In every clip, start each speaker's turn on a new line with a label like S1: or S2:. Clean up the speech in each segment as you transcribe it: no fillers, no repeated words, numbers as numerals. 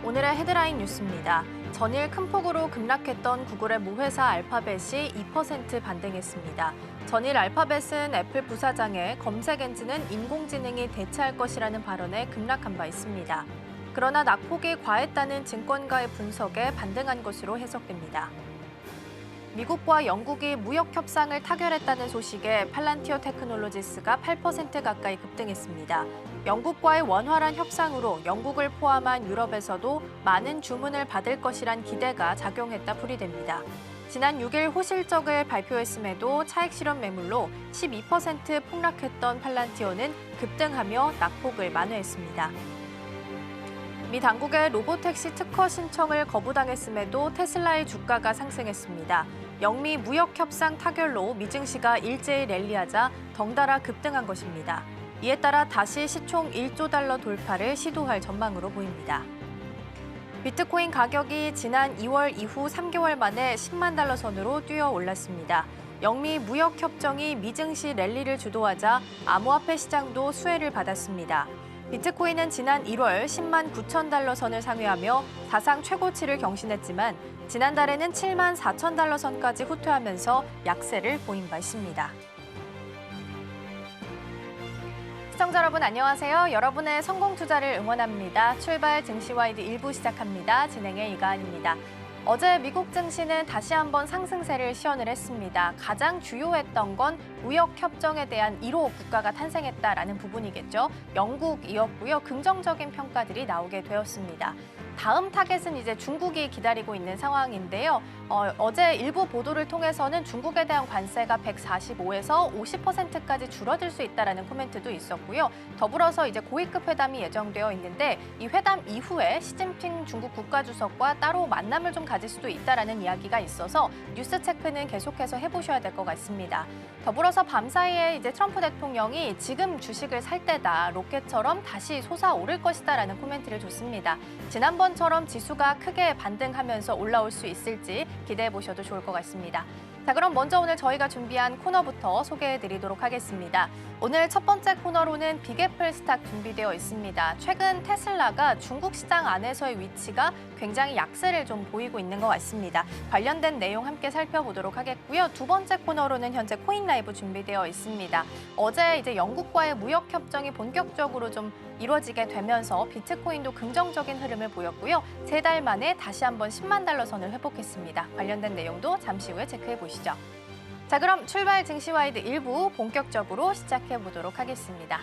S1: 오늘의 헤드라인 뉴스입니다. 전일 큰 폭으로 급락했던 구글의 모회사 알파벳이 2% 반등했습니다. 전일 알파벳은 애플 부사장의 검색 엔진은 인공지능이 대체할 것이라는 발언에 급락한 바 있습니다. 그러나 낙폭이 과했다는 증권가의 분석에 반등한 것으로 해석됩니다. 미국과 영국이 무역 협상을 타결했다는 소식에 팔란티어 테크놀로지스가 8% 가까이 급등했습니다. 영국과의 원활한 협상으로 영국을 포함한 유럽에서도 많은 주문을 받을 것이란 기대가 작용했다 풀이됩니다. 지난 6일 호실적을 발표했음에도 차익 실현 매물로 12% 폭락했던 팔란티어는 급등하며 낙폭을 만회했습니다. 미 당국의 로보택시 특허 신청을 거부당했음에도 테슬라의 주가가 상승했습니다. 영미 무역 협상 타결로 미증시가 일제히 랠리하자 덩달아 급등한 것입니다. 이에 따라 다시 시총 1조 달러 돌파를 시도할 전망으로 보입니다. 비트코인 가격이 지난 2월 이후 3개월 만에 10만 달러 선으로 뛰어 올랐습니다. 영미 무역 협정이 미증시 랠리를 주도하자 암호화폐 시장도 수혜를 받았습니다. 비트코인은 지난 1월 10만 9천 달러 선을 상회하며 사상 최고치를 경신했지만 지난달에는 7만 4천 달러 선까지 후퇴하면서 약세를 보인 바 있습니다. 시청자 여러분 안녕하세요. 여러분의 성공 투자를 응원합니다. 출발 증시와이드 1부 시작합니다. 진행의 이가은입니다. 어제 미국 증시는 다시 한번 상승세를 시현을 했습니다. 가장 주요했던 건 무역 협정에 대한 1호 국가가 탄생했다라는 부분이겠죠. 영국이었고요. 긍정적인 평가들이 나오게 되었습니다. 다음 타겟은 이제 중국이 기다리고 있는 상황인데요. 어제 일부 보도를 통해서는 중국에 대한 관세가 145에서 50%까지 줄어들 수 있다라는 코멘트도 있었고요. 더불어서 이제 고위급 회담이 예정되어 있는데 이 회담 이후에 시진핑 중국 국가주석과 따로 만남을 좀 가질 수도 있다라는 이야기가 있어서 뉴스 체크는 계속해서 해보셔야 될 것 같습니다. 더불어서 밤사이에 이제 트럼프 대통령이 지금 주식을 살 때다, 로켓처럼 다시 솟아오를 것이다라는 코멘트를 줬습니다. 지난번처럼 지수가 크게 반등하면서 올라올 수 있을지 기대해 보셔도 좋을 것 같습니다. 자, 그럼 먼저 오늘 저희가 준비한 코너부터 소개해 드리도록 하겠습니다. 오늘 첫 번째 코너로는 빅애플 스탁 준비되어 있습니다. 최근 테슬라가 중국 시장 안에서의 위치가 굉장히 약세를 좀 보이고 있는 것 같습니다. 관련된 내용 함께 살펴보도록 하겠고요. 두 번째 코너로는 현재 코인라이브 준비되어 있습니다. 어제 이제 영국과의 무역 협정이 본격적으로 좀 이루어지게 되면서 비트코인도 긍정적인 흐름을 보였고요. 3달 만에 다시 한번 10만 달러 선을 회복했습니다. 관련된 내용도 잠시 후에 체크해 보시죠. 자, 그럼 출발 증시와이드 1부 본격적으로 시작해 보도록 하겠습니다.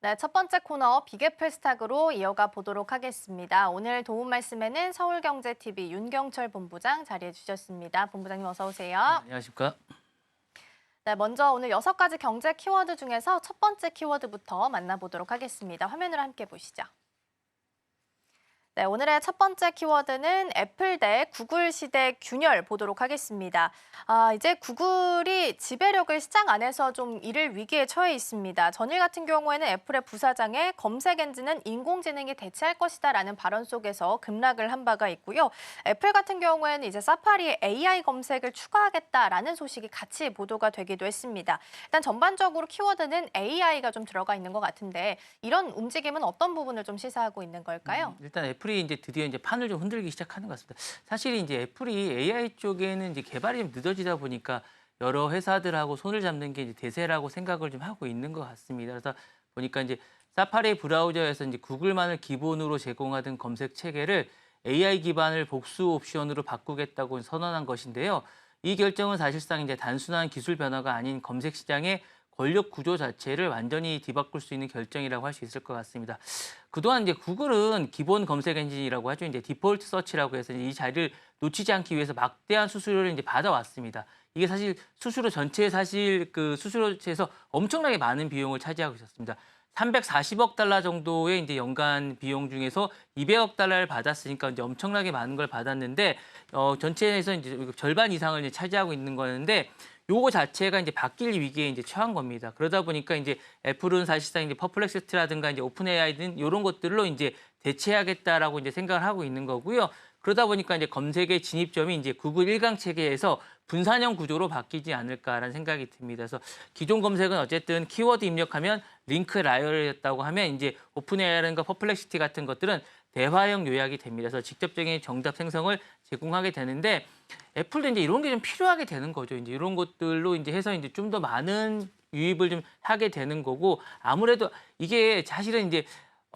S1: 네, 첫 번째 코너 빅애플 스탁으로 이어가 보도록 하겠습니다. 오늘 도움 말씀에는 서울경제TV 윤경철 본부장 자리해 주셨습니다. 본부장님 어서 오세요.
S2: 안녕하십니까?
S1: 네, 먼저 오늘 6가지 경제 키워드 중에서 첫 번째 키워드부터 만나보도록 하겠습니다. 화면으로 함께 보시죠. 네, 오늘의 첫 번째 키워드는 애플 대 구글 시대 균열 보도록 하겠습니다. 이제 구글이 지배력을 시장 안에서 좀 잃을 위기에 처해 있습니다. 전일 같은 경우에는 애플의 부사장의 검색 엔진은 인공지능이 대체할 것이다라는 발언 속에서 급락을 한 바가 있고요. 애플 같은 경우에는 이제 사파리에 AI 검색을 추가하겠다라는 소식이 같이 보도가 되기도 했습니다. 일단 전반적으로 키워드는 AI가 좀 들어가 있는 것 같은데 이런 움직임은 어떤 부분을 좀 시사하고 있는 걸까요?
S2: 일단 애플이 이제 드디어 이제 판을 좀 흔들기 시작하는 것 같습니다. 사실 이제 애플이 AI 쪽에는 이제 개발이 좀 늦어지다 보니까 여러 회사들하고 손을 잡는 게 이제 대세라고 생각을 좀 하고 있는 것 같습니다. 그래서 보니까 이제 사파리 브라우저에서 이제 구글만을 기본으로 제공하던 검색 체계를 AI 기반을 복수 옵션으로 바꾸겠다고 선언한 것인데요. 이 결정은 사실상 이제 단순한 기술 변화가 아닌 검색 시장의 권력 구조 자체를 완전히 뒤바꿀 수 있는 결정이라고 할 수 있을 것 같습니다. 그동안 이제 구글은 기본 검색 엔진이라고 하죠. 이제 디폴트 서치라고 해서 이 자리를 놓치지 않기 위해서 막대한 수수료를 이제 받아왔습니다. 이게 사실 수수료 전체에 사실 그 수수료에서 엄청나게 많은 비용을 차지하고 있었습니다. 340억 달러 정도의 이제 연간 비용 중에서 200억 달러를 받았으니까 이제 엄청나게 많은 걸 받았는데 전체에서 이제 절반 이상을 이제 차지하고 있는 거였는데 요거 자체가 이제 바뀔 위기에 이제 처한 겁니다. 그러다 보니까 이제 애플은 사실상 이제 퍼플렉시티라든가 이제 오픈 AI 등 이런 것들로 이제 대체하겠다라고 이제 생각을 하고 있는 거고요. 그러다 보니까 이제 검색의 진입점이 이제 구글 1강 체계에서 분산형 구조로 바뀌지 않을까라는 생각이 듭니다. 그래서 기존 검색은 어쨌든 키워드 입력하면 링크 라이어리였다고 하면 이제 오픈 AI라든가 퍼플렉시티 같은 것들은 대화형 요약이 됩니다. 그래서 직접적인 정답 생성을 제공하게 되는데 애플도 이제 이런 게 좀 필요하게 되는 거죠. 이제 이런 것들로 이제 해서 이제 좀 더 많은 유입을 좀 하게 되는 거고 아무래도 이게 사실은 이제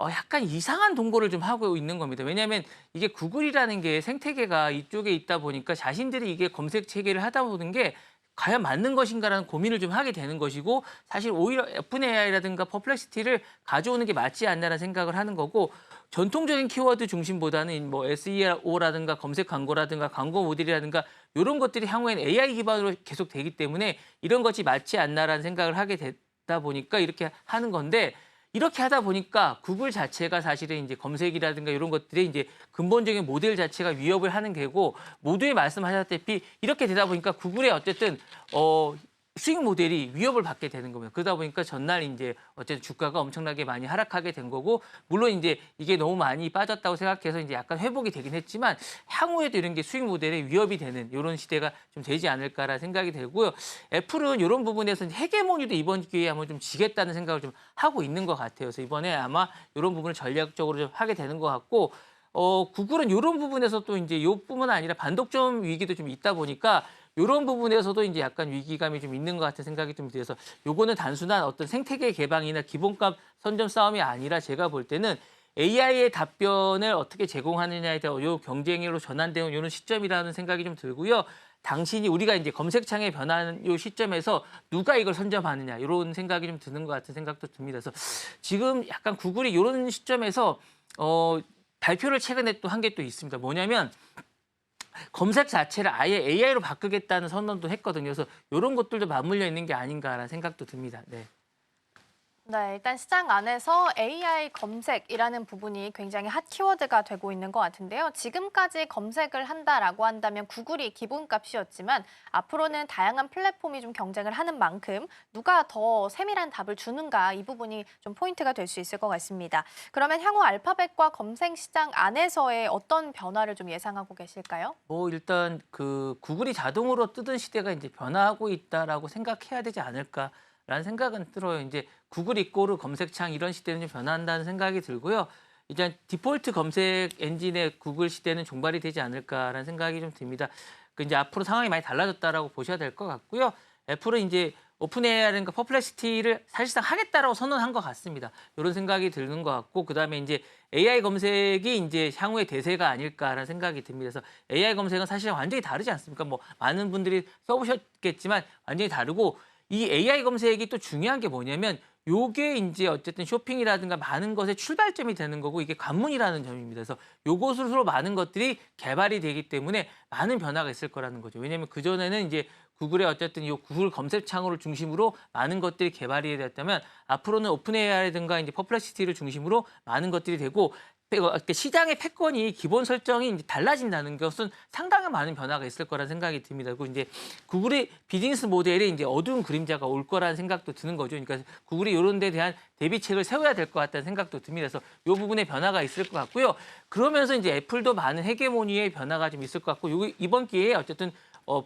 S2: 약간 이상한 동거를 좀 하고 있는 겁니다. 왜냐하면 이게 구글이라는 게 생태계가 이쪽에 있다 보니까 자신들이 이게 검색 체계를 하다 보는 게 과연 맞는 것인가라는 고민을 좀 하게 되는 것이고 사실 오히려 오픈 AI라든가 퍼플렉시티를 가져오는 게 맞지 않나라는 생각을 하는 거고 전통적인 키워드 중심보다는 뭐 SEO라든가 검색 광고라든가 광고 모델이라든가 이런 것들이 향후에는 AI 기반으로 계속 되기 때문에 이런 것이 맞지 않나라는 생각을 하게 되다 보니까 이렇게 하는 건데 이렇게 하다 보니까 구글 자체가 사실은 이제 검색이라든가 이런 것들이 이제 근본적인 모델 자체가 위협을 하는 게고 모두에 말씀하셨다시피 이렇게 되다 보니까 구글의 어쨌든 수익 모델이 위협을 받게 되는 겁니다. 그러다 보니까 전날 이제 어쨌든 주가가 엄청나게 많이 하락하게 된 거고 물론 이제 이게 너무 많이 빠졌다고 생각해서 이제 약간 회복이 되긴 했지만 향후에도 이런 게 수익 모델에 위협이 되는 이런 시대가 좀 되지 않을까라는 생각이 들고요. 애플은 이런 부분에서 헤게모니도 이번 기회에 아마 좀 지겠다는 생각을 좀 하고 있는 것 같아요. 그래서 이번에 아마 이런 부분을 전략적으로 좀 하게 되는 것 같고 구글은 이런 부분에서 또 이제 이뿐만 아니라 반독점 위기도 좀 있다 보니까 이런 부분에서도 이제 약간 위기감이 좀 있는 것 같은 생각이 좀 들어서 요거는 단순한 어떤 생태계 개방이나 기본값 선점 싸움이 아니라 제가 볼 때는 AI의 답변을 어떻게 제공하느냐에 대한 요 경쟁으로 전환되는 이런 시점이라는 생각이 좀 들고요. 당신이 우리가 이제 검색창에 변하는 요 시점에서 누가 이걸 선점하느냐 이런 생각이 좀 드는 것 같은 생각도 듭니다. 그래서 지금 약간 구글이 이런 시점에서 발표를 최근에 또 한 게 또 있습니다. 뭐냐면 검색 자체를 아예 AI로 바꾸겠다는 선언도 했거든요. 그래서 이런 것들도 맞물려 있는 게 아닌가라는 생각도 듭니다. 네.
S1: 네, 일단 시장 안에서 AI 검색이라는 부분이 굉장히 핫 키워드가 되고 있는 것 같은데요. 지금까지 검색을 한다라고 한다면 구글이 기본값이었지만 앞으로는 다양한 플랫폼이 좀 경쟁을 하는 만큼 누가 더 세밀한 답을 주는가 이 부분이 좀 포인트가 될 수 있을 것 같습니다. 그러면 향후 알파벳과 검색 시장 안에서의 어떤 변화를 좀 예상하고 계실까요?
S2: 뭐 일단 그 구글이 자동으로 뜨던 시대가 이제 변화하고 있다라고 생각해야 되지 않을까라는 생각은 들어요. 이제 구글 이꼬르 검색창 이런 시대는 좀 변한다는 생각이 들고요. 이제 디폴트 검색 엔진의 구글 시대는 종발이 되지 않을까라는 생각이 좀 듭니다. 그 이제 앞으로 상황이 많이 달라졌다라고 보셔야 될 것 같고요. 애플은 이제 오픈 AI라든가 퍼플렉시티를 사실상 하겠다라고 선언한 것 같습니다. 이런 생각이 드는 것 같고 그다음에 이제 AI 검색이 이제 향후의 대세가 아닐까라는 생각이 듭니다. 그래서 AI 검색은 사실 완전히 다르지 않습니까? 뭐 많은 분들이 써보셨겠지만 완전히 다르고 이 AI 검색이 또 중요한 게 뭐냐면 요게 이제 어쨌든 쇼핑이라든가 많은 것의 출발점이 되는 거고 이게 관문이라는 점입니다. 그래서 요것으로 많은 것들이 개발이 되기 때문에 많은 변화가 있을 거라는 거죠. 왜냐하면 그전에는 이제 구글의 어쨌든 이 구글 검색창을 중심으로 많은 것들이 개발이 됐다면 앞으로는 오픈 AI라든가 이제 퍼플렉시티를 중심으로 많은 것들이 되고 시장의 패권이 기본 설정이 이제 달라진다는 것은 상당히 많은 변화가 있을 거라는 생각이 듭니다. 그리고 이제 구글의 비즈니스 모델에 이제 어두운 그림자가 올 거라는 생각도 드는 거죠. 그러니까 구글이 이런 데 대한 대비책을 세워야 될 것 같다는 생각도 듭니다. 그래서 이 부분에 변화가 있을 것 같고요. 그러면서 이제 애플도 많은 헤게모니의 변화가 좀 있을 것 같고 이번 기회에 어쨌든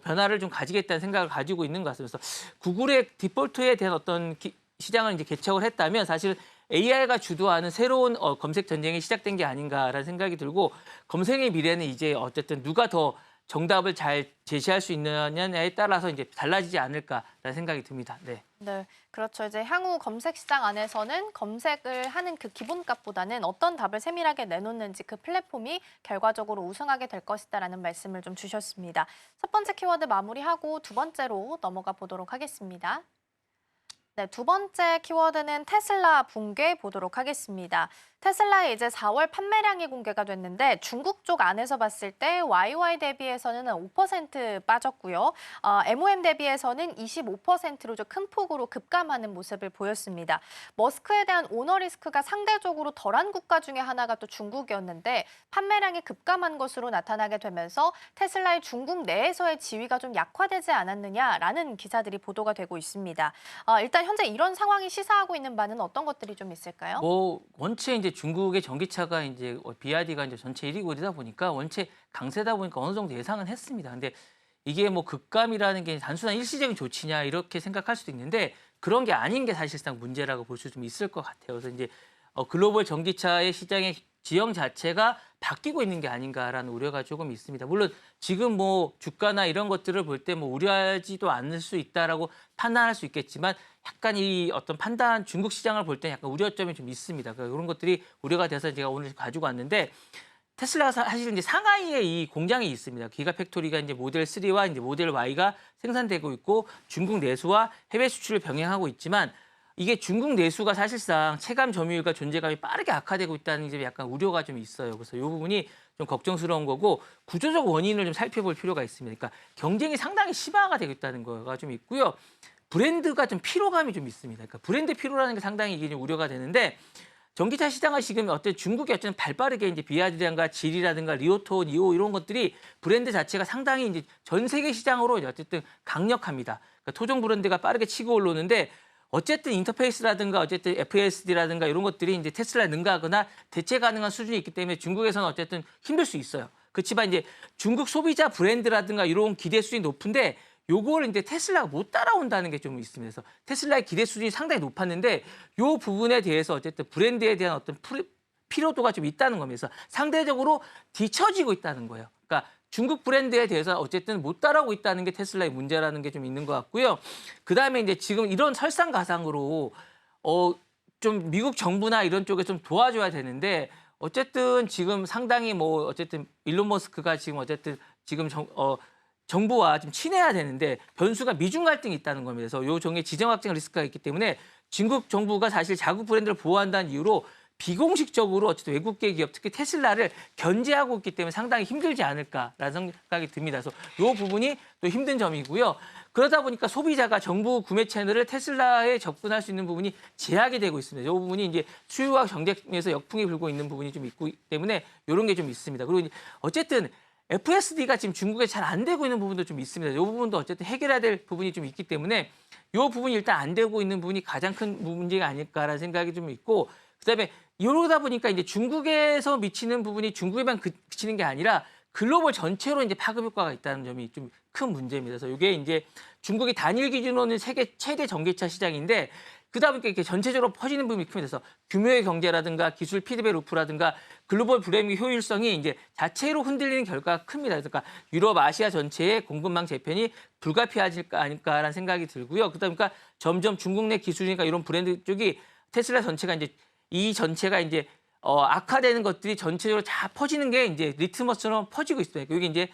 S2: 변화를 좀 가지겠다는 생각을 가지고 있는 것 같습니다. 그래서 구글의 디폴트에 대한 어떤 시장을 이제 개척을 했다면 사실 AI가 주도하는 새로운 검색 전쟁이 시작된 게 아닌가라는 생각이 들고 검색의 미래는 이제 어쨌든 누가 더 정답을 잘 제시할 수 있느냐에 따라서 이제 달라지지 않을까라는 생각이 듭니다. 네.
S1: 네, 그렇죠. 이제 향후 검색 시장 안에서는 검색을 하는 그 기본값보다는 어떤 답을 세밀하게 내놓는지 그 플랫폼이 결과적으로 우승하게 될 것이다라는 말씀을 좀 주셨습니다. 첫 번째 키워드 마무리하고 두 번째로 넘어가 보도록 하겠습니다. 네, 두 번째 키워드는 테슬라 붕괴 보도록 하겠습니다. 테슬라의 이제 4월 판매량이 공개가 됐는데 중국 쪽 안에서 봤을 때 YY 대비해서는 5% 빠졌고요. MOM 대비해서는 25%로 좀 큰 폭으로 급감하는 모습을 보였습니다. 머스크에 대한 오너 리스크가 상대적으로 덜한 국가 중에 하나가 또 중국이었는데 판매량이 급감한 것으로 나타나게 되면서 테슬라의 중국 내에서의 지위가 좀 약화되지 않았느냐라는 기사들이 보도가 되고 있습니다. 일단 현재 이런 상황이 시사하고 있는 바는 어떤 것들이 좀 있을까요?
S2: 뭐 원체 이제 중국의 전기차가 이제 BYD가 이제 전체 1위 이다 보니까 원체 강세다 보니까 어느 정도 예상은 했습니다. 근데 이게 뭐 급감이라는 게 단순한 일시적인 조치냐 이렇게 생각할 수도 있는데 그런 게 아닌 게 사실상 문제라고 볼 수 좀 있을 것 같아요. 그래서 이제 글로벌 전기차의 시장의 지형 자체가 바뀌고 있는 게 아닌가라는 우려가 조금 있습니다. 물론 지금 뭐 주가나 이런 것들을 볼 때 뭐 우려하지도 않을 수 있다라고 판단할 수 있겠지만 약간 이 어떤 판단 중국 시장을 볼 때 약간 우려점이 좀 있습니다. 그러니까 이런 것들이 우려가 돼서 제가 오늘 가지고 왔는데 테슬라가 사실 이제 상하이에 이 공장이 있습니다. 기가 팩토리가 이제 모델 3와 이제 모델 Y가 생산되고 있고 중국 내수와 해외 수출을 병행하고 있지만 이게 중국 내수가 사실상 체감 점유율과 존재감이 빠르게 악화되고 있다는 게 약간 우려가 좀 있어요. 그래서 이 부분이 좀 걱정스러운 거고 구조적 원인을 좀 살펴볼 필요가 있습니다. 그러니까 경쟁이 상당히 심화가 되고 있다는 거가 좀 있고요. 브랜드가 좀 피로감이 좀 있습니다. 그러니까 브랜드 피로라는 게 상당히 이게 좀 우려가 되는데 전기차 시장을 지금 어떤 중국이 어쨌든 발빠르게 이제 비아디라든가 지리라든가 리오토, 니오 이런 것들이 브랜드 자체가 상당히 이제 전 세계 시장으로 어쨌든 강력합니다. 그러니까 토종 브랜드가 빠르게 치고 올라오는데 어쨌든 인터페이스라든가 어쨌든 FSD라든가 이런 것들이 이제 테슬라에 능가하거나 대체 가능한 수준이 있기 때문에 중국에서는 어쨌든 힘들 수 있어요. 그렇지만 이제 중국 소비자 브랜드라든가 이런 기대 수준이 높은데 요걸 이제 테슬라가 못 따라온다는 게 좀 있습니다. 그래서 테슬라의 기대 수준이 상당히 높았는데 요 부분에 대해서 어쨌든 브랜드에 대한 어떤 피로도가 좀 있다는 겁니다. 그래서 상대적으로 뒤처지고 있다는 거예요. 그러니까 중국 브랜드에 대해서 어쨌든 못 따라오고 있다는 게 테슬라의 문제라는 게 좀 있는 것 같고요. 그다음에 이제 지금 이런 설상가상으로 좀 미국 정부나 이런 쪽에 좀 도와줘야 되는데 어쨌든 지금 상당히 뭐 어쨌든 일론 머스크가 지금 어쨌든 지금 정부와 좀 친해야 되는데 변수가 미중 갈등이 있다는 겁니다. 그래서 요 종의 지정 확장 리스크가 있기 때문에 중국 정부가 사실 자국 브랜드를 보호한다는 이유로 비공식적으로 어쨌든 외국계 기업 특히 테슬라를 견제하고 있기 때문에 상당히 힘들지 않을까라는 생각이 듭니다. 그래서 이 부분이 또 힘든 점이고요. 그러다 보니까 소비자가 정부 구매 채널을 테슬라에 접근할 수 있는 부분이 제약이 되고 있습니다. 이 부분이 이제 수요와 경쟁에서 역풍이 불고 있는 부분이 좀 있기 때문에 이런 게 좀 있습니다. 그리고 어쨌든 FSD가 지금 중국에 잘 안 되고 있는 부분도 좀 있습니다. 이 부분도 어쨌든 해결해야 될 부분이 좀 있기 때문에 이 부분이 일단 안 되고 있는 부분이 가장 큰 문제가 아닐까라는 생각이 좀 있고 그다음에 이러다 보니까 이제 중국에서 미치는 부분이 중국에만 그치는 게 아니라 글로벌 전체로 이제 파급 효과가 있다는 점이 좀 큰 문제입니다. 그래서 이게 이제 중국이 단일 기준으로는 세계 최대 전기차 시장인데 그러다 보니까 이렇게 전체적으로 퍼지는 부분이 큽니다. 그래서 규모의 경제라든가 기술 피드백 루프라든가 글로벌 브랜드 효율성이 이제 자체로 흔들리는 결과가 큽니다. 그러니까 유럽, 아시아 전체의 공급망 재편이 불가피하지 않을까라는 생각이 들고요. 그러다 보니까 점점 중국 내 기술이니까 이런 브랜드 쪽이 테슬라 전체가 이제 이 전체가 이제 악화되는 것들이 전체적으로 다 퍼지는 게 이제 리트머스처럼 퍼지고 있습니다. 이게 이제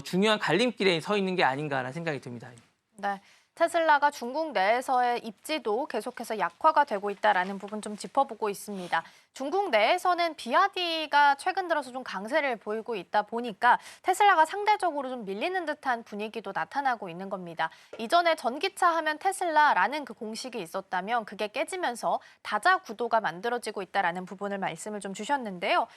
S2: 중요한 갈림길에 서 있는 게 아닌가라는 생각이 듭니다.
S1: 네. 테슬라가 중국 내에서의 입지도 계속해서 약화가 되고 있다는 부분 좀 짚어보고 있습니다. 중국 내에서는 비아디가 최근 들어서 좀 강세를 보이고 있다 보니까 테슬라가 상대적으로 좀 밀리는 듯한 분위기도 나타나고 있는 겁니다. 이전에 전기차 하면 테슬라라는 그 공식이 있었다면 그게 깨지면서 다자 구도가 만들어지고 있다는 부분을 말씀을 좀 주셨는데요.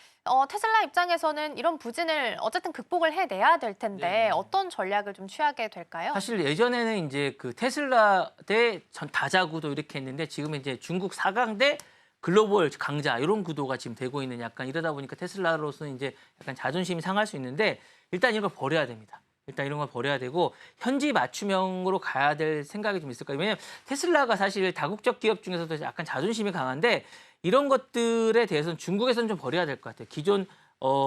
S1: 테슬라 입장에서는 이런 부진을 어쨌든 극복을 해내야 될 텐데
S2: 네.
S1: 어떤 전략을 좀 취하게 될까요?
S2: 사실 예전에는 이제 그 테슬라 대 다자 구도 이렇게 했는데 지금은 이제 중국 4강 대 글로벌 강자 이런 구도가 지금 되고 있는 약간 이러다 보니까 테슬라로서는 이제 약간 자존심이 상할 수 있는데 일단 이런 걸 버려야 됩니다. 일단 이런 걸 버려야 되고 현지 맞춤형으로 가야 될 생각이 좀 있을 거예요. 왜냐하면 테슬라가 사실 다국적 기업 중에서도 약간 자존심이 강한데 이런 것들에 대해서는 중국에서는 좀 버려야 될 것 같아요. 기존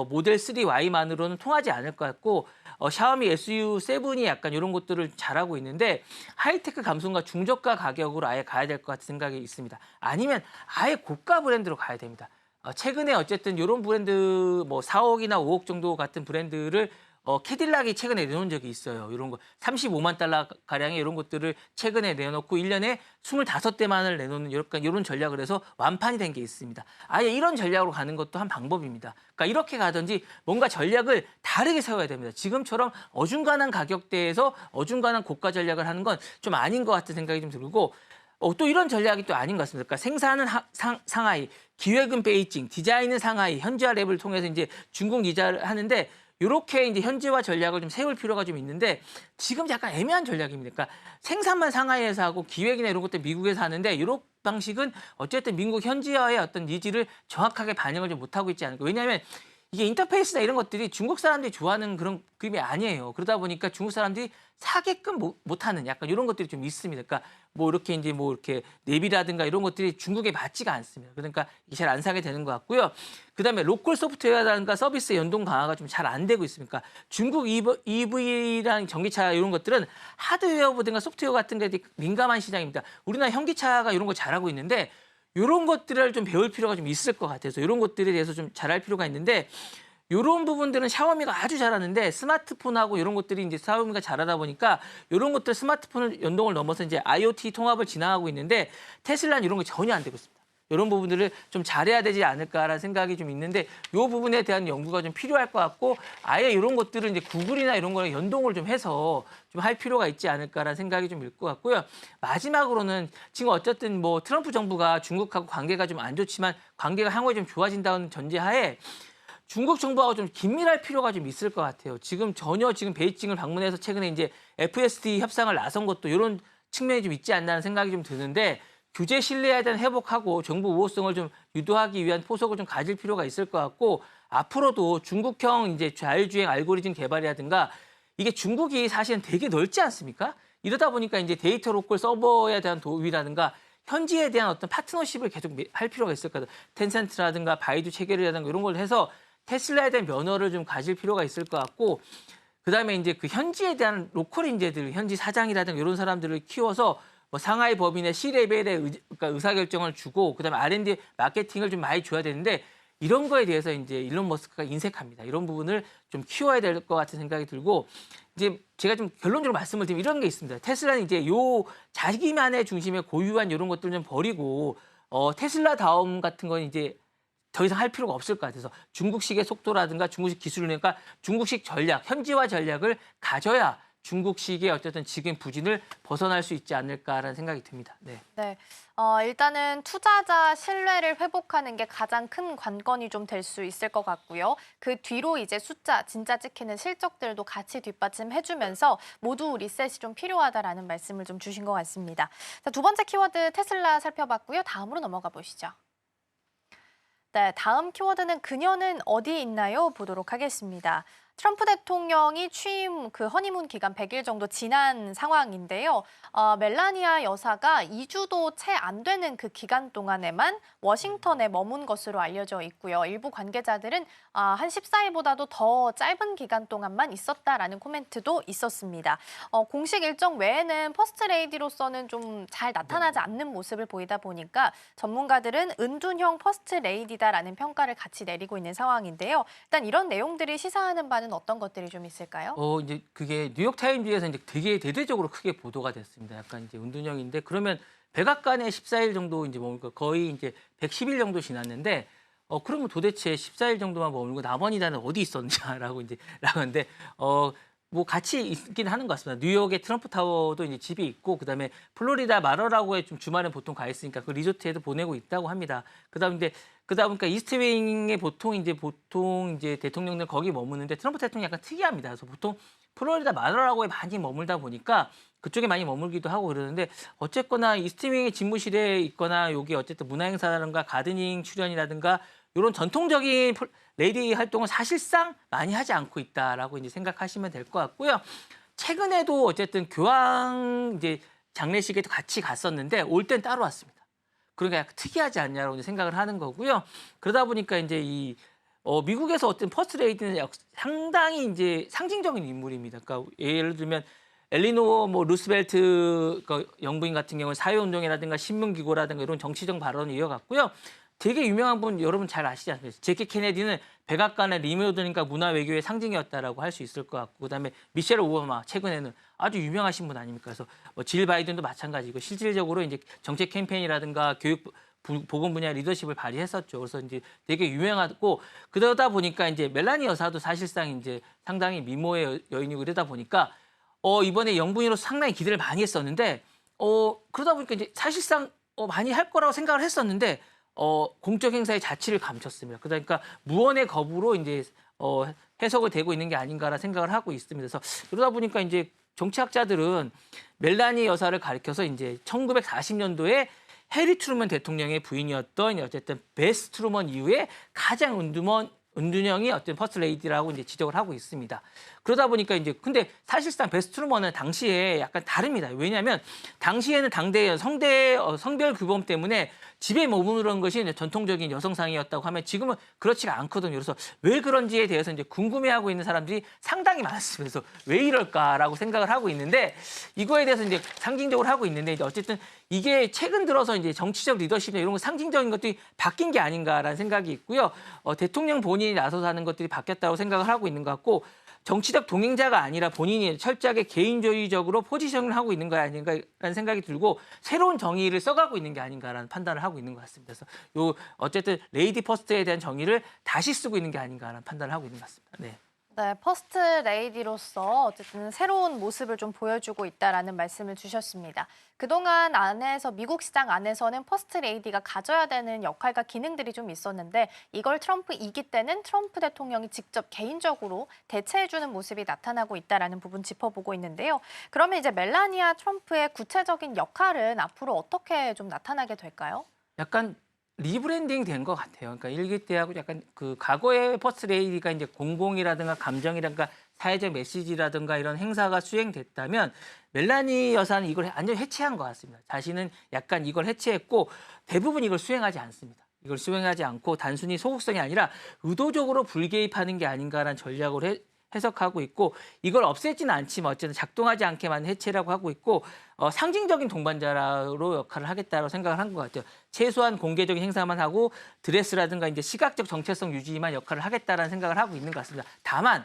S2: 모델 3Y만으로는 통하지 않을 것 같고 샤오미 SU7이 약간 이런 것들을 잘하고 있는데 하이테크 감성과 중저가 가격으로 아예 가야 될 것 같은 생각이 있습니다. 아니면 아예 고가 브랜드로 가야 됩니다. 최근에 어쨌든 이런 브랜드 뭐 4억이나 5억 정도 같은 브랜드를 캐딜락이 최근에 내놓은 적이 있어요. 이런 거 35만 달러 가량의 이런 것들을 최근에 내놓고 1년에 25대만을 내놓는 이런 전략을 해서 완판이 된 게 있습니다. 아예 이런 전략으로 가는 것도 한 방법입니다. 그러니까 이렇게 가든지 뭔가 전략을 다르게 세워야 됩니다. 지금처럼 어중간한 가격대에서 어중간한 고가 전략을 하는 건 좀 아닌 것 같은 생각이 좀 들고 또 이런 전략이 또 아닌 것 같습니다. 그러니까 생산은 상하이, 기획은 베이징, 디자인은 상하이, 현지화 랩을 통해서 이제 중국 이자를 하는데 이렇게 이제 현지화 전략을 좀 세울 필요가 좀 있는데 지금 약간 애매한 전략입니다. 그러니까 생산만 상하이에서 하고 기획이나 이런 것들 미국에서 하는데 이런 방식은 어쨌든 미국 현지화의 어떤 니즈를 정확하게 반영을 좀 못하고 있지 않을까. 왜냐하면 이게 인터페이스나 이런 것들이 중국 사람들이 좋아하는 그런 그림이 아니에요. 그러다 보니까 중국 사람들이 사게끔 못하는 약간 이런 것들이 좀 있습니다. 그러니까 뭐 이렇게 이제 뭐 이렇게 내비라든가 이런 것들이 중국에 맞지가 않습니다. 그러니까 이게 잘 안 사게 되는 것 같고요. 그다음에 로컬 소프트웨어라든가 서비스 연동 강화가 좀 잘 안 되고 있으니까 중국 EV랑 전기차 이런 것들은 하드웨어보다가 소프트웨어 같은 데 민감한 시장입니다. 우리나라 현기차가 이런 거 잘하고 있는데 이런 것들을 좀 배울 필요가 좀 있을 것 같아서 이런 것들에 대해서 좀 잘할 필요가 있는데 이런 부분들은 샤오미가 아주 잘하는데 스마트폰하고 이런 것들이 이제 샤오미가 잘하다 보니까 이런 것들 스마트폰 연동을 넘어서 이제 IoT 통합을 지나가고 있는데 테슬라는 이런 거 전혀 안 되고 있습니다. 이런 부분들을 좀 잘해야 되지 않을까라는 생각이 좀 있는데 이 부분에 대한 연구가 좀 필요할 것 같고 아예 이런 것들을 이제 구글이나 이런 거랑 연동을 좀 해서 좀 할 필요가 있지 않을까라는 생각이 좀 들 것 같고요. 마지막으로는 지금 어쨌든 뭐 트럼프 정부가 중국하고 관계가 좀 안 좋지만 관계가 향후에 좀 좋아진다는 전제하에 중국 정부하고 좀 긴밀할 필요가 좀 있을 것 같아요. 지금 베이징을 방문해서 최근에 이제 FSD 협상을 나선 것도 이런 측면이 좀 있지 않나는 생각이 좀 드는데 규제 신뢰에 대한 회복하고 정부 우호성을 좀 유도하기 위한 포석을 좀 가질 필요가 있을 것 같고 앞으로도 중국형 이제 자율주행 알고리즘 개발이라든가 이게 중국이 사실은 되게 넓지 않습니까? 이러다 보니까 이제 데이터 로컬 서버에 대한 도입이라든가 현지에 대한 어떤 파트너십을 계속 할 필요가 있을 거예요. 텐센트라든가 바이두 체결이라든가 이런 걸 해서 테슬라에 대한 면허를 좀 가질 필요가 있을 것 같고 그다음에 이제 그 현지에 대한 로컬 인재들, 현지 사장이라든가 이런 사람들을 키워서 뭐 상하이 법인의 C레벨의 그러니까 의사결정을 주고 그다음에 R&D 마케팅을 좀 많이 줘야 되는데 이런 거에 대해서 이제 일론 머스크가 인색합니다. 이런 부분을 좀 키워야 될 것 같은 생각이 들고 이제 제가 좀 결론적으로 말씀을 드리면 이런 게 있습니다. 테슬라는 이제 요 자기만의 중심에 고유한 이런 것들 좀 버리고 테슬라 다움 같은 건 이제 더 이상 할 필요가 없을 것 같아서 중국식의 속도라든가 중국식 기술이니까 중국식 전략, 현지화 전략을 가져야 중국식의 어쨌든 지금 부진을 벗어날 수 있지 않을까라는 생각이 듭니다. 네.
S1: 네. 일단은 투자자 신뢰를 회복하는 게 가장 큰 관건이 좀 될 수 있을 것 같고요. 그 뒤로 이제 숫자, 진짜 찍히는 실적들도 같이 뒷받침해주면서 모두 리셋이 좀 필요하다라는 말씀을 좀 주신 것 같습니다. 자, 두 번째 키워드 테슬라 살펴봤고요. 다음으로 넘어가 보시죠. 네, 다음 키워드는 그녀는 어디에 있나요? 보도록 하겠습니다. 트럼프 대통령이 취임 그 허니문 기간 100일 정도 지난 상황인데요. 멜라니아 여사가 2주도 채 안 되는 그 기간 동안에만 워싱턴에 머문 것으로 알려져 있고요. 일부 관계자들은 한 14일보다도 더 짧은 기간 동안만 있었다라는 코멘트도 있었습니다. 공식 일정 외에는 퍼스트 레이디로서는 좀 잘 나타나지 않는 모습을 보이다 보니까 전문가들은 은둔형 퍼스트 레이디다라는 평가를 같이 내리고 있는 상황인데요. 일단 이런 내용들이 시사하는 바는 어떤 것들이 좀 있을까요?
S2: 이제 그게 뉴욕 타임즈에서 이제 되게 대대적으로 크게 보도가 됐습니다. 약간 이제 은둔형인데 그러면 백악관에 14일 정도 이제 머물고 거의 이제 110일 정도 지났는데 그러면 도대체 14일 정도만 머물고 나머지 나는 어디 있었냐라고 이제 나오는데 뭐 같이 있긴 하는 것 같습니다. 뉴욕의 트럼프 타워도 이제 집이 있고 그다음에 플로리다 마러라고에 좀 주말에 보통 가 있으니까 그 리조트에도 보내고 있다고 합니다. 그다음에 그러니까 이스트윙에 보통 이제 대통령들 거기 머무는데 트럼프 대통령이 약간 특이합니다. 그래서 보통 플로리다 마러라고에 많이 머물다 보니까 그쪽에 많이 머물기도 하고 그러는데 어쨌거나 이스트윙의 집무실에 있거나 여기 어쨌든 문화행사라든가 가드닝 출연이라든가 이런 전통적인 레이디 활동은 사실상 많이 하지 않고 있다라고 이제 생각하시면 될 것 같고요. 최근에도 어쨌든 교황 이제 장례식에도 같이 갔었는데 올 땐 따로 왔습니다. 그러니까 약간 특이하지 않냐라고 이제 생각을 하는 거고요. 그러다 보니까 이제 미국에서 어떤 퍼스트 레이디는 상당히 이제 상징적인 인물입니다. 그러니까 예를 들면 엘리노어 루스벨트 영부인 같은 경우는 사회운동이라든가 신문기고라든가 이런 정치적 발언을 이어갔고요. 되게 유명한 분 여러분 잘 아시지 않습니까? 제키 케네디는 백악관의 리모델링과 문화 외교의 상징이었다라고 할 수 있을 것 같고, 그다음에 미셸 오바마 최근에는 아주 유명하신 분 아닙니까? 그래서 뭐질 바이든도 마찬가지고 실질적으로 이제 정책 캠페인이라든가 교육 보건 분야 리더십을 발휘했었죠. 그래서 이제 되게 유명하고, 그러다 보니까 이제 멜라니 여사도 사실상 이제 상당히 미모의 여인이고, 이러다 보니까 이번에 영부인으로서 상당히 기대를 많이 했었는데, 그러다 보니까 이제 사실상 많이 할 거라고 생각을 했었는데, 공적 행사의 자취를 감췄습니다. 그러니까 무언의 거부로 이제 해석을 되고 있는 게 아닌가라는 생각을 하고 있습니다. 그래서 그러다 보니까 이제 정치학자들은 멜라니 여사를 가리켜서 이제 1940년도에 해리 트루먼 대통령의 부인이었던 어쨌든 베스 트루먼 이후에 가장 은둔형이 어떤 퍼스트 레이디라고 이제 지적을 하고 있습니다. 그러다 보니까 이제 근데 사실상 베스 트루먼은 당시에 약간 다릅니다. 왜냐하면 당시에는 당대의 성별 규범 때문에 집에 머무르는 것이 이제 전통적인 여성상이었다고 하면 지금은 그렇지가 않거든요. 그래서 왜 그런지에 대해서 이제 궁금해하고 있는 사람들이 상당히 많습니다. 그래서 왜 이럴까라고 생각을 하고 있는데, 이거에 대해서 이제 상징적으로 하고 있는데, 이제 어쨌든 이게 최근 들어서 이제 정치적 리더십이나 이런 거 상징적인 것들이 바뀐 게 아닌가라는 생각이 있고요. 대통령 본인이 나서서 하는 것들이 바뀌었다고 생각을 하고 있는 것 같고, 정치적 동행자가 아니라 본인이 철저하게 개인주의적으로 포지션을 하고 있는 거 아닌가라는 생각이 들고, 새로운 정의를 써가고 있는 게 아닌가라는 판단을 하고 있는 것 같습니다. 그래서 어쨌든 레이디 퍼스트에 대한 정의를 다시 쓰고 있는 게 아닌가라는 판단을 하고 있는 것 같습니다. 네.
S1: 네, 퍼스트 레이디로서 어쨌든 새로운 모습을 좀 보여주고 있다라는 말씀을 주셨습니다. 그동안 미국 시장 안에서는 퍼스트 레이디가 가져야 되는 역할과 기능들이 좀 있었는데, 이걸 트럼프 2기 때는 트럼프 대통령이 직접 개인적으로 대체해주는 모습이 나타나고 있다라는 부분 짚어보고 있는데요. 그러면 이제 멜라니아 트럼프의 구체적인 역할은 앞으로 어떻게 좀 나타나게 될까요?
S2: 약간 리브랜딩 된 것 같아요. 그러니까 일기 때하고 약간 그 과거의 퍼스트 레이디가 이제 공공이라든가 감정이라든가 사회적 메시지라든가 이런 행사가 수행됐다면, 멜라니 여사는 이걸 완전히 해체한 것 같습니다. 자신은 약간 이걸 해체했고 대부분 이걸 수행하지 않습니다. 이걸 수행하지 않고 단순히 소극성이 아니라 의도적으로 불개입하는 게 아닌가라는 전략으로 해석하고 있고, 이걸 없애지는 않지만 어쨌든 작동하지 않게 만든 해체라고 하고 있고, 상징적인 동반자로 역할을 하겠다고 생각을 한 것 같아요. 최소한 공개적인 행사만 하고 드레스라든가 이제 시각적 정체성 유지만 역할을 하겠다라는 생각을 하고 있는 것 같습니다. 다만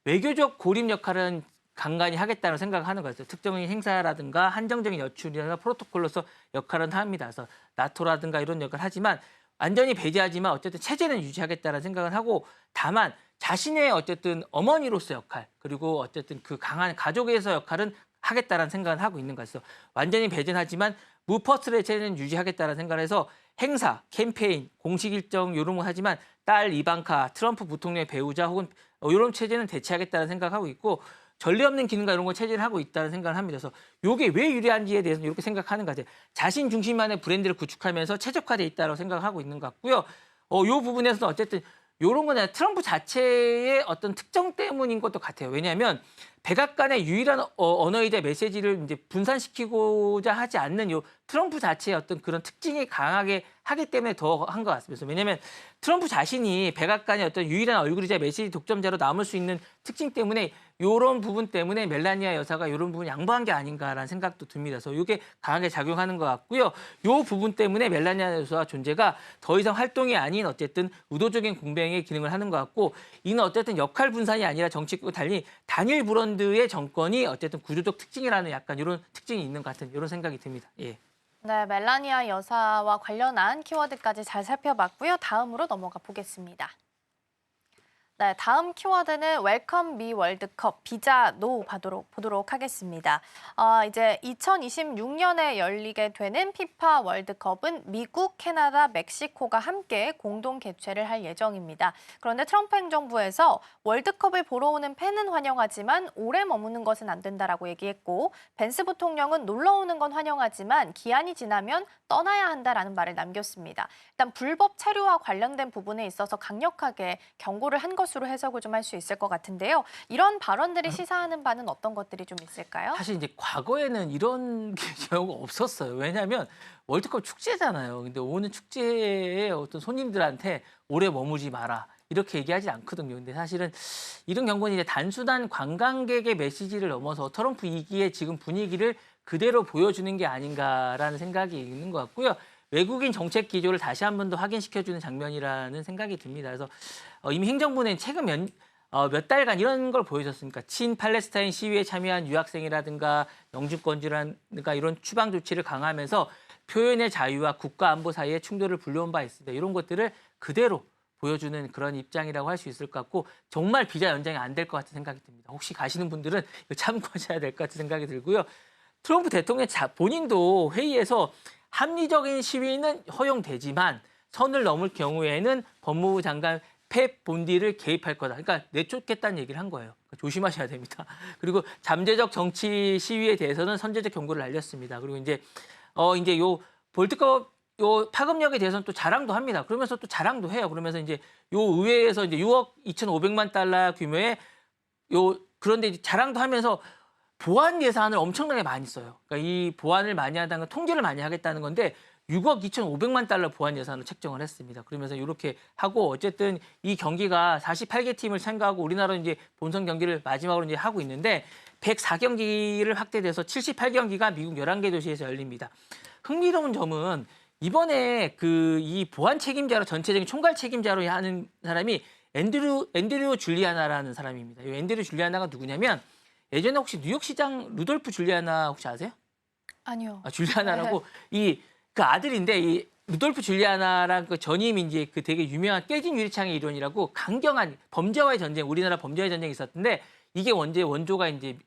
S2: 외교적 고립 역할은 간간히 하겠다는 생각을 하는 것 같아요. 특정인 행사라든가 한정적인 여출이나 프로토콜로서 역할은 합니다. 그래서 나토라든가 이런 역할을 하지만 완전히 배제하지만 어쨌든 체제는 유지하겠다는 생각을 하고, 다만 자신의 어쨌든 어머니로서 역할, 그리고 어쨌든 그 강한 가족에서 역할은 하겠다라는 생각을 하고 있는 것이죠. 완전히 배제하지만 무퍼스트의 체제는 유지하겠다는 생각을 해서 행사, 캠페인, 공식 일정 이런 거 하지만 딸 이방카, 트럼프 부통령의 배우자 혹은 이런 체제는 대체하겠다는 생각하고 있고, 전례 없는 기능과 이런 거 체제를 하고 있다는 생각을 합니다. 그래서 이게 왜 유리한지에 대해서는 이렇게 생각하는 것 같아요. 자신 중심만의 브랜드를 구축하면서 최적화돼 있다고 생각을 하고 있는 것 같고요. 이 부분에서는 어쨌든 이런 거는 트럼프 자체의 어떤 특정 때문인 것도 같아요. 왜냐하면 백악관의 유일한 언어이자 메시지를 이제 분산시키고자 하지 않는 요 트럼프 자체의 어떤 그런 특징이 강하게 하기 때문에 더 한 것 같습니다. 왜냐하면 트럼프 자신이 백악관의 어떤 유일한 얼굴이자 메시지 독점자로 남을 수 있는 특징 때문에 이런 부분 때문에 멜라니아 여사가 이런 부분 양보한 게 아닌가라는 생각도 듭니다. 그래서 이게 강하게 작용하는 것 같고요. 이 부분 때문에 멜라니아 여사 존재가 더 이상 활동이 아닌 어쨌든 의도적인 공백의 기능을 하는 것 같고, 이는 어쨌든 역할 분산이 아니라 정치과 달리 단일 브랜드의 정권이 어쨌든 구조적 특징이라는 약간 이런 특징이 있는 것 같은 이런 생각이 듭니다. 예.
S1: 네, 멜라니아 여사와 관련한 키워드까지 잘 살펴봤고요. 다음으로 넘어가 보겠습니다. 네, 다음 키워드는 웰컴 미 월드컵 비자 노 보도록 하겠습니다. 이제 2026년에 열리게 되는 피파 월드컵은 미국, 캐나다, 멕시코가 함께 공동 개최를 할 예정입니다. 그런데 트럼프 행정부에서 월드컵을 보러 오는 팬은 환영하지만 오래 머무는 것은 안 된다라고 얘기했고, 벤스 부통령은 놀러 오는 건 환영하지만 기한이 지나면 떠나야 한다라는 말을 남겼습니다. 일단 불법 체류와 관련된 부분에 있어서 강력하게 경고를 한 것으로 해석을 좀 할 수 있을 것 같은데요. 이런 발언들이 시사하는 바는 어떤 것들이 좀 있을까요?
S2: 사실 이제 과거에는 이런 경우가 없었어요. 왜냐하면 월드컵 축제잖아요. 근데 오는 축제에 어떤 손님들한테 오래 머무지 마라, 이렇게 얘기하지 않거든요. 근데 사실은 이런 경우는 이제 단순한 관광객의 메시지를 넘어서 트럼프 2기의 지금 분위기를 그대로 보여주는 게 아닌가라는 생각이 있는 것 같고요. 외국인 정책 기조를 다시 한 번 더 확인시켜주는 장면이라는 생각이 듭니다. 그래서 이미 행정부는 최근 몇 달간 이런 걸 보여줬으니까 친팔레스타인 시위에 참여한 유학생이라든가 영주권주라든가 이런 추방 조치를 강화하면서 표현의 자유와 국가 안보 사이의 충돌을 불러온 바 있습니다. 이런 것들을 그대로 보여주는 그런 입장이라고 할 수 있을 것 같고 정말 비자 연장이 안 될 것 같은 생각이 듭니다. 혹시 가시는 분들은 이거 참고하셔야 될 것 같은 생각이 들고요. 트럼프 대통령 본인도 회의에서 합리적인 시위는 허용되지만 선을 넘을 경우에는 법무부 장관 펩 본디를 개입할 거다. 그러니까 내쫓겠다는 얘기를 한 거예요. 그러니까 조심하셔야 됩니다. 그리고 잠재적 정치 시위에 대해서는 선제적 경고를 날렸습니다. 그리고 이제 요 볼트컵 요 파급력에 대해서는 또 자랑도 합니다. 그러면서 또 자랑도 해요. 그러면서 이제 요 의회에서 이제 6억 2,500만 달러 규모의 그런데 이제 자랑도 하면서 보안 예산을 엄청나게 많이 써요. 그러니까 이 보안을 많이 하다는 건 통제를 많이 하겠다는 건데 6억 2,500만 달러 보안 예산을 책정을 했습니다. 그러면서 이렇게 하고 어쨌든 이 경기가 48개 팀을 참가하고 우리나라는 이제 본선 경기를 마지막으로 이제 하고 있는데 104경기를 확대돼서 78경기가 미국 11개 도시에서 열립니다. 흥미로운 점은 이번에 이 보안 책임자로 전체적인 총괄 책임자로 하는 사람이 앤드류 줄리아나라는 사람입니다. 이 앤드류 줄리아나가 누구냐면 예전에 혹시 뉴욕시장 루돌프 줄리아나 혹시 아세요?
S1: 아니요.
S2: 줄리아나라고 그 아들인데 이 루돌프 줄리아나랑 그 전임이 이제 그 되게 유명한 깨진 유리창의 이론이라고 강경한 범죄와의 전쟁, 우리나라 범죄와의 전쟁이 있었는데 이게 원조가 이제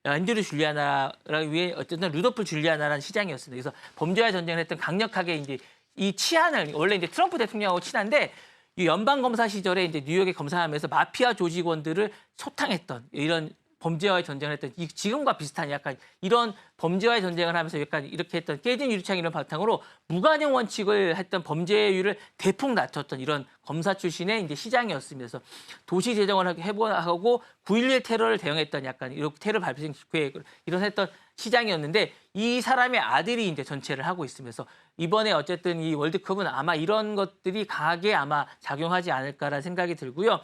S2: 앤드류 줄리아나를 위해 어쨌든 루돌프 줄리아나라는 시장이었습니다. 그래서 범죄와의 전쟁을 했던 강력하게 이제 이 치안을 원래 이제 트럼프 대통령하고 친한데 이 연방 검사 시절에 이제 뉴욕에 검사하면서 마피아 조직원들을 소탕했던 이런 범죄와의 전쟁을 했던 지금과 비슷한 약간 이런 범죄와의 전쟁을 하면서 약간 이렇게 했던 깨진 유리창 이런 바탕으로 무관용 원칙을 했던 범죄율을 대폭 낮췄던 이런 검사 출신의 이제 시장이었습니다. 그래서 도시 재정을 해보고 9.11 테러를 대응했던 약간 이렇게 테러 발생 계획을 이런 했던 시장이었는데 이 사람의 아들이 이제 전체를 하고 있으면서 이번에 어쨌든 이 월드컵은 아마 이런 것들이 강하게 아마 작용하지 않을까라는 생각이 들고요.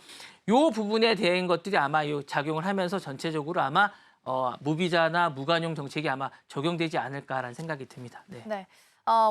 S2: 요 부분에 대한 것들이 아마 작용을 하면서 전체적으로 아마 무비자나 무관용 정책이 아마 적용되지 않을까라는 생각이 듭니다. 네.
S1: 네.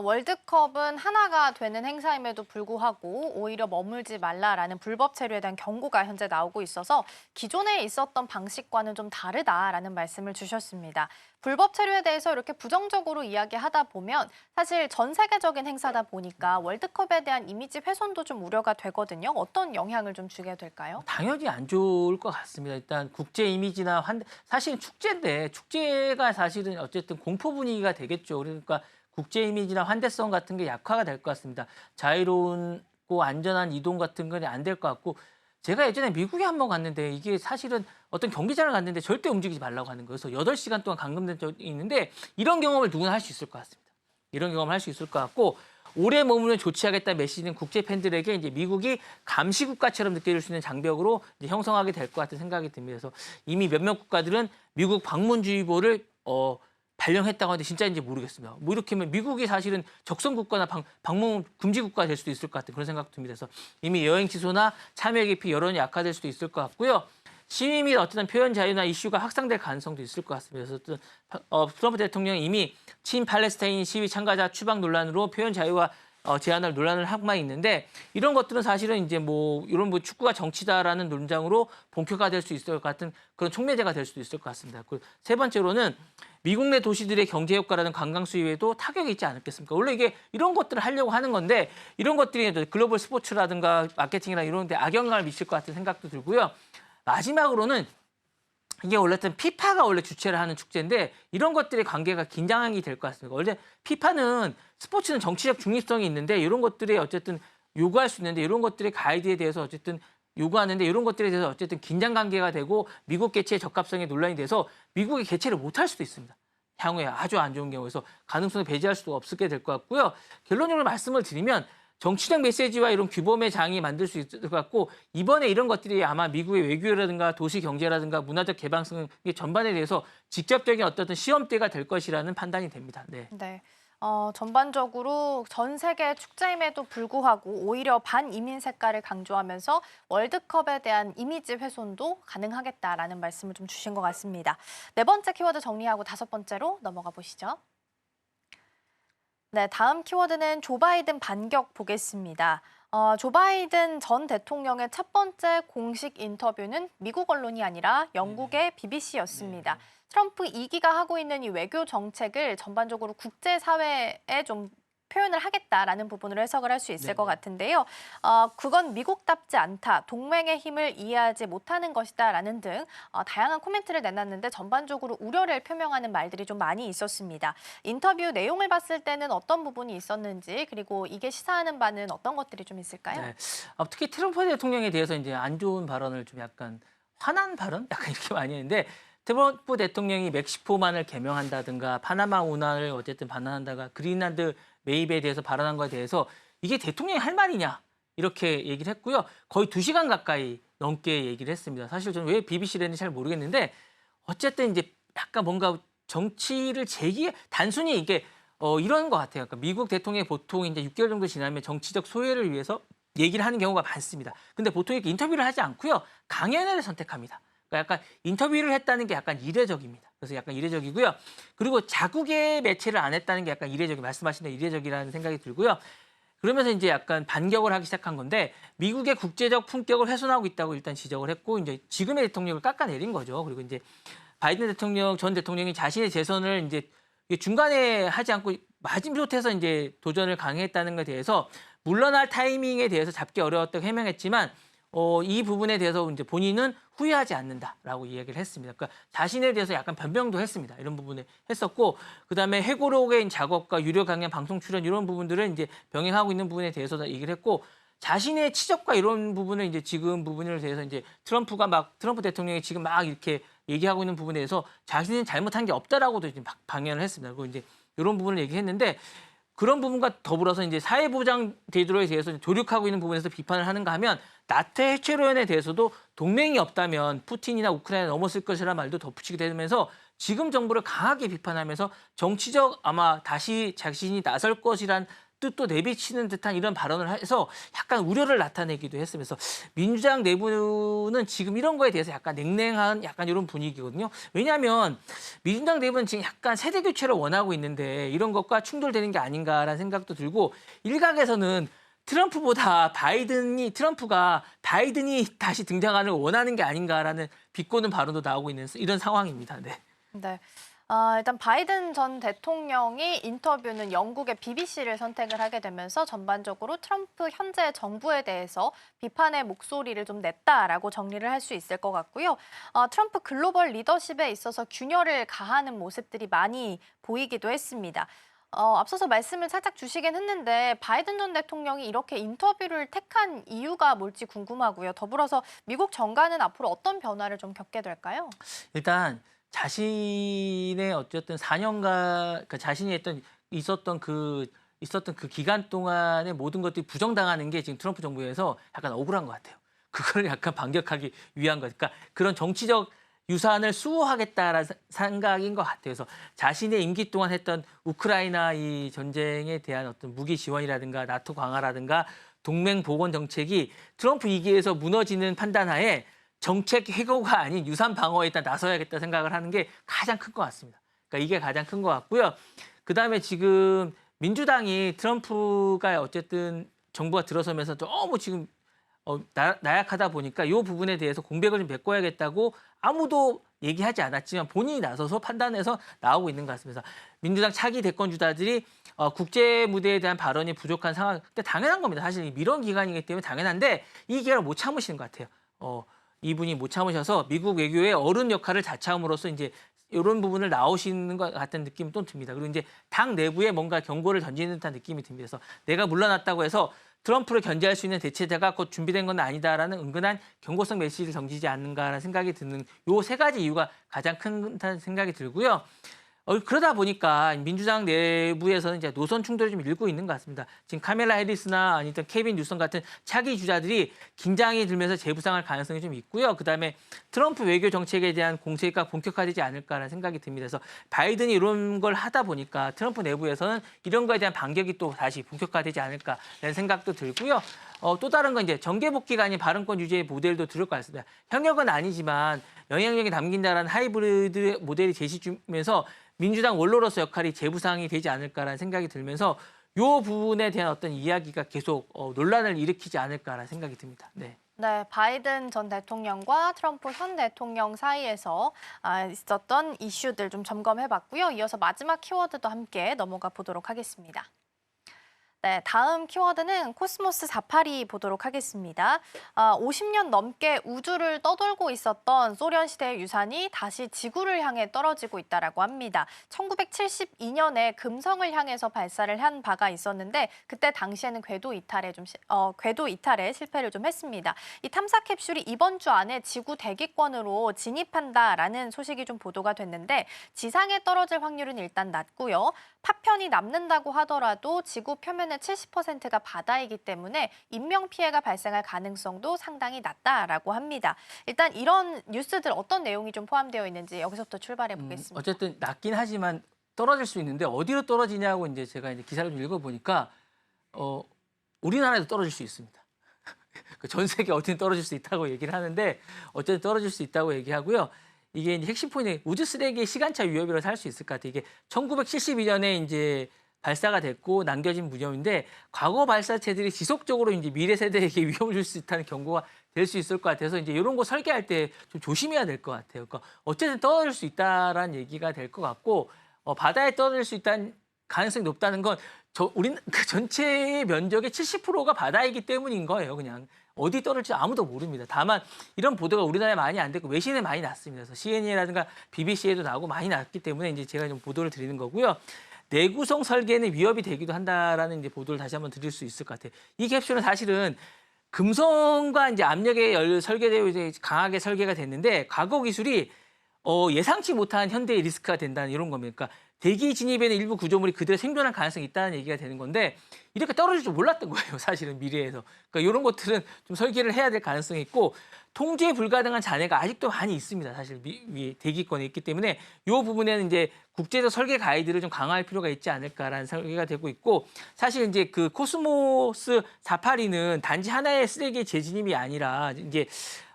S1: 월드컵은 하나가 되는 행사임에도 불구하고 오히려 머물지 말라라는 불법 체류에 대한 경고가 현재 나오고 있어서 기존에 있었던 방식과는 좀 다르다라는 말씀을 주셨습니다. 불법 체류에 대해서 이렇게 부정적으로 이야기하다 보면 사실 전 세계적인 행사다 보니까 월드컵에 대한 이미지 훼손도 좀 우려가 되거든요. 어떤 영향을 좀 주게 될까요?
S2: 당연히 안 좋을 것 같습니다. 일단 국제 이미지나 사실은 축제인데 축제가 사실은 어쨌든 공포 분위기가 되겠죠. 그러니까 국제 이미지나 환대성 같은 게 약화가 될 것 같습니다. 자유로운고 안전한 이동 같은 건 안 될 것 같고 제가 예전에 미국에 한번 갔는데 이게 사실은 어떤 경기장을 갔는데 절대 움직이지 말라고 하는 거예요. 그래서 8시간 동안 감금된 적이 있는데 이런 경험을 누구나 할 수 있을 것 같습니다. 이런 경험을 할 수 있을 것 같고 오래 머무르면 조치하겠다 메시지는 국제 팬들에게 이제 미국이 감시국가처럼 느껴질 수 있는 장벽으로 이제 형성하게 될 것 같은 생각이 듭니다. 그래서 이미 몇몇 국가들은 미국 방문주의보를 발령했다고 하는데 진짜인지 모르겠습니다. 뭐 이렇게 하면 미국이 사실은 적성 국가나 방문 금지 국가가 될 수도 있을 것 같은 그런 생각도 듭니다. 그래서 이미 여행 취소나 참여 기피 여론이 약화될 수도 있을 것 같고요. 시위 및 어떤 표현 자유나 이슈가 확산될 가능성도 있을 것 같습니다. 그래서 트럼프 대통령이 이미 친팔레스타인 시위 참가자 추방 논란으로 표현 자유와 제한할 논란을 하고 있는데 이런 것들은 사실은 이제 이런 축구가 정치다라는 논장으로 본격화될 수 있을 것 같은 그런 촉매제가 될 수도 있을 것 같습니다. 세 번째로는 미국 내 도시들의 경제 효과라는 관광 수입에도 타격이 있지 않겠습니까? 원래 이게 이런 것들을 하려고 하는 건데 이런 것들이 글로벌 스포츠라든가 마케팅이나 이런 데 악영향을 미칠 것 같은 생각도 들고요. 마지막으로는 이게 원래 피파가 원래 주최를 하는 축제인데 이런 것들의 관계가 긴장이 될 것 같습니다. 원래 피파는 스포츠는 정치적 중립성이 있는데 이런 것들이 어쨌든 요구할 수 있는데 이런 것들의 가이드에 대해서 어쨌든 요구하는데 이런 것들에 대해서 어쨌든 긴장 관계가 되고 미국 개최의 적합성에 논란이 돼서 미국이 개최를 못할 수도 있습니다. 향후에 아주 안 좋은 경우에서 가능성을 배제할 수도 없게 될 것 같고요. 결론적으로 말씀을 드리면 정치적 메시지와 이런 규범의 장이 만들 수 있을 것 같고 이번에 이런 것들이 아마 미국의 외교라든가 도시 경제라든가 문화적 개방성 전반에 대해서 직접적인 어떤 시험대가 될 것이라는 판단이 됩니다. 네.
S1: 네. 전반적으로 전 세계 축제임에도 불구하고 오히려 반이민 색깔을 강조하면서 월드컵에 대한 이미지 훼손도 가능하겠다라는 말씀을 좀 주신 것 같습니다. 네 번째 키워드 정리하고 다섯 번째로 넘어가 보시죠. 네, 다음 키워드는 조 바이든 반격 보겠습니다. 조 바이든 전 대통령의 첫 번째 공식 인터뷰는 미국 언론이 아니라 영국의 BBC였습니다. 트럼프 2기가 하고 있는 이 외교 정책을 전반적으로 국제사회에 좀 표현을 하겠다라는 부분으로 해석을 할 수 있을 것 같은데요. 그건 미국답지 않다, 동맹의 힘을 이해하지 못하는 것이다라는 등 다양한 코멘트를 내놨는데 전반적으로 우려를 표명하는 말들이 좀 많이 있었습니다. 인터뷰 내용을 봤을 때는 어떤 부분이 있었는지 그리고 이게 시사하는 바는 어떤 것들이 좀 있을까요?
S2: 네. 특히 트럼프 대통령에 대해서 이제 안 좋은 발언을 좀 약간 화난 발언? 약간 이렇게 많이 했는데 트럼프 대통령이 멕시코만을 개명한다든가 파나마 운하를 어쨌든 반환한다가 그린란드 매입에 대해서 발언한 거에 대해서 이게 대통령이 할 말이냐 이렇게 얘기를 했고요. 거의 2시간 가까이 넘게 얘기를 했습니다. 사실 저는 왜 BBC를 했는지 잘 모르겠는데 어쨌든 이제 약간 뭔가 정치를 단순히 이게 이런 것 같아요. 그러니까 미국 대통령이 보통 이제 6개월 정도 지나면 정치적 소외를 위해서 얘기를 하는 경우가 많습니다. 근데 보통 이렇게 인터뷰를 하지 않고요. 강연을 선택합니다. 그러니까 약간 인터뷰를 했다는 게 약간 이례적입니다. 그래서 약간 이례적이고요. 그리고 자국의 매체를 안 했다는 게 약간 말씀하신 대로 이례적이라는 생각이 들고요. 그러면서 이제 약간 반격을 하기 시작한 건데 미국의 국제적 품격을 훼손하고 있다고 일단 지적을 했고 이제 지금의 대통령을 깎아내린 거죠. 그리고 이제 바이든 대통령 전 대통령이 자신의 재선을 이제 중간에 하지 않고 마지못해서 이제 도전을 강행했다는 것에 대해서 물러날 타이밍에 대해서 잡기 어려웠다고 해명했지만 이 부분에 대해서 이제 본인은 후회하지 않는다라고 이야기를 했습니다. 그러니까 자신에 대해서 약간 변명도 했습니다. 이런 부분을 했었고 그다음에 회고록의 작업과 유료 강연, 방송 출연 이런 부분들을 이제 병행하고 있는 부분에 대해서도 얘기를 했고 자신의 치적과 이런 부분을 이제 지금 부분에 대해서 이제 트럼프 대통령이 지금 막 이렇게 얘기하고 있는 부분에 대해서 자신은 잘못한 게 없다라고도 지금 방연을 했습니다. 그리고 이제 이런 부분을 얘기했는데 그런 부분과 더불어서 이제 사회보장 제도에 대해서 조력하고 있는 부분에서 비판을 하는가 하면 나토 해체론에 대해서도 동맹이 없다면 푸틴이나 우크라이나 넘었을 것이라는 말도 덧붙이게 되면서 지금 정부를 강하게 비판하면서 정치적 아마 다시 자신이 나설 것이란 뜻도 내비치는 듯한 이런 발언을 해서 약간 우려를 나타내기도 했으면서 민주당 내부는 지금 이런 거에 대해서 약간 냉랭한 약간 이런 분위기거든요. 왜냐하면 민주당 내부는 지금 약간 세대 교체를 원하고 있는데 이런 것과 충돌되는 게 아닌가라는 생각도 들고 일각에서는 트럼프가 바이든이 다시 등장하는 걸 원하는 게 아닌가라는 비꼬는 발언도 나오고 있는 이런 상황입니다. 네.
S1: 네. 일단 바이든 전 대통령이 인터뷰는 영국의 BBC를 선택을 하게 되면서 전반적으로 트럼프 현재 정부에 대해서 비판의 목소리를 좀 냈다라고 정리를 할 수 있을 것 같고요. 트럼프 글로벌 리더십에 있어서 균열을 가하는 모습들이 많이 보이기도 했습니다. 앞서서 말씀을 살짝 주시긴 했는데 바이든 전 대통령이 이렇게 인터뷰를 택한 이유가 뭘지 궁금하고요. 더불어서 미국 정가는 앞으로 어떤 변화를 좀 겪게 될까요?
S2: 일단 자신의 어쨌든 4년간 그러니까 자신이 있었던 그 기간 동안의 모든 것들이 부정당하는 게 지금 트럼프 정부에서 약간 억울한 것 같아요. 그걸 약간 반격하기 위한 거. 그러니까 그런 정치적 유산을 수호하겠다라는 생각인 것 같아요. 그래서 자신의 임기 동안 했던 우크라이나 이 전쟁에 대한 어떤 무기 지원이라든가 나토 강화라든가 동맹 복원 정책이 트럼프 2기에서 무너지는 판단하에 정책 해고가 아닌 유산 방어에 일단 나서야겠다 생각을 하는 게 가장 큰 것 같습니다. 그러니까 이게 가장 큰 것 같고요. 그다음에 지금 민주당이 트럼프가 어쨌든 정부가 들어서면서 너무 지금 나약하다 보니까 이 부분에 대해서 공백을 좀 메꿔야겠다고 아무도 얘기하지 않았지만 본인이 나서서 판단해서 나오고 있는 것 같습니다. 민주당 차기 대권 주자들이 국제 무대에 대한 발언이 부족한 상황, 근데 당연한 겁니다. 사실 민원 기간이기 때문에 당연한데 이 기간을 못 참으시는 것 같아요. 이분이 못 참으셔서 미국 외교의 어른 역할을 자처함으로써 이제 이런 부분을 나오시는 것 같은 느낌이 또 듭니다. 그리고 이제 당 내부에 뭔가 경고를 던지는 듯한 느낌이 듭니다. 그래서 내가 물러났다고 해서 트럼프를 견제할 수 있는 대체제가 곧 준비된 건 아니다라는 은근한 경고성 메시지를 던지지 않는가라는 생각이 드는 요 세 가지 이유가 가장 큰 생각이 들고요. 그러다 보니까 민주당 내부에서는 이제 노선 충돌이 좀 일고 있는 것 같습니다. 지금 카멜라 해리스나 아니면 케빈 뉴섬 같은 차기 주자들이 긴장이 들면서 재부상할 가능성이 좀 있고요. 그다음에 트럼프 외교 정책에 대한 공세가 본격화되지 않을까라는 생각이 듭니다. 그래서 바이든이 이런 걸 하다 보니까 트럼프 내부에서는 이런 거에 대한 반격이 또 다시 본격화되지 않을까라는 생각도 들고요. 또 다른 건 이제 정계복귀가 아닌 발언권 유지의 모델도 들을 것 같습니다. 현역은 아니지만 영향력이 남긴다라는 하이브리드 모델이 제시되면서 민주당 원로로서 역할이 재부상이 되지 않을까라는 생각이 들면서 이 부분에 대한 어떤 이야기가 계속 논란을 일으키지 않을까라는 생각이 듭니다. 네.
S1: 네, 바이든 전 대통령과 트럼프 현 대통령 사이에서 있었던 이슈들 좀 점검해봤고요. 이어서 마지막 키워드도 함께 넘어가 보도록 하겠습니다. 네, 다음 키워드는 코스모스 482 보도록 하겠습니다. 50년 넘게 우주를 떠돌고 있었던 소련 시대의 유산이 다시 지구를 향해 떨어지고 있다라고 합니다. 1972년에 금성을 향해서 발사를 한 바가 있었는데 그때 당시에는 궤도 이탈에 실패를 좀 했습니다. 이 탐사 캡슐이 이번 주 안에 지구 대기권으로 진입한다라는 소식이 좀 보도가 됐는데 지상에 떨어질 확률은 일단 낮고요. 파편이 남는다고 하더라도 지구 표면의 70%가 바다이기 때문에 인명 피해가 발생할 가능성도 상당히 낮다라고 합니다. 일단 이런 뉴스들 어떤 내용이 좀 포함되어 있는지 여기서부터 출발해 보겠습니다.
S2: 어쨌든 낮긴 하지만 떨어질 수 있는데 어디로 떨어지냐고 이제 제가 이제 기사를 좀 읽어보니까 우리나라에도 떨어질 수 있습니다. 전 세계 어디든 떨어질 수 있다고 얘기를 하는데 어쨌든 떨어질 수 있다고 얘기하고요. 이게 이제 핵심 포인트 우주 쓰레기의 시간차 위협이라고 할 수 있을 것 같아요. 이게 1972년에 이제 발사가 됐고 남겨진 무덤인데 과거 발사체들이 지속적으로 이제 미래 세대에게 위협을 줄 수 있다는 경고가 될 수 있을 것 같아서 이제 이런 거 설계할 때 좀 조심해야 될 것 같아요. 그러니까 어쨌든 떨어질 수 있다라는 얘기가 될 것 같고 바다에 떨어질 수 있다는 가능성이 높다는 건 우린 그 전체 면적의 70%가 바다이기 때문인 거예요. 그냥 어디 떨어질지 아무도 모릅니다. 다만 이런 보도가 우리나라에 많이 안 됐고 외신에 많이 났습니다. 그래서 CNN이라든가 BBC에도 나오고 많이 났기 때문에 이제 제가 좀 보도를 드리는 거고요. 내구성 설계는 위협이 되기도 한다라는 이제 보도를 다시 한번 드릴 수 있을 것 같아요. 이 캡슐은 사실은 금성과 이제 압력에 설계되어 이제 강하게 설계가 됐는데 과거 기술이 예상치 못한 현대의 리스크가 된다는 이런 겁니다. 그러니까 대기 진입에는 일부 구조물이 그대로 생존할 가능성이 있다는 얘기가 되는 건데 이렇게 떨어질 줄 몰랐던 거예요. 사실은 미래에서. 그러니까 이런 것들은 좀 설계를 해야 될 가능성이 있고 통제 불가능한 잔해가 아직도 많이 있습니다. 사실 대기권에 있기 때문에 이 부분에는 이제 국제적 설계 가이드를 좀 강화할 필요가 있지 않을까라는 설계가 되고 있고 사실 이제 그 코스모스 482는 단지 하나의 쓰레기 재진입이 아니라 이제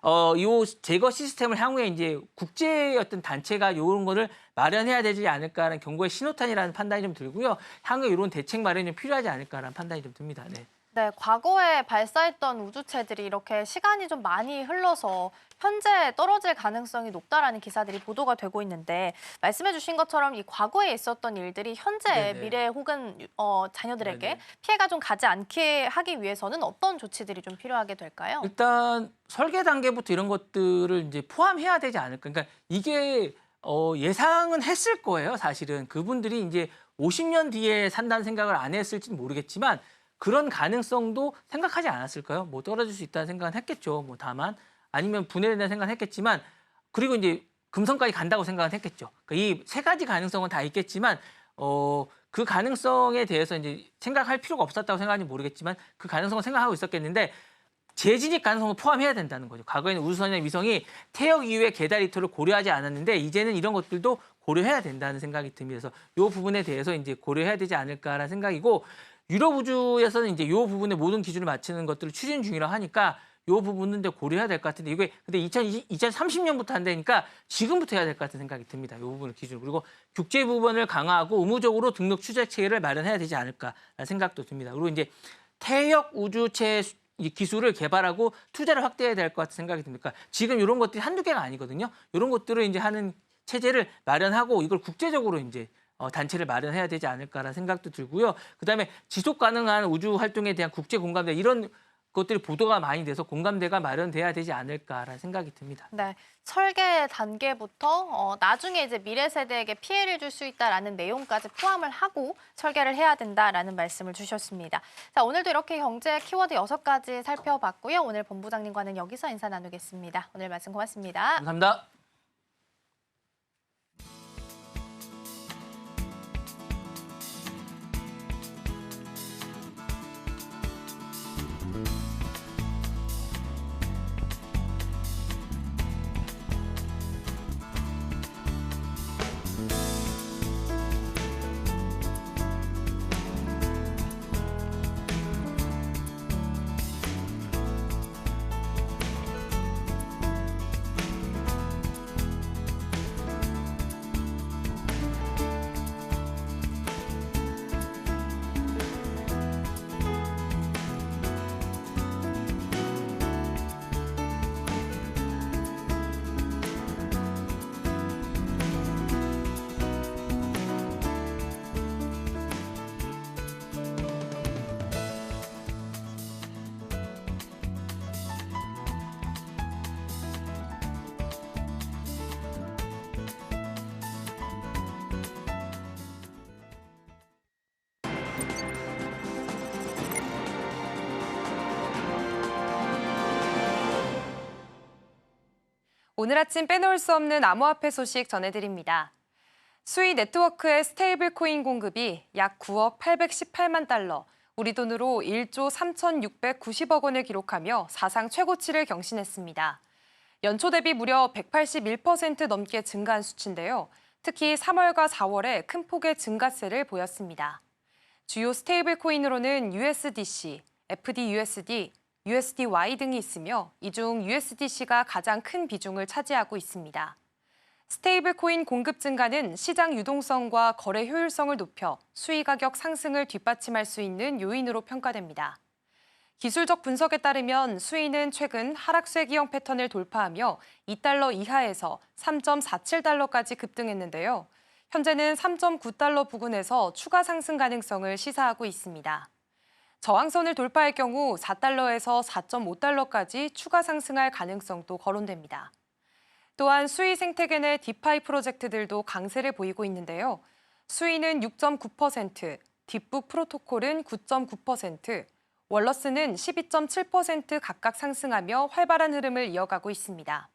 S2: 요 제거 시스템을 향후에 이제 국제 어떤 단체가 이런 거를 마련해야 되지 않을까라는 경고의 신호탄이라는 판단이 좀 들고요. 향후에 이런 대책 마련이 좀 필요하지 않을까라는 판단이 좀 듭니다. 네.
S1: 네, 과거에 발사했던 우주체들이 이렇게 시간이 좀 많이 흘러서 현재 떨어질 가능성이 높다라는 기사들이 보도가 되고 있는데 말씀해 주신 것처럼 이 과거에 있었던 일들이 현재
S2: 네네.
S1: 미래 혹은 자녀들에게
S2: 네네.
S1: 피해가 좀 가지 않게 하기 위해서는 어떤 조치들이 좀 필요하게 될까요?
S2: 일단 설계 단계부터 이런 것들을 이제 포함해야 되지 않을까. 그러니까 이게 예상은 했을 거예요. 사실은 그분들이 이제 50년 뒤에 산다는 생각을 안 했을지는 모르겠지만 그런 가능성도 생각하지 않았을까요? 뭐 떨어질 수 있다는 생각은 했겠죠. 뭐 다만 아니면 분해된다는 생각은 했겠지만 그리고 이제 금성까지 간다고 생각은 했겠죠. 그러니까 이 세 가지 가능성은 다 있겠지만 그 가능성에 대해서 이제 생각할 필요가 없었다고 생각하는지 모르겠지만 그 가능성을 생각하고 있었겠는데 재진입 가능성을 포함해야 된다는 거죠. 과거에는 우주선이나 위성이 퇴역 이후에 계달 이탈을 고려하지 않았는데 이제는 이런 것들도 고려해야 된다는 생각이 듭니다. 그래서 이 부분에 대해서 이제 고려해야 되지 않을까라는 생각이고 유럽 우주에서는 이제 이 부분에 모든 기준을 맞추는 것들을 추진 중이라 하니까 이 부분은 이제 고려해야 될 것 같은데 이게 근데 2030년부터 한다니까 지금부터 해야 될 것 같은 생각이 듭니다. 이 부분을 기준으로. 그리고 국제 부분을 강화하고 의무적으로 등록 추적 체계를 마련해야 되지 않을까라는 생각도 듭니다. 그리고 이제 퇴역 우주체 기술을 개발하고 투자를 확대해야 될 것 같은 생각이 듭니다. 지금 이런 것들이 한두 개가 아니거든요. 이런 것들을 이제 하는 체제를 마련하고 이걸 국제적으로 이제 단체를 마련해야 되지 않을까라는 생각도 들고요. 그다음에 지속 가능한 우주 활동에 대한 국제 공감대 이런 것들이 보도가 많이 돼서 공감대가 마련돼야 되지 않을까라는 생각이 듭니다.
S1: 네, 설계 단계부터 나중에 이제 미래 세대에게 피해를 줄 수 있다라는 내용까지 포함을 하고 설계를 해야 된다라는 말씀을 주셨습니다. 자, 오늘도 이렇게 경제 키워드 6가지 살펴봤고요. 오늘 본부장님과는 여기서 인사 나누겠습니다. 오늘 말씀 고맙습니다.
S2: 감사합니다.
S3: 오늘 아침 빼놓을 수 없는 암호화폐 소식 전해드립니다. 수이 네트워크의 스테이블 코인 공급이 약 9억 818만 달러, 우리 돈으로 1조 3,690억 원을 기록하며 사상 최고치를 경신했습니다. 연초 대비 무려 181% 넘게 증가한 수치인데요. 특히 3월과 4월에 큰 폭의 증가세를 보였습니다. 주요 스테이블 코인으로는 USDC, FDUSD, USDY 등이 있으며 이 중 USDC가 가장 큰 비중을 차지하고 있습니다. 스테이블 코인 공급 증가는 시장 유동성과 거래 효율성을 높여 수익 가격 상승을 뒷받침할 수 있는 요인으로 평가됩니다. 기술적 분석에 따르면 수익은 최근 하락세 기형 패턴을 돌파하며 2달러 이하에서 3.47달러까지 급등했는데요. 현재는 3.9달러 부근에서 추가 상승 가능성을 시사하고 있습니다. 저항선을 돌파할 경우 4달러에서 4.5달러까지 추가 상승할 가능성도 거론됩니다. 또한 수이 생태계 내 디파이 프로젝트들도 강세를 보이고 있는데요. 수이는 6.9%, 딥북 프로토콜은 9.9%, 월러스는 12.7% 각각 상승하며 활발한 흐름을 이어가고 있습니다.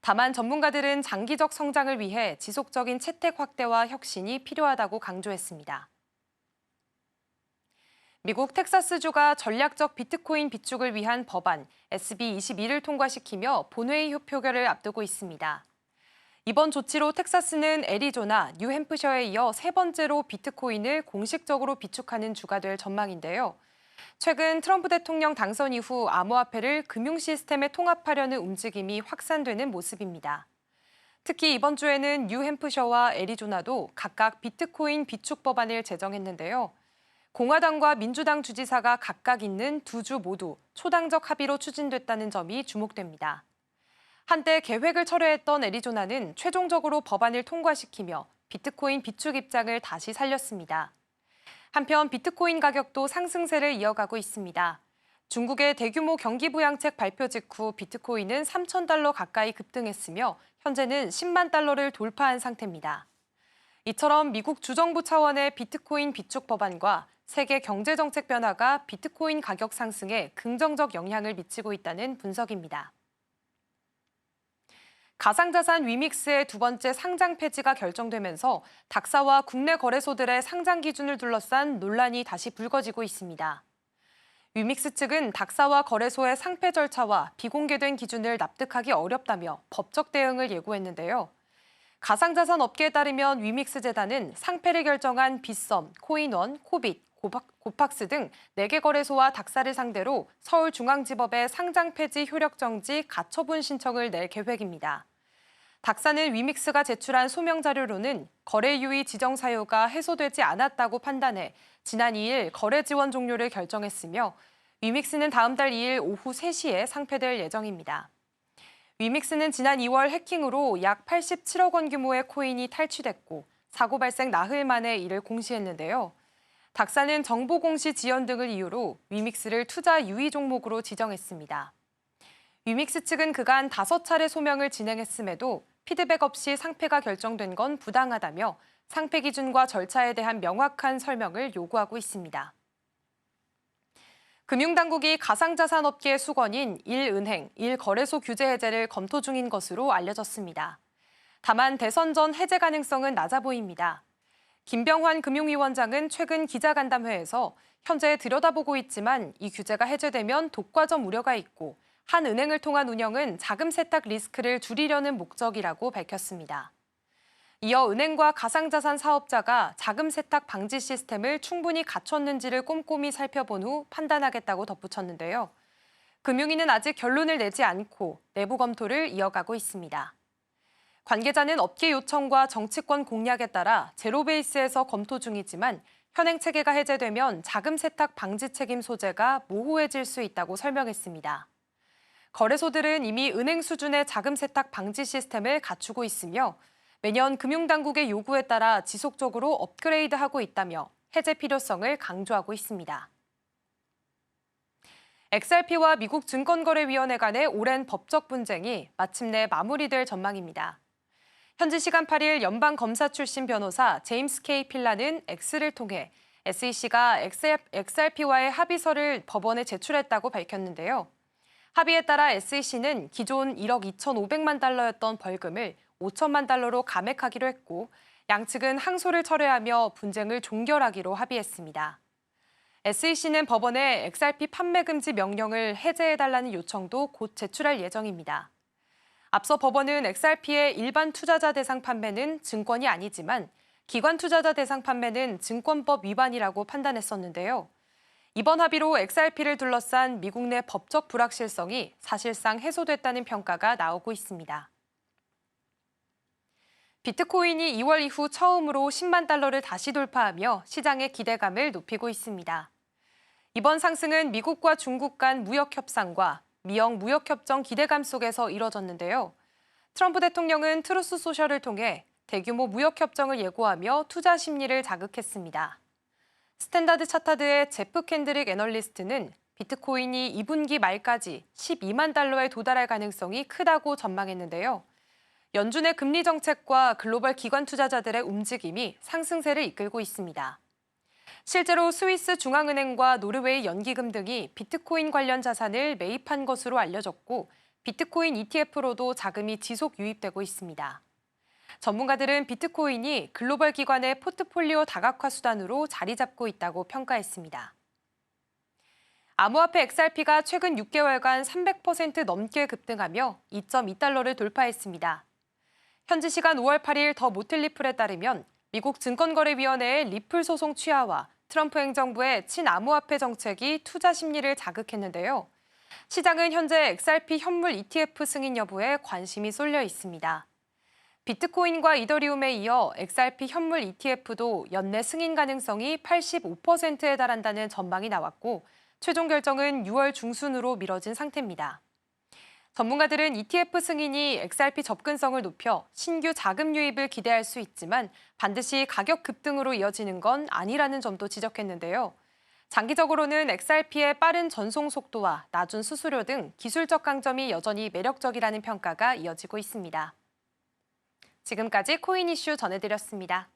S3: 다만 전문가들은 장기적 성장을 위해 지속적인 채택 확대와 혁신이 필요하다고 강조했습니다. 미국 텍사스주가 전략적 비트코인 비축을 위한 법안 SB22를 통과시키며 본회의 표결을 앞두고 있습니다. 이번 조치로 텍사스는 애리조나, 뉴햄프셔에 이어 세 번째로 비트코인을 공식적으로 비축하는 주가 될 전망인데요. 최근 트럼프 대통령 당선 이후 암호화폐를 금융 시스템에 통합하려는 움직임이 확산되는 모습입니다. 특히 이번 주에는 뉴햄프셔와 애리조나도 각각 비트코인 비축 법안을 제정했는데요. 공화당과 민주당 주지사가 각각 있는 두 주 모두 초당적 합의로 추진됐다는 점이 주목됩니다. 한때 계획을 철회했던 애리조나는 최종적으로 법안을 통과시키며 비트코인 비축 입장을 다시 살렸습니다. 한편 비트코인 가격도 상승세를 이어가고 있습니다. 중국의 대규모 경기 부양책 발표 직후 비트코인은 3,000달러 가까이 급등했으며 현재는 10만 달러를 돌파한 상태입니다. 이처럼 미국 주정부 차원의 비트코인 비축 법안과 세계 경제정책 변화가 비트코인 가격 상승에 긍정적 영향을 미치고 있다는 분석입니다. 가상자산 위믹스의 두 번째 상장 폐지가 결정되면서 닥사와 국내 거래소들의 상장 기준을 둘러싼 논란이 다시 불거지고 있습니다. 위믹스 측은 닥사와 거래소의 상폐 절차와 비공개된 기준을 납득하기 어렵다며 법적 대응을 예고했는데요. 가상자산 업계에 따르면 위믹스 재단은 상폐를 결정한 빗썸, 코인원, 코빗, 고팍스 등 4개 거래소와 닥사를 상대로 서울중앙지법에 상장 폐지 효력 정지 가처분 신청을 낼 계획입니다. 닥사는 위믹스가 제출한 소명 자료로는 거래 유의 지정 사유가 해소되지 않았다고 판단해 지난 2일 거래 지원 종료를 결정했으며 위믹스는 다음 달 2일 오후 3시에 상폐될 예정입니다. 위믹스는 지난 2월 해킹으로 약 87억 원 규모의 코인이 탈취됐고 사고 발생 나흘 만에 이를 공시했는데요. 닥사는 정보 공시 지연 등을 이유로 위믹스를 투자 유의 종목으로 지정했습니다. 위믹스 측은 그간 5차례 소명을 진행했음에도 피드백 없이 상폐가 결정된 건 부당하다며 상폐 기준과 절차에 대한 명확한 설명을 요구하고 있습니다. 금융당국이 가상자산업계의 수건인 1은행, 1거래소 규제 해제를 검토 중인 것으로 알려졌습니다. 다만 대선 전 해제 가능성은 낮아 보입니다. 김병환 금융위원장은 최근 기자간담회에서 현재 들여다보고 있지만 이 규제가 해제되면 독과점 우려가 있고 한 은행을 통한 운영은 자금 세탁 리스크를 줄이려는 목적이라고 밝혔습니다. 이어 은행과 가상자산 사업자가 자금 세탁 방지 시스템을 충분히 갖췄는지를 꼼꼼히 살펴본 후 판단하겠다고 덧붙였는데요. 금융위는 아직 결론을 내지 않고 내부 검토를 이어가고 있습니다. 관계자는 업계 요청과 정치권 공약에 따라 제로베이스에서 검토 중이지만 현행 체계가 해제되면 자금 세탁 방지 책임 소재가 모호해질 수 있다고 설명했습니다. 거래소들은 이미 은행 수준의 자금 세탁 방지 시스템을 갖추고 있으며 매년 금융당국의 요구에 따라 지속적으로 업그레이드하고 있다며 해제 필요성을 강조하고 있습니다. XRP와 미국 증권거래위원회 간의 오랜 법적 분쟁이 마침내 마무리될 전망입니다. 현지 시간 8일 연방검사 출신 변호사 제임스 K. 필라는 X를 통해 SEC가 XRP와의 합의서를 법원에 제출했다고 밝혔는데요. 합의에 따라 SEC는 기존 1억 2,500만 달러였던 벌금을 5천만 달러로 감액하기로 했고 양측은 항소를 철회하며 분쟁을 종결하기로 합의했습니다. SEC는 법원에 XRP 판매 금지 명령을 해제해달라는 요청도 곧 제출할 예정입니다. 앞서 법원은 XRP의 일반 투자자 대상 판매는 증권이 아니지만 기관 투자자 대상 판매는 증권법 위반이라고 판단했었는데요. 이번 합의로 XRP를 둘러싼 미국 내 법적 불확실성이 사실상 해소됐다는 평가가 나오고 있습니다. 비트코인이 2월 이후 처음으로 10만 달러를 다시 돌파하며 시장의 기대감을 높이고 있습니다. 이번 상승은 미국과 중국 간 무역 협상과 미영 무역협정 기대감 속에서 이뤄졌는데요. 트럼프 대통령은 트루스 소셜을 통해 대규모 무역협정을 예고하며 투자 심리를 자극했습니다. 스탠다드 차타드의 제프 캔드릭 애널리스트는 비트코인이 2분기 말까지 12만 달러에 도달할 가능성이 크다고 전망했는데요. 연준의 금리 정책과 글로벌 기관 투자자들의 움직임이 상승세를 이끌고 있습니다. 실제로 스위스 중앙은행과 노르웨이 연기금 등이 비트코인 관련 자산을 매입한 것으로 알려졌고 비트코인 ETF로도 자금이 지속 유입되고 있습니다. 전문가들은 비트코인이 글로벌 기관의 포트폴리오 다각화 수단으로 자리 잡고 있다고 평가했습니다. 암호화폐 XRP가 최근 6개월간 300% 넘게 급등하며 2.2달러를 돌파했습니다. 현지 시간 5월 8일 더 모틀리플에 따르면 미국 증권거래위원회의 리플 소송 취하와 트럼프 행정부의 친암호화폐 정책이 투자 심리를 자극했는데요. 시장은 현재 XRP 현물 ETF 승인 여부에 관심이 쏠려 있습니다. 비트코인과 이더리움에 이어 XRP 현물 ETF도 연내 승인 가능성이 85%에 달한다는 전망이 나왔고 최종 결정은 6월 중순으로 미뤄진 상태입니다. 전문가들은 ETF 승인이 XRP 접근성을 높여 신규 자금 유입을 기대할 수 있지만 반드시 가격 급등으로 이어지는 건 아니라는 점도 지적했는데요. 장기적으로는 XRP의 빠른 전송 속도와 낮은 수수료 등 기술적 강점이 여전히 매력적이라는 평가가 이어지고 있습니다. 지금까지 코인 이슈 전해드렸습니다.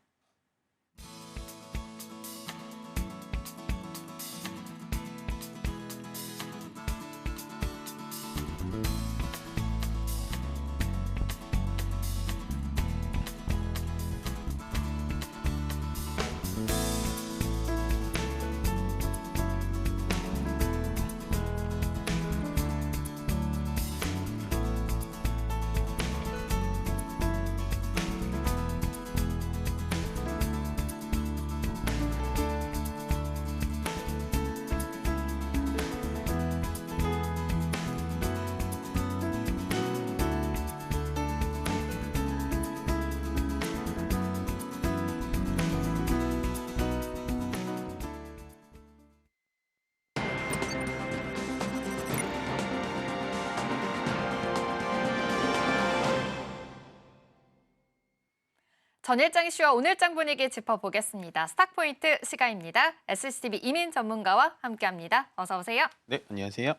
S1: 전일장 이슈와 오늘장 분위기 짚어보겠습니다. 스탁포인트 시간입니다. SCTV 이민 전문가와 함께합니다. 어서 오세요.
S4: 네, 안녕하세요.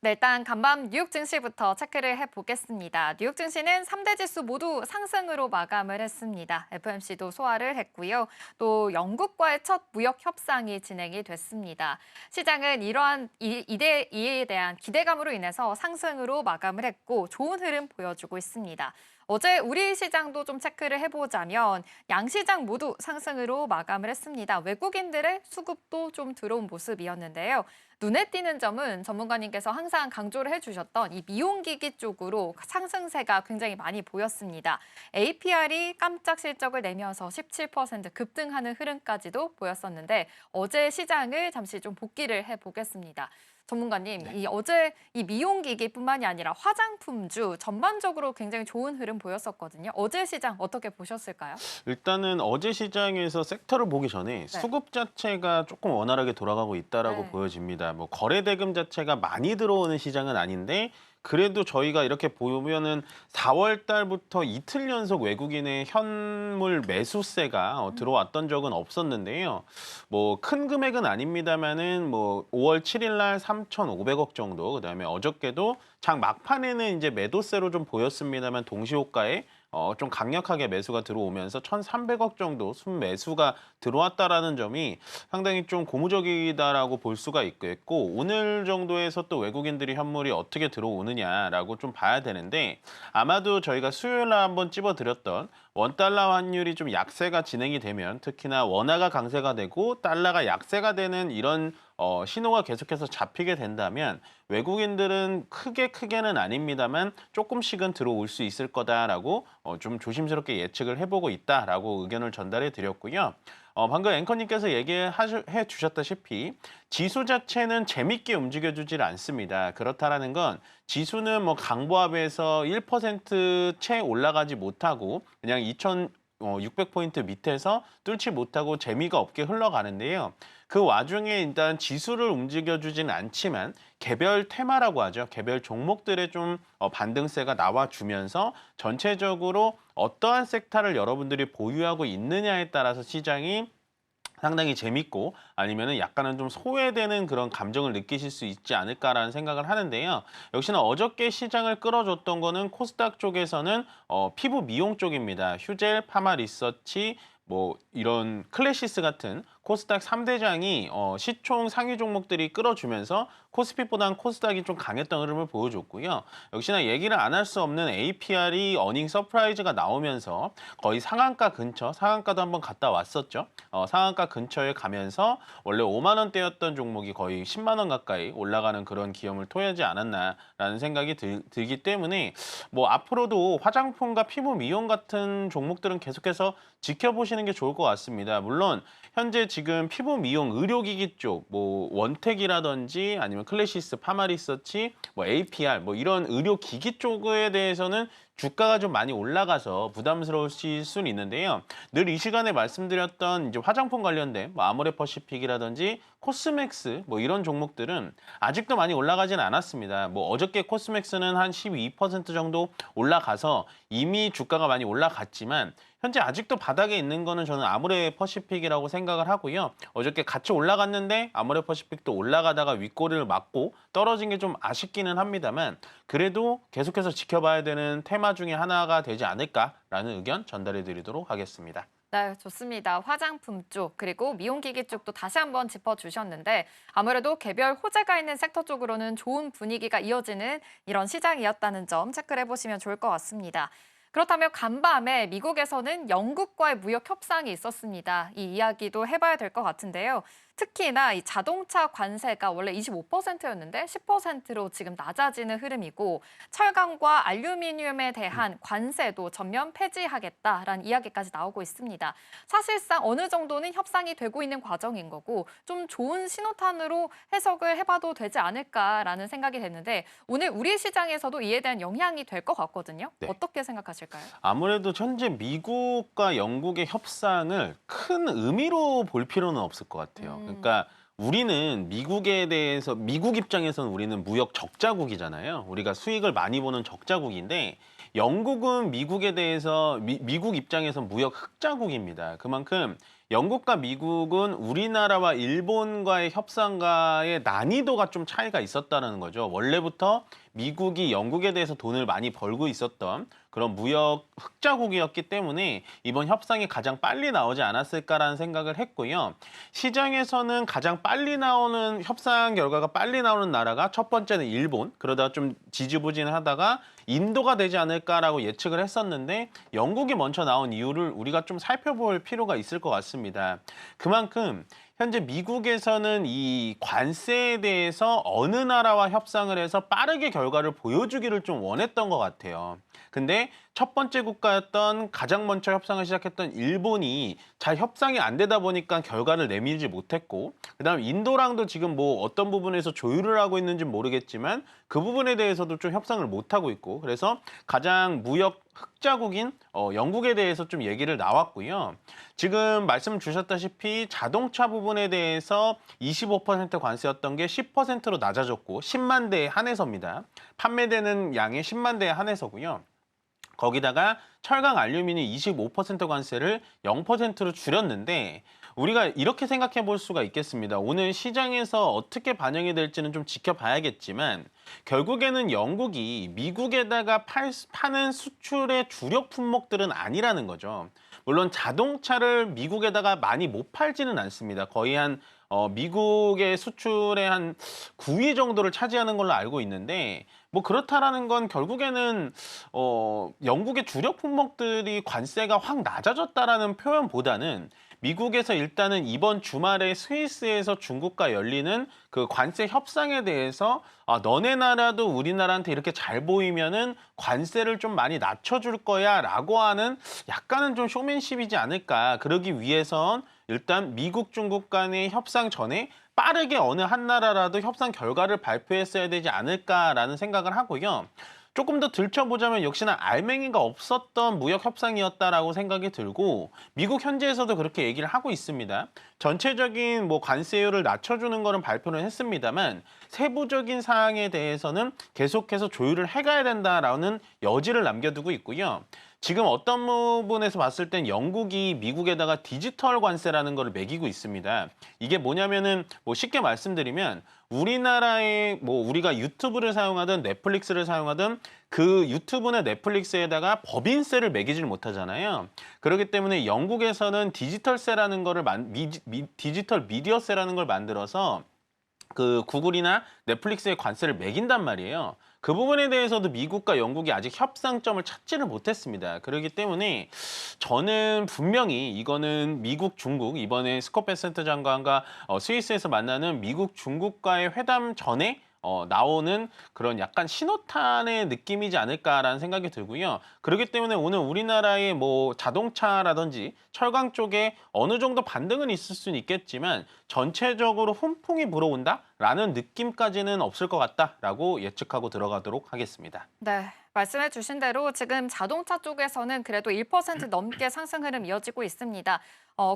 S1: 네, 일단 간밤 뉴욕 증시부터 체크를 해보겠습니다. 뉴욕 증시는 3대 지수 모두 상승으로 마감을 했습니다. FOMC도 소화를 했고요. 또 영국과의 첫 무역 협상이 진행이 됐습니다. 시장은 이러한 이에 대한 기대감으로 인해서 상승으로 마감을 했고 좋은 흐름 보여주고 있습니다. 어제 우리 시장도 좀 체크를 해보자면 양시장 모두 상승으로 마감을 했습니다. 외국인들의 수급도 좀 들어온 모습이었는데요. 눈에 띄는 점은 전문가님께서 항상 강조를 해주셨던 이 미용기기 쪽으로 상승세가 굉장히 많이 보였습니다. APR이 깜짝 실적을 내면서 17% 급등하는 흐름까지도 보였었는데 어제 시장을 잠시 좀 복기를 해보겠습니다. 전문가님,
S4: 네.
S1: 어제 이 미용기기뿐만이 아니라 화장품주 전반적으로 굉장히 좋은 흐름 보였었거든요. 어제 시장 어떻게 보셨을까요?
S4: 일단은 어제 시장에서 섹터를 보기 전에 수급 자체가 조금 원활하게 돌아가고 있다라고
S1: 네.
S4: 보여집니다. 뭐 거래 대금 자체가 많이 들어오는 시장은 아닌데 그래도 저희가 이렇게 보면은 4월 달부터 이틀 연속 외국인의 현물 매수세가 들어왔던 적은 없었는데요. 뭐 큰 금액은 아닙니다만은 뭐 5월 7일 날 3,500억 정도, 그다음에 어저께도 장 막판에는 이제 매도세로 좀 보였습니다만 동시호가에 좀 강력하게 매수가 들어오면서 1,300억 정도 순매수가 들어왔다라는 점이 상당히 좀 고무적이다라고 볼 수가 있겠고 오늘 정도에서 또 외국인들이 현물이 어떻게 들어오느냐라고 좀 봐야 되는데 아마도 저희가 수요일 날 한번 찝어드렸던 원달러 환율이 좀 약세가 진행이 되면 특히나 원화가 강세가 되고 달러가 약세가 되는 이런 신호가 계속해서 잡히게 된다면 외국인들은 크게는 아닙니다만 조금씩은 들어올 수 있을 거다라고 좀 조심스럽게 예측을 해보고 있다라고 의견을 전달해 드렸고요. 방금 앵커님께서 얘기해 주셨다시피 지수 자체는 재밌게 움직여주질 않습니다. 그렇다라는 건 지수는 뭐 강보합에서 1% 채 올라가지 못하고 그냥 2,600포인트 밑에서 뚫지 못하고 재미가 없게 흘러가는데요. 그 와중에 일단 지수를 움직여주지는 않지만 개별 테마라고 하죠. 개별 종목들의 좀 반등세가 나와주면서 전체적으로 어떠한 섹터를 여러분들이 보유하고 있느냐에 따라서 시장이 상당히 재밌고 아니면은 약간은 좀 소외되는 그런 감정을 느끼실 수 있지 않을까라는 생각을 하는데요. 역시나 어저께 시장을 끌어줬던 거는 코스닥 쪽에서는 피부 미용 쪽입니다. 휴젤, 파마 리서치, 뭐 이런 클래시스 같은 코스닥 3대장이 시총 상위 종목들이 끌어주면서 코스피보다는 코스닥이 좀 강했던 흐름을 보여줬고요. 역시나 얘기를 안 할 수 없는 APR이 어닝 서프라이즈가 나오면서 거의 상한가 근처, 상한가도 한번 갔다 왔었죠. 상한가 근처에 가면서 원래 5만 원대였던 종목이 거의 10만 원 가까이 올라가는 그런 기염을 토하지 않았나라는 생각이 들기 때문에 뭐 앞으로도 화장품과 피부 미용 같은 종목들은 계속해서 지켜보시는 게 좋을 것 같습니다. 물론 현재 지금 피부 미용 의료기기 쪽, 뭐 원텍이라든지 아니면 클래시스, 파마리서치, 뭐 APR, 뭐 이런 의료기기 쪽에 대해서는 주가가 좀 많이 올라가서 부담스러우실 수는 있는데요. 늘 이 시간에 말씀드렸던 이제 화장품 관련된 뭐 아모레퍼시픽이라든지 코스맥스 뭐 이런 종목들은 아직도 많이 올라가진 않았습니다. 뭐 어저께 코스맥스는 한 12% 정도 올라가서 이미 주가가 많이 올라갔지만 현재 아직도 바닥에 있는 거는 저는 아모레퍼시픽이라고 생각을 하고요. 어저께 같이 올라갔는데 아모레퍼시픽도 올라가다가 윗꼬리를 맞고 떨어진 게 좀 아쉽기는 합니다만 그래도 계속해서 지켜봐야 되는 테마 중에 하나가 되지 않을까라는 의견 전달해 드리도록 하겠습니다.
S5: 네, 좋습니다. 화장품 쪽 그리고 미용기기 쪽도 다시 한번 짚어주셨는데 아무래도 개별 호재가 있는 섹터 쪽으로는 좋은 분위기가 이어지는 이런 시장이었다는 점 체크를 해보시면 좋을 것 같습니다. 그렇다면 간밤에 미국에서는 영국과의 무역 협상이 있었습니다. 이 이야기도 해봐야 될 것 같은데요. 특히나 이 자동차 관세가 원래 25%였는데 10%로 지금 낮아지는 흐름이고 철강과 알루미늄에 대한 관세도 전면 폐지하겠다라는 이야기까지 나오고 있습니다. 사실상 어느 정도는 협상이 되고 있는 과정인 거고 좀 좋은 신호탄으로 해석을 해봐도 되지 않을까라는 생각이 됐는데 오늘 우리 시장에서도 이에 대한 영향이 될 것 같거든요.
S4: 네.
S5: 어떻게 생각하실까요?
S4: 아무래도 현재 미국과 영국의 협상을 큰 의미로 볼 필요는 없을 것 같아요. 그러니까 우리는 미국에 대해서 미국 입장에서는 우리는 무역 적자국이잖아요. 우리가 수익을 많이 보는 적자국인데 영국은 미국에 대해서 미국 입장에서 무역 흑자국입니다. 그만큼 영국과 미국은 우리나라와 일본과의 협상과의 난이도가 좀 차이가 있었다는 거죠. 원래부터 미국이 영국에 대해서 돈을 많이 벌고 있었던 그런 무역 흑자국이었기 때문에 이번 협상이 가장 빨리 나오지 않았을까라는 생각을 했고요. 시장에서는 가장 빨리 나오는 협상 결과가 빨리 나오는 나라가 첫 번째는 일본, 그러다가 좀 지지부진하다가 인도가 되지 않을까라고 예측을 했었는데 영국이 먼저 나온 이유를 우리가 좀 살펴볼 필요가 있을 것 같습니다. 그만큼 현재 미국에서는 이 관세에 대해서 어느 나라와 협상을 해서 빠르게 결과를 보여주기를 좀 원했던 것 같아요. 근데 첫 번째 국가였던 가장 먼저 협상을 시작했던 일본이 잘 협상이 안 되다 보니까 결과를 내밀지 못했고 그다음 인도랑도 지금 뭐 어떤 부분에서 조율을 하고 있는지 모르겠지만 그 부분에 대해서도 좀 협상을 못 하고 있고 그래서 가장 무역 흑자국인 영국에 대해서 좀 얘기를 나왔고요. 지금 말씀 주셨다시피 자동차 부분에 대해서 25% 관세였던 게 10%로 낮아졌고 10만 대에 한해서입니다. 판매되는 양의 10만 대에 한해서고요. 거기다가 철강 알루미늄 25% 관세를 0%로 줄였는데 우리가 이렇게 생각해 볼 수가 있겠습니다. 오늘 시장에서 어떻게 반영이 될지는 좀 지켜봐야겠지만 결국에는 영국이 미국에다가 파는 수출의 주력 품목들은 아니라는 거죠. 물론 자동차를 미국에다가 많이 못 팔지는 않습니다. 거의 한 미국의 수출의 한 9위 정도를 차지하는 걸로 알고 있는데 뭐 그렇다라는 건 결국에는 영국의 주력 품목들이 관세가 확 낮아졌다라는 표현보다는 미국에서 일단은 이번 주말에 스위스에서 중국과 열리는 그 관세 협상에 대해서 너네 나라도 우리나라한테 이렇게 잘 보이면은 관세를 좀 많이 낮춰줄 거야라고 하는 약간은 좀 쇼맨십이지 않을까. 그러기 위해선 일단 미국, 중국 간의 협상 전에 빠르게 어느 한 나라라도 협상 결과를 발표했어야 되지 않을까라는 생각을 하고요. 조금 더 들춰보자면 역시나 알맹이가 없었던 무역 협상이었다라고 생각이 들고 미국 현지에서도 그렇게 얘기를 하고 있습니다. 전체적인 뭐 관세율을 낮춰주는 거는 발표를 했습니다만 세부적인 사항에 대해서는 계속해서 조율을 해가야 된다라는 여지를 남겨두고 있고요. 지금 어떤 부분에서 봤을 땐 영국이 미국에다가 디지털 관세라는 거를 매기고 있습니다. 이게 뭐냐면은 뭐 쉽게 말씀드리면 우리나라의 뭐 우리가 유튜브를 사용하든 넷플릭스를 사용하든 그 유튜브나 넷플릭스에다가 법인세를 매기질 못하잖아요. 그렇기 때문에 영국에서는 디지털세라는 거를 디지털 미디어세라는 걸 만들어서 그 구글이나 넷플릭스의 관세를 매긴단 말이에요. 그 부분에 대해서도 미국과 영국이 아직 협상점을 찾지를 못했습니다. 그렇기 때문에 저는 분명히 이거는 미국, 중국, 이번에 스콧 베센트 장관과 스위스에서 만나는 미국, 중국과의 회담 전에 나오는 그런 약간 신호탄의 느낌이지 않을까라는 생각이 들고요. 그렇기 때문에 오늘 우리나라의 뭐 자동차라든지 철강 쪽에 어느 정도 반등은 있을 수는 있겠지만 전체적으로 훈풍이 불어온다라는 느낌까지는 없을 것 같다라고 예측하고 들어가도록 하겠습니다.
S5: 네, 말씀해 주신 대로 지금 자동차 쪽에서는 그래도 1% 넘게 상승 흐름 이어지고 있습니다.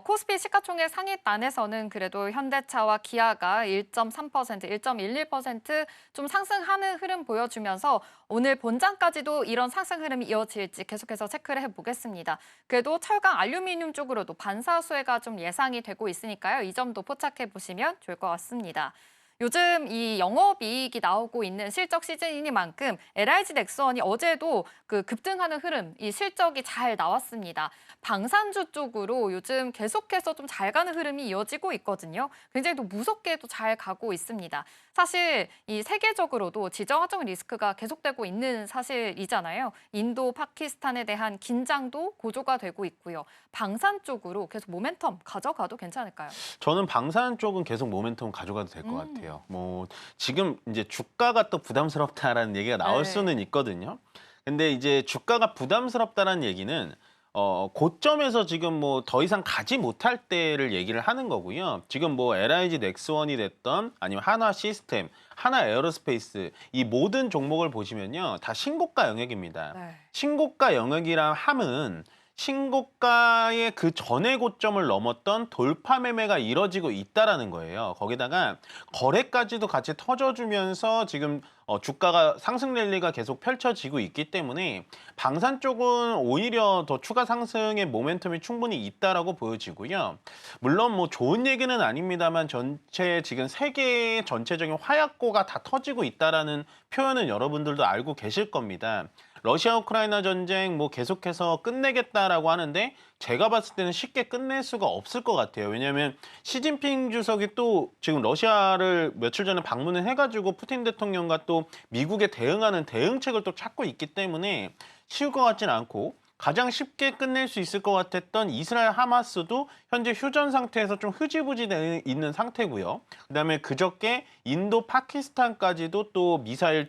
S5: 코스피 시가총액 상위단에서는 그래도 현대차와 기아가 1.3%, 1.11% 좀 상승하는 흐름 보여주면서 오늘 본장까지도 이런 상승 흐름이 이어질지 계속해서 체크를 해보겠습니다. 그래도 철강 알루미늄 쪽으로도 반사 수혜가 좀 예상이 되고 있으니까요. 이 점도 포착해 보시면 좋을 것 같습니다. 요즘 이 영업이익이 나오고 있는 실적 시즌이니만큼 LIG 넥스원이 어제도 그 급등하는 흐름, 이 실적이 잘 나왔습니다. 방산주 쪽으로 요즘 계속해서 좀 잘 가는 흐름이 이어지고 있거든요. 굉장히 또 무섭게도 잘 가고 있습니다. 사실 이 세계적으로도 지정학적 리스크가 계속되고 있는 사실이잖아요. 인도, 파키스탄에 대한 긴장도 고조가 되고 있고요. 방산 쪽으로 계속 모멘텀 가져가도 괜찮을까요?
S4: 저는 방산 쪽은 계속 모멘텀 가져가도 될 것 같아요. 뭐 지금 이제 주가가 또 부담스럽다라는 얘기가 나올
S5: 네.
S4: 수는 있거든요. 근데 이제 주가가 부담스럽다라는 얘기는 고점에서 지금 뭐 더 이상 가지 못할 때를 얘기를 하는 거고요. 지금 뭐 LIG 넥스원이 됐던 아니면 한화 시스템, 한화 에어로스페이스 이 모든 종목을 보시면요. 다 신고가 영역입니다.
S5: 네.
S4: 신고가 영역이란 함은 신고가의 그 전의 고점을 넘었던 돌파 매매가 이뤄지고 있다라는 거예요. 거기다가 거래까지도 같이 터져주면서 지금 주가가 상승 랠리가 계속 펼쳐지고 있기 때문에 방산 쪽은 오히려 더 추가 상승의 모멘텀이 충분히 있다라고 보여지고요. 물론 뭐 좋은 얘기는 아닙니다만 전체 지금 세계의 전체적인 화약고가 다 터지고 있다라는 표현은 여러분들도 알고 계실 겁니다. 러시아 우크라이나 전쟁 뭐 계속해서 끝내겠다라고 하는데 제가 봤을 때는 쉽게 끝낼 수가 없을 것 같아요. 왜냐하면 시진핑 주석이 또 지금 러시아를 며칠 전에 방문을 해가지고 푸틴 대통령과 또 미국에 대응하는 대응책을 또 찾고 있기 때문에 쉬울 것 같지는 않고 가장 쉽게 끝낼 수 있을 것 같았던 이스라엘 하마스도 현재 휴전 상태에서 좀 흐지부지 되어 있는 상태고요. 그다음에 그저께 인도 파키스탄까지도 또 미사일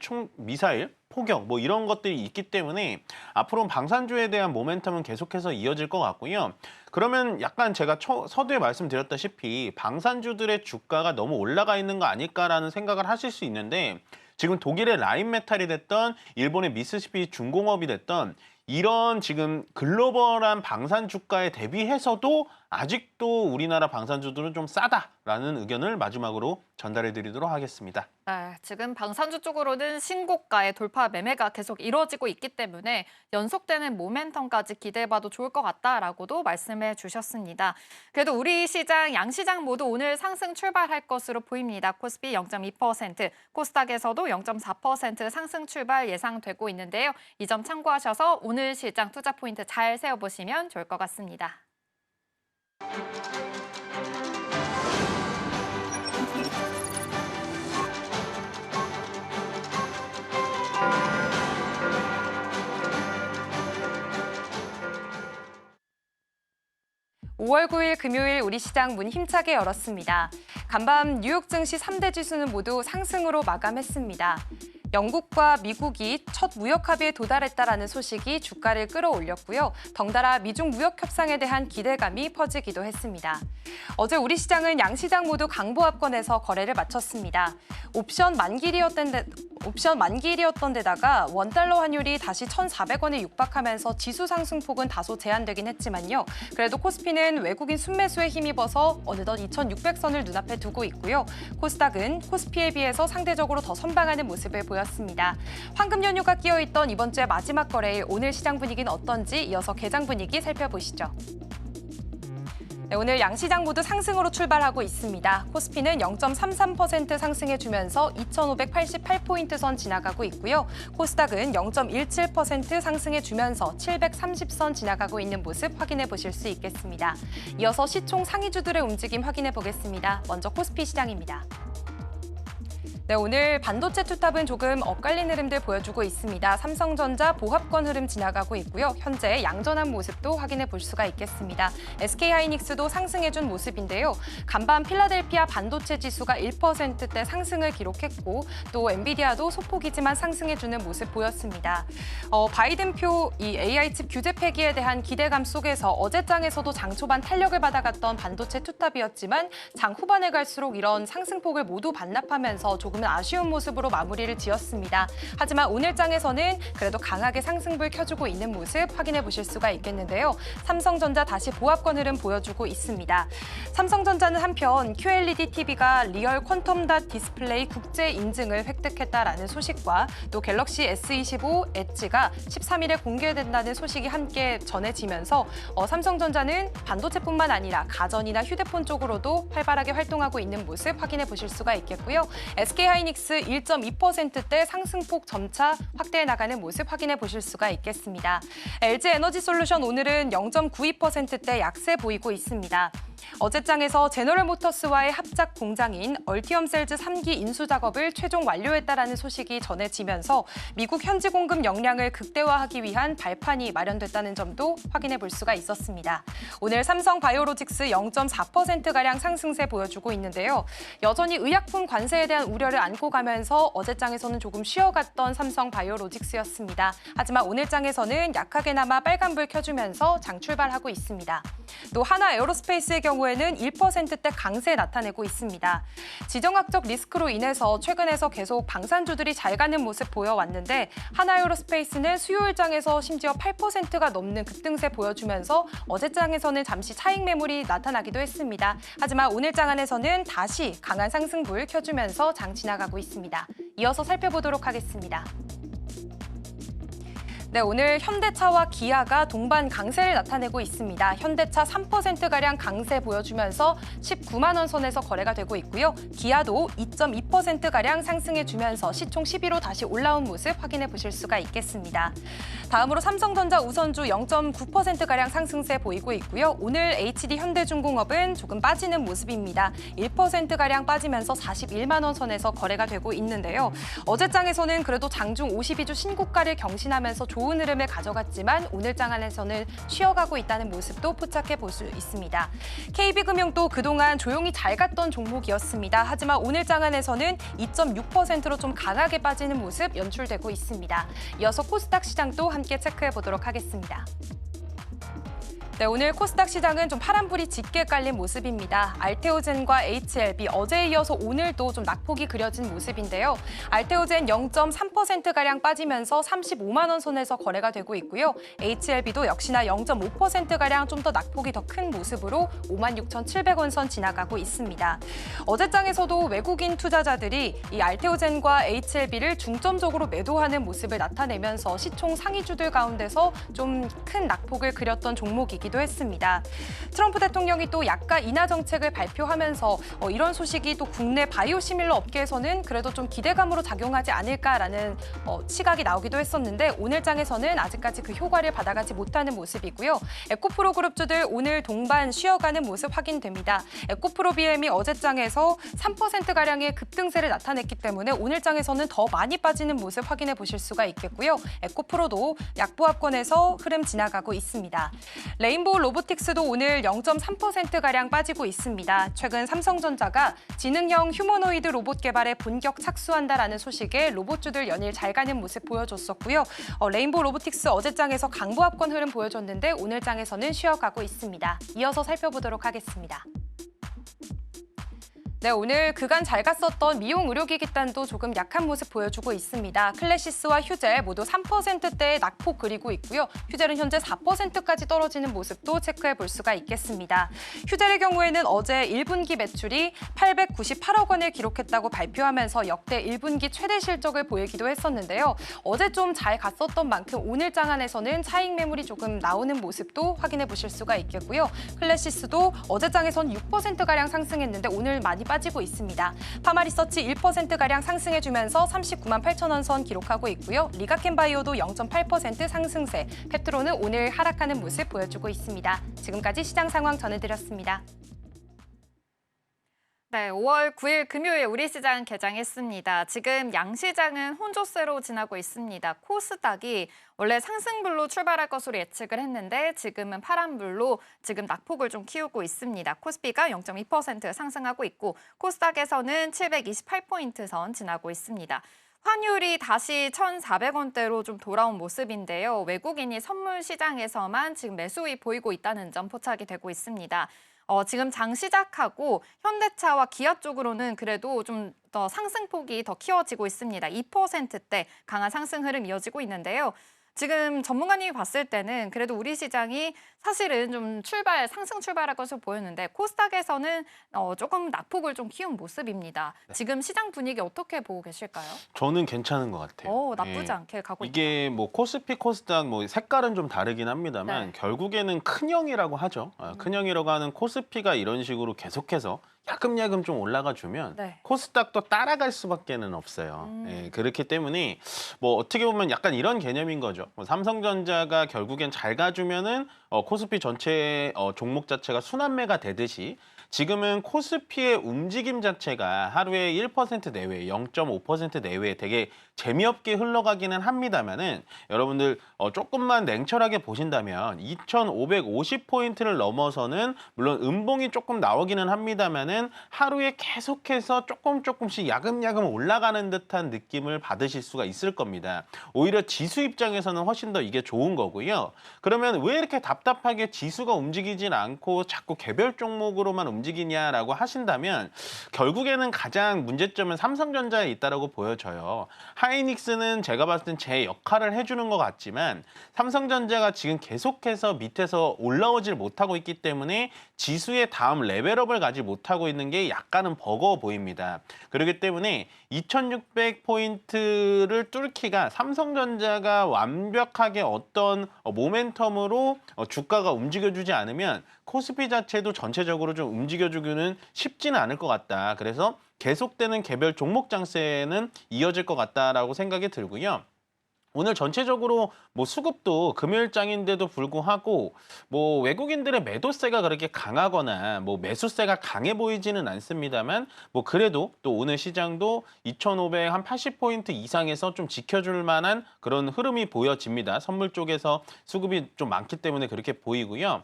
S4: 포격 뭐 이런 것들이 있기 때문에 앞으로는 방산주에 대한 모멘텀은 계속해서 이어질 것 같고요. 그러면 약간 제가 서두에 말씀드렸다시피 방산주들의 주가가 너무 올라가 있는 거 아닐까라는 생각을 하실 수 있는데 지금 독일의 라인메탈이 됐던 일본의 미쓰비시 중공업이 됐던 이런 지금 글로벌한 방산 주가에 대비해서도 아직도 우리나라 방산주들은 좀 싸다라는 의견을 마지막으로 전달해 드리도록 하겠습니다.
S5: 네, 지금 방산주 쪽으로는 신고가의 돌파 매매가 계속 이루어지고 있기 때문에 연속되는 모멘텀까지 기대해봐도 좋을 것 같다라고도 말씀해 주셨습니다. 그래도 우리 시장, 양시장 모두 오늘 상승 출발할 것으로 보입니다. 코스피 0.2%, 코스닥에서도 0.4% 상승 출발 예상되고 있는데요. 이 점 참고하셔서 오늘 시장 투자 포인트 잘 세워보시면 좋을 것 같습니다.
S3: 5월 9일 금요일 우리 시장 문 힘차게 열었습니다. 간밤 뉴욕 증시 3대 지수는 모두 상승으로 마감했습니다. 영국과 미국이 첫 무역 합의에 도달했다라는 소식이 주가를 끌어올렸고요. 덩달아 미중 무역 협상에 대한 기대감이 퍼지기도 했습니다. 어제 우리 시장은 양시장 모두 강보합권에서 거래를 마쳤습니다. 옵션 만기일이었던 데다가 원달러 환율이 다시 1,400원에 육박하면서 지수 상승폭은 다소 제한되긴 했지만요. 그래도 코스피는 외국인 순매수에 힘입어서 어느덧 2,600선을 눈앞에 두고 있고요. 코스닥은 코스피에 비해서 상대적으로 더 선방하는 모습을 보였습니다. 황금 연휴가 끼어있던 이번 주의 마지막 거래일 오늘 시장 분위기는 어떤지 이어서 개장 분위기 살펴보시죠. 네, 오늘 양시장 모두 상승으로 출발하고 있습니다. 코스피는 0.33% 상승해주면서 2,588포인트 선 지나가고 있고요. 코스닥은 0.17% 상승해주면서 730선 지나가고 있는 모습 확인해 보실 수 있겠습니다. 이어서 시총 상위주들의 움직임 확인해 보겠습니다. 먼저 코스피 시장입니다. 네, 오늘 반도체 투탑은 조금 엇갈린 흐름들 보여주고 있습니다. 삼성전자 보합권 흐름 지나가고 있고요. 현재 양전한 모습도 확인해 볼 수가 있겠습니다. SK하이닉스도 상승해준 모습인데요. 간밤 필라델피아 반도체 지수가 1%대 상승을 기록했고 또 엔비디아도 소폭이지만 상승해주는 모습 보였습니다. 바이든표 이 AI칩 규제 폐기에 대한 기대감 속에서 어제장에서도 장 초반 탄력을 받아갔던 반도체 투탑이었지만 장 후반에 갈수록 이런 상승폭을 모두 반납하면서 조금은 아쉬운 모습으로 마무리를 지었습니다. 하지만 오늘 장에서는 그래도 강하게 상승불 켜주고 있는 모습 확인해 보실 수가 있겠는데요. 삼성전자 다시 보합권 흐름 보여주고 있습니다. 삼성전자는 한편 QLED TV가 리얼 퀀텀 닷 디스플레이 국제 인증을 획득했다라는 소식과 또 갤럭시 S25 엣지가 13일에 공개된다는 소식이 함께 전해지면서 삼성전자는 반도체뿐만 아니라 가전이나 휴대폰 쪽으로도 활발하게 활동하고 있는 모습 확인해 보실 수가 있겠고요. SK하이닉스 1.2%대 상승폭 점차 확대해 나가는 모습 확인해 보실 수가 있겠습니다. LG에너지솔루션 오늘은 0.92%대 약세 보이고 있습니다. 어제장에서 제너럴모터스와의 합작 공장인 얼티엄셀즈 3기 인수 작업을 최종 완료했다라는 소식이 전해지면서 미국 현지 공급 역량을 극대화하기 위한 발판이 마련됐다는 점도 확인해 볼 수가 있었습니다. 오늘 삼성바이오로직스 0.4%가량 상승세 보여주고 있는데요. 여전히 의약품 관세에 대한 우려를 안고 가면서 어제장에서는 조금 쉬어갔던 삼성바이오로직스였습니다. 하지만 오늘 장에서는 약하게나마 빨간불 켜주면서 장 출발하고 있습니다. 또 하나에어로스페이스의 경우에는 1%대 강세 나타내고 있습니다. 지정학적 리스크로 인해서 최근에서 계속 방산주들이 잘 가는 모습 보여왔는데 하나에어로스페이스는 수요일장에서 심지어 8%가 넘는 급등세 보여주면서 어제장에서는 잠시 차익 매물이 나타나기도 했습니다. 하지만 오늘장 안에서는 다시 강한 상승불 켜주면서 장 지나가고 있습니다. 이어서 살펴보도록 하겠습니다. 네, 오늘 현대차와 기아가 동반 강세를 나타내고 있습니다. 현대차 3%가량 강세 보여주면서 19만 원 선에서 거래가 되고 있고요. 기아도 2.2%가량 상승해주면서 시총 10위로 다시 올라온 모습 확인해 보실 수가 있겠습니다. 다음으로 삼성전자 우선주 0.9%가량 상승세 보이고 있고요. 오늘 HD 현대중공업은 조금 빠지는 모습입니다. 1%가량 빠지면서 41만 원 선에서 거래가 되고 있는데요. 어제장에서는 그래도 장중 52주 신고가를 경신하면서 좋은 흐름을 가져갔지만 오늘 장 안에서는 쉬어가고 있다는 모습도 포착해 볼 수 있습니다. KB금융도 그동안 조용히 잘 갔던 종목이었습니다. 하지만 오늘 장 안에서는 2.6%로 좀 강하게 빠지는 모습 연출되고 있습니다. 이어서 코스닥 시장도 함께 체크해 보도록 하겠습니다. 네, 오늘 코스닥 시장은 좀 파란불이 짙게 깔린 모습입니다. 알테오젠과 HLB 어제에 이어서 오늘도 좀 낙폭이 그려진 모습인데요. 알테오젠 0.3%가량 빠지면서 35만 원 선에서 거래가 되고 있고요. HLB도 역시나 0.5%가량 좀 더 낙폭이 더 큰 모습으로 56,700원 선 지나가고 있습니다. 어제장에서도 외국인 투자자들이 이 알테오젠과 HLB를 중점적으로 매도하는 모습을 나타내면서 시총 상위주들 가운데서 좀 큰 낙폭을 그렸던 종목이기도 했습니다. 트럼프 대통령이 또 약가 인하 정책을 발표하면서 이런 소식이 또 국내 바이오시밀러 업계에서는 그래도 좀 기대감으로 작용하지 않을까라는 시각이 나오기도 했었는데 오늘 장에서는 아직까지 그 효과를 받아가지 못하는 모습이고요. 에코프로 그룹주들 오늘 동반 쉬어가는 모습 확인됩니다. 에코프로 BM이 어제장에서 3%가량의 급등세를 나타냈기 때문에 오늘 장에서는 더 많이 빠지는 모습 확인해 보실 수가 있겠고요. 에코프로도 약보합권에서 흐름 지나가고 있습니다. 레인보우 로보틱스도 오늘 0.3%가량 빠지고 있습니다. 최근 삼성전자가 지능형 휴머노이드 로봇 개발에 본격 착수한다라는 소식에 로봇주들 연일 잘 가는 모습 보여줬었고요. 레인보우 로보틱스 어제장에서 강보합권 흐름 보여줬는데 오늘 장에서는 쉬어가고 있습니다. 이어서 살펴보도록 하겠습니다. 네, 오늘 그간 잘 갔었던 미용 의료기기단도 조금 약한 모습 보여주고 있습니다. 클래시스와 휴젤 모두 3%대의 낙폭 그리고 있고요. 휴젤은 현재 4%까지 떨어지는 모습도 체크해 볼 수가 있겠습니다. 휴젤의 경우에는 어제 1분기 매출이 898억 원을 기록했다고 발표하면서 역대 1분기 최대 실적을 보이기도 했었는데요. 어제 좀 잘 갔었던 만큼 오늘 장안에서는 차익 매물이 조금 나오는 모습도 확인해 보실 수가 있겠고요. 클래시스도 어제 장에선 6%가량 상승했는데 오늘 많이 빠지고 있습니다. 파마리서치 1%가량 상승해주면서 39만 8천 원 선 기록하고 있고요. 리가켄바이오도 0.8% 상승세, 페트로는 오늘 하락하는 모습 보여주고 있습니다. 지금까지 시장 상황 전해드렸습니다.
S5: 네, 5월 9일 금요일 우리 시장 개장했습니다. 지금 양시장은 혼조세로 지나고 있습니다. 코스닥이 원래 상승불로 출발할 것으로 예측을 했는데 지금은 파란불로 지금 낙폭을 좀 키우고 있습니다. 코스피가 0.2% 상승하고 있고 코스닥에서는 728포인트 선 지나고 있습니다. 환율이 다시 1,400원대로 좀 돌아온 모습인데요. 외국인이 선물 시장에서만 지금 매수이 보이고 있다는 점 포착이 되고 있습니다. 지금 장 시작하고 현대차와 기아 쪽으로는 그래도 좀 더 상승폭이 더 키워지고 있습니다. 2%대 강한 상승 흐름 이어지고 있는데요. 지금 전문가님이 봤을 때는 그래도 우리 시장이 사실은 좀 상승 출발할 것으로 보였는데 코스닥에서는 조금 낙폭을 좀 키운 모습입니다.
S4: 네.
S5: 지금 시장 분위기 어떻게 보고 계실까요?
S4: 저는 괜찮은 것 같아요.
S5: 나쁘지
S4: 예.
S5: 않게 가고 있다.
S4: 이게 뭐 코스피, 코스닥 뭐 색깔은 좀 다르긴 합니다만
S5: 네.
S4: 결국에는 큰형이라고 하죠. 큰형이라고 하는 코스피가 이런 식으로 계속해서 야금야금 좀 올라가 주면
S5: 네.
S4: 코스닥도 따라갈 수밖에는 없어요. 예, 그렇기 때문에 뭐 어떻게 보면 약간 이런 개념인 거죠. 뭐 삼성전자가 결국엔 잘 가주면은 코스피 전체 종목 자체가 순환매가 되듯이 지금은 코스피의 움직임 자체가 하루에 1% 내외, 0.5% 내외 되게 재미없게 흘러가기는 합니다만은 여러분들 조금만 냉철하게 보신다면 2,550포인트를 넘어서는 물론 음봉이 조금 나오기는 합니다만은 하루에 계속해서 조금씩 야금야금 올라가는 듯한 느낌을 받으실 수가 있을 겁니다. 오히려 지수 입장에서는 훨씬 더 이게 좋은 거고요. 그러면 왜 이렇게 답답하게 지수가 움직이진 않고 자꾸 개별 종목으로만 움직이냐라고 하신다면 결국에는 가장 문제점은 삼성전자에 있다라고 보여져요. 하이닉스는 제가 봤을 땐 제 역할을 해주는 것 같지만 삼성전자가 지금 계속해서 밑에서 올라오질 못하고 있기 때문에 지수의 다음 레벨업을 가지 못하고 있는 게 약간은 버거워 보입니다. 그렇기 때문에 2600포인트를 뚫기가 삼성전자가 완벽하게 어떤 모멘텀으로 주가가 움직여주지 않으면 코스피 자체도 전체적으로 좀 움직여주기는 쉽지는 않을 것 같다. 그래서 계속되는 개별 종목 장세는 이어질 것 같다라고 생각이 들고요. 오늘 전체적으로 뭐 수급도 금요일장인데도 불구하고 뭐 외국인들의 매도세가 그렇게 강하거나 뭐 매수세가 강해 보이지는 않습니다만 뭐 그래도 또 오늘 시장도 2,580포인트 이상에서 좀 지켜줄 만한 그런 흐름이 보여집니다. 선물 쪽에서 수급이 좀 많기 때문에 그렇게 보이고요.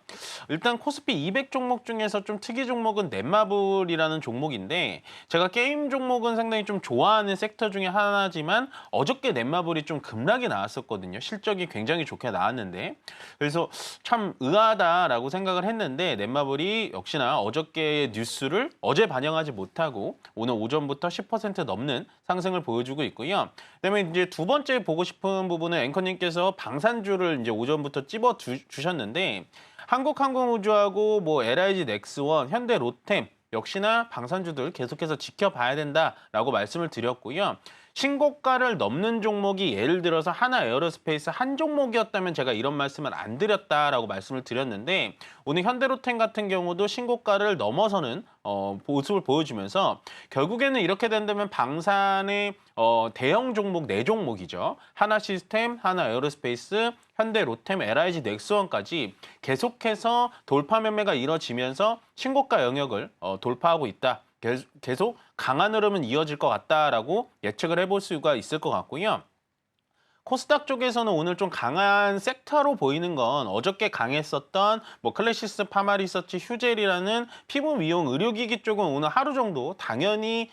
S4: 일단 코스피 200 종목 중에서 좀 특이 종목은 넷마블이라는 종목인데 제가 게임 종목은 상당히 좀 좋아하는 섹터 중에 하나지만 어저께 넷마블이 좀 급락 급락이 나왔었거든요. 실적이 굉장히 좋게 나왔는데. 그래서 참 의아하다라고 생각을 했는데 넷마블이 역시나 어저께의 뉴스를 어제 반영하지 못하고 오늘 오전부터 10% 넘는 상승을 보여주고 있고요. 그다음에 이제 두 번째 보고 싶은 부분은 앵커님께서 방산주를 이제 오전부터 찝어 주셨는데 한국항공우주하고 뭐 LIG 넥스원, 현대 로템 역시나 방산주들 계속해서 지켜봐야 된다라고 말씀을 드렸고요. 신고가를 넘는 종목이 예를 들어서 하나 에어로스페이스 한 종목이었다면 제가 이런 말씀을 안 드렸다라고 말씀을 드렸는데 오늘 현대로템 같은 경우도 신고가를 넘어서는 모습을 보여주면서 결국에는 이렇게 된다면 방산의 대형 종목 4종목이죠. 하나시스템, 하나에어로스페이스, 현대로템, LIG 넥스원까지 계속해서 돌파 매매가 이뤄지면서 신고가 영역을 돌파하고 있다. 계속 강한 흐름은 이어질 것 같다라고 예측을 해볼 수가 있을 것 같고요. 코스닥 쪽에서는 오늘 좀 강한 섹터로 보이는 건 어저께 강했었던 뭐 클래시스, 파마리서치, 휴젤이라는 피부 미용 의료기기 쪽은 오늘 하루 정도 당연히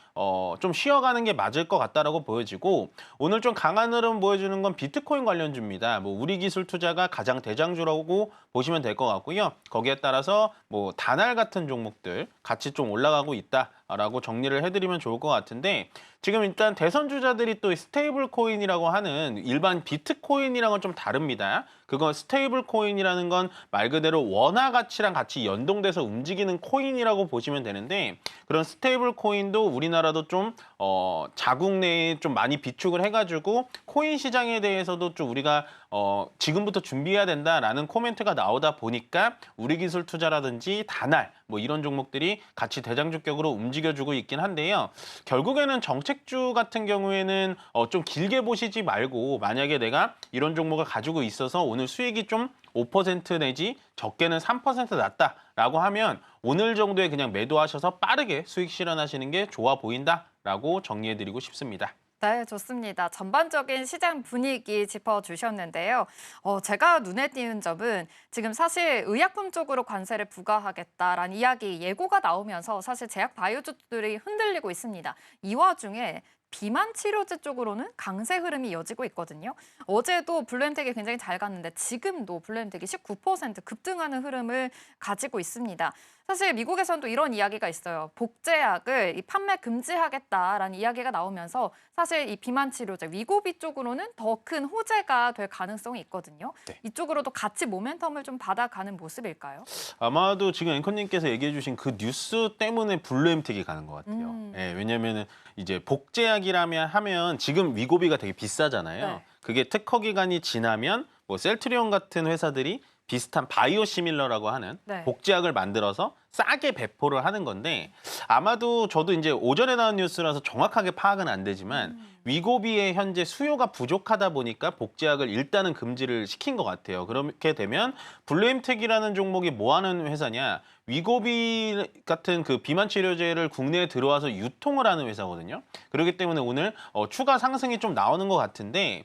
S4: 좀 쉬어가는 게 맞을 것 같다라고 보여지고 오늘 좀 강한 흐름 보여주는 건 비트코인 관련주입니다. 뭐 우리기술투자가 가장 대장주라고 보시면 될 것 같고요. 거기에 따라서 뭐 다날 같은 종목들 같이 좀 올라가고 있다라고 정리를 해드리면 좋을 것 같은데 지금 일단 대선 주자들이 또 스테이블 코인이라고 하는 일반 비트코인이랑은 좀 다릅니다. 그건 스테이블 코인이라는 건 말 그대로 원화 가치랑 같이 연동돼서 움직이는 코인이라고 보시면 되는데 그런 스테이블 코인도 우리나라도 좀 자국 내에 좀 많이 비축을 해가지고 코인 시장에 대해서도 좀 우리가 지금부터 준비해야 된다라는 코멘트가 나오다 보니까 우리기술투자라든지 다날 뭐 이런 종목들이 같이 대장주격으로 움직여주고 있긴 한데요. 결국에는 정책주 같은 경우에는 좀 길게 보시지 말고 만약에 내가 이런 종목을 가지고 있어서 오늘 수익이 좀 5% 내지 적게는 3% 났다라고 하면 오늘 정도에 그냥 매도하셔서 빠르게 수익 실현하시는 게 좋아 보인다라고 정리해드리고 싶습니다.
S5: 네, 좋습니다. 전반적인 시장 분위기 짚어주셨는데요. 제가 눈에 띄는 점은 지금 사실 의약품 쪽으로 관세를 부과하겠다라는 이야기 예고가 나오면서 사실 제약 바이오주들이 흔들리고 있습니다. 이 와중에 비만 치료제 쪽으로는 강세 흐름이 이어지고 있거든요. 어제도 블루엠텍이 굉장히 잘 갔는데 지금도 블루엠텍이 19% 급등하는 흐름을 가지고 있습니다. 사실 미국에서는 또 이런 이야기가 있어요. 복제약을 판매 금지하겠다라는 이야기가 나오면서 사실 이 비만 치료제 위고비 쪽으로는 더 큰 호재가 될 가능성이 있거든요.
S4: 네.
S5: 이쪽으로도 같이 모멘텀을 좀 받아가는 모습일까요?
S4: 아마도 지금 앵커님께서 얘기해 주신 그 뉴스 때문에 블루엠텍이 가는 것 같아요. 예, 왜냐면은 이제 복제약이라면 하면 지금 위고비가 되게 비싸잖아요.
S5: 네.
S4: 그게 특허 기간이 지나면 뭐 셀트리온 같은 회사들이 비슷한 바이오시밀러라고 하는
S5: 네.
S4: 복제약을 만들어서 싸게 배포를 하는 건데 아마도 저도 이제 오전에 나온 뉴스라서 정확하게 파악은 안 되지만 위고비의 현재 수요가 부족하다 보니까 복제약을 일단은 금지를 시킨 것 같아요. 그렇게 되면 블루엠텍이라는 종목이 뭐 하는 회사냐? 위고비 같은 그 비만 치료제를 국내에 들어와서 유통을 하는 회사거든요. 그렇기 때문에 오늘 추가 상승이 좀 나오는 것 같은데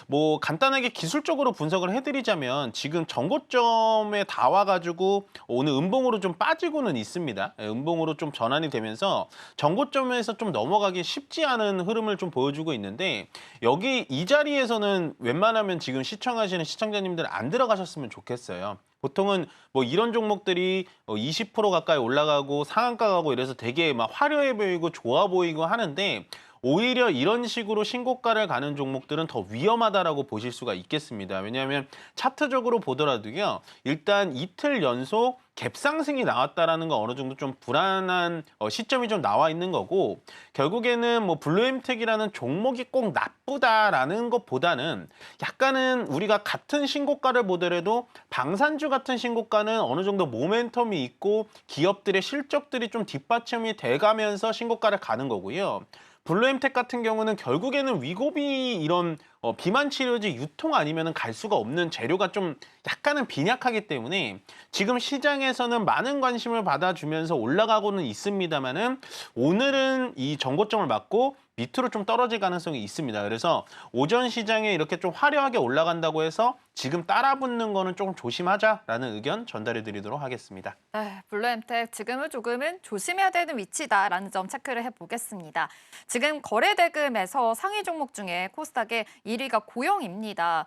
S4: 뭐 간단하게 기술적으로 분석을 해드리자면 지금 전고점에 다 와가지고 오늘 음봉으로 좀 빠지고는 있습니다. 음봉으로 좀 전환이 되면서 전고점에서 좀 넘어가기 쉽지 않은 흐름을 좀 보여주고 있는데 여기 이 자리에서는 웬만하면 지금 시청하시는 시청자님들 안 들어가셨으면 좋겠어요. 보통은 뭐 이런 종목들이 20% 가까이 올라가고 상한가 가고 이래서 되게 막 화려해 보이고 좋아 보이고 하는데 오히려 이런 식으로 신고가를 가는 종목들은 더 위험하다라고 보실 수가 있겠습니다. 왜냐하면 차트적으로 보더라도요. 일단 이틀 연속 갭상승이 나왔다라는 건 어느 정도 좀 불안한 시점이 좀 나와 있는 거고 결국에는 뭐 블루엠텍이라는 종목이 꼭 나쁘다라는 것보다는 약간은 우리가 같은 신고가를 보더라도 방산주 같은 신고가는 어느 정도 모멘텀이 있고 기업들의 실적들이 좀 뒷받침이 돼가면서 신고가를 가는 거고요. 블루엠텍 같은 경우는 결국에는 위고비 이런 비만 치료제 유통 아니면은 갈 수가 없는 재료가 좀 약간은 빈약하기 때문에 지금 시장에서는 많은 관심을 받아주면서 올라가고는 있습니다만은 오늘은 이 전고점을 맞고 밑으로 좀 떨어질 가능성이 있습니다. 그래서 오전 시장에 이렇게 좀 화려하게 올라간다고 해서 지금 따라붙는 거는 조금 조심하자라는 의견 전달해 드리도록 하겠습니다.
S5: 네, 블루엠텍 지금은 조금은 조심해야 되는 위치다라는 점 체크를 해보겠습니다. 지금 거래대금에서 상위 종목 중에 코스닥에 1위가 고영입니다.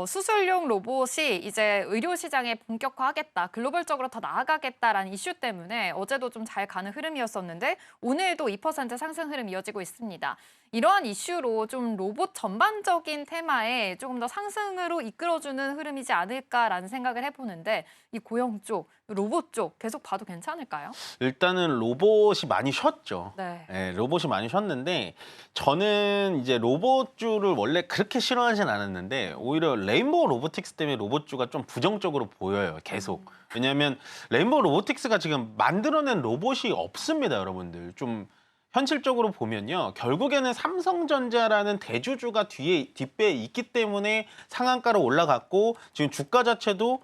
S5: 수술용 로봇이 이제 의료 시장에 본격화하겠다, 글로벌적으로 더 나아가겠다라는 이슈 때문에 어제도 좀 잘 가는 흐름이었었는데 오늘도 2% 상승 흐름 이어지고 있습니다. 이러한 이슈로 좀 로봇 전반적인 테마에 조금 더 상승으로 이끌어주는 흐름이지 않을까라는 생각을 해보는데 이 고영 쪽, 로봇 쪽 계속 봐도 괜찮을까요?
S4: 일단은 로봇이 많이 쉬었죠.
S5: 네.
S4: 네, 로봇이 많이 쉬었는데 저는 이제 로봇주를 원래 그렇게 싫어하진 않았는데 오히려 레인보우 로보틱스 때문에 로봇주가 좀 부정적으로 보여요. 계속. 왜냐하면 레인보우 로보틱스가 지금 만들어낸 로봇이 없습니다, 여러분들. 좀 현실적으로 보면요. 결국에는 삼성전자라는 대주주가 뒷배에 있기 때문에 상한가로 올라갔고 지금 주가 자체도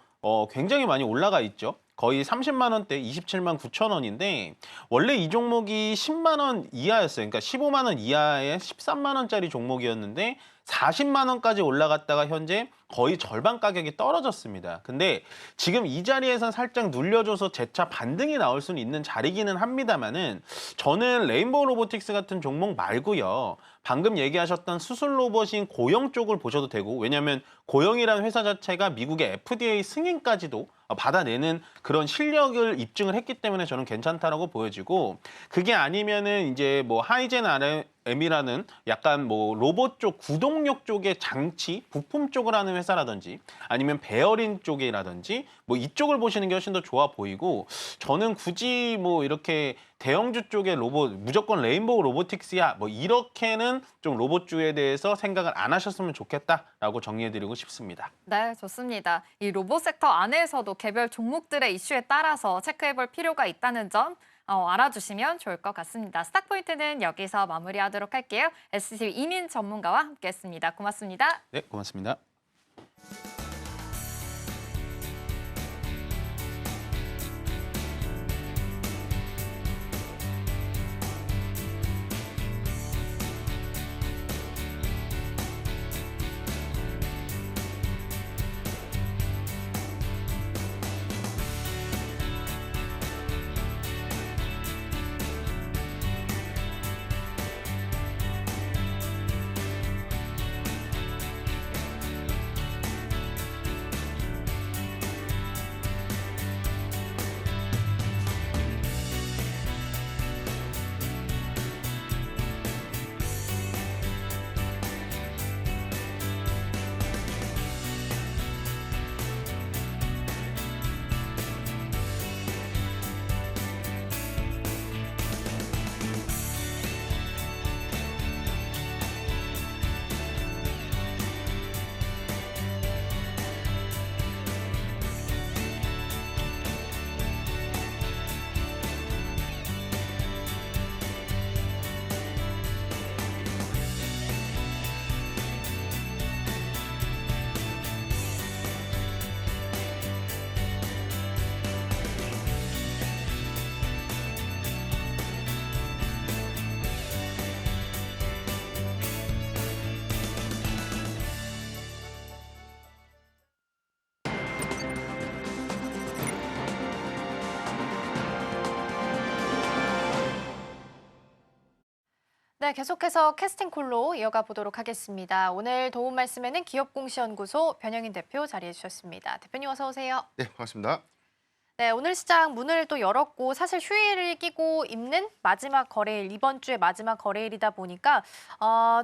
S4: 굉장히 많이 올라가 있죠. 거의 30만 원대 27만 9천 원인데 원래 이 종목이 10만 원 이하였어요. 그러니까 15만 원 이하의 13만 원짜리 종목이었는데 40만 원까지 올라갔다가 현재 거의 절반 가격이 떨어졌습니다. 근데 지금 이 자리에선 살짝 눌려줘서 재차 반등이 나올 수는 있는 자리기는 합니다만은 저는 레인보우 로보틱스 같은 종목 말고요. 방금 얘기하셨던 수술 로봇인 고영 쪽을 보셔도 되고 왜냐하면 고영이라는 회사 자체가 미국의 FDA 승인까지도 받아내는 그런 실력을 입증을 했기 때문에 저는 괜찮다라고 보여지고 그게 아니면은 이제 뭐 하이젠 RM이라는 약간 뭐 로봇 쪽 구동력 쪽의 장치 부품 쪽을 하는 회사라든지 아니면 베어링 쪽이라든지 뭐 이쪽을 보시는 게 훨씬 더 좋아 보이고 저는 굳이 뭐 이렇게 대형주 쪽의 로봇 무조건 레인보우 로보틱스야 뭐 이렇게는 좀 로봇주에 대해서 생각을 안 하셨으면 좋겠다라고 정리해드리고 싶습니다.
S5: 네, 좋습니다. 이 로봇 섹터 안에서도 개별 종목들의 이슈에 따라서 체크해볼 필요가 있다는 점 알아주시면 좋을 것 같습니다. 스탁포인트는 여기서 마무리하도록 할게요. SCB 이민 전문가와 함께했습니다. 고맙습니다.
S4: 네, 고맙습니다.
S1: 네, 계속해서 캐스팅콜로 이어가 보도록 하겠습니다. 오늘 도움 말씀에는 기업공시연구소 변영인 대표 자리해 주셨습니다. 대표님 어서 오세요.
S6: 네, 반갑습니다.
S1: 네, 오늘 시장 문을 또 열었고 사실 휴일을 끼고 있는 마지막 거래일, 이번 주의 마지막 거래일이다 보니까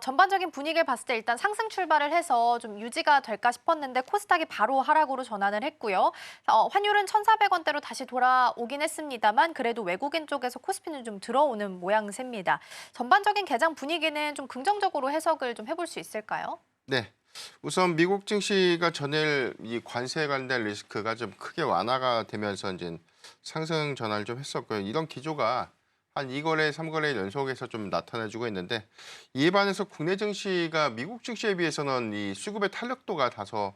S1: 전반적인 분위기를 봤을 때 일단 상승 출발을 해서 좀 유지가 될까 싶었는데 코스닥이 바로 하락으로 전환을 했고요. 환율은 1,400원대로 다시 돌아오긴 했습니다만 그래도 외국인 쪽에서 코스피는 좀 들어오는 모양새입니다. 전반적인 개장 분위기는 좀 긍정적으로 해석을 좀 해볼 수 있을까요?
S6: 네. 우선 미국 증시가 전일 이 관세에 관련된 리스크가 좀 크게 완화가 되면서 이제 상승 전환을 좀 했었고요. 이런 기조가 한 2거래, 3거래 연속해서 좀 나타나주고 있는데 이에 반해서 국내 증시가 미국 증시에 비해서는 이 수급의 탄력도가 다소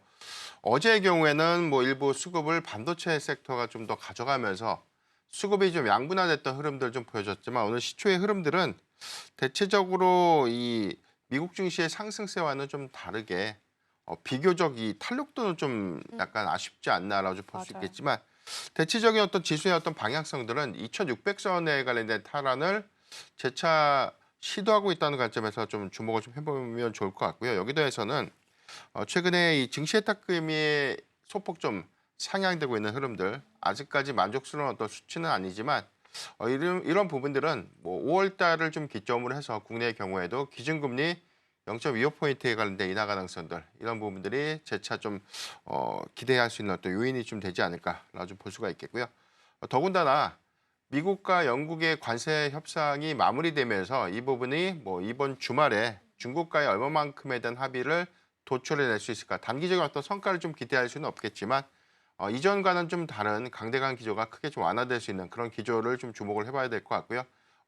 S6: 어제의 경우에는 뭐 일부 수급을 반도체 섹터가 좀 더 가져가면서 수급이 좀 양분화됐던 흐름들 좀 보여줬지만 오늘 시초의 흐름들은 대체적으로 이 미국 증시의 상승세와는 좀 다르게 비교적 이 탄력도는 좀 약간 아쉽지 않나라고 볼 수
S1: 맞아요.
S6: 있겠지만 대체적인 어떤 지수의 어떤 방향성들은 2,600선에 관련된 탈환을 재차 시도하고 있다는 관점에서 좀 주목을 좀 해보면 좋을 것 같고요. 여기도 해서는 최근에 이 증시 예탁금이 소폭 좀 상향되고 있는 흐름들, 아직까지 만족스러운 어떤 수치는 아니지만 이런 부분들은 뭐 5월 달을 좀 기점으로 해서 국내의 경우에도 기준금리 0.25포인트에 관련된 인하 가능성들, 이런 부분들이 재차 좀 기대할 수 있는 어떤 요인이 좀 되지 않을까라고 좀 볼 수가 있겠고요. 더군다나 미국과 영국의 관세 협상이 마무리되면서 이 부분이 뭐 이번 주말에 중국과의 얼마만큼에 대한 합의를 도출해낼 수 있을까? 단기적인 어떤 성과를 좀 기대할 수는 없겠지만 이전과는 좀 다른 강대강 기조가 크게 좀 완화될 수 있는 그런 기조를 좀 주목을 해봐야 될 것 같고요.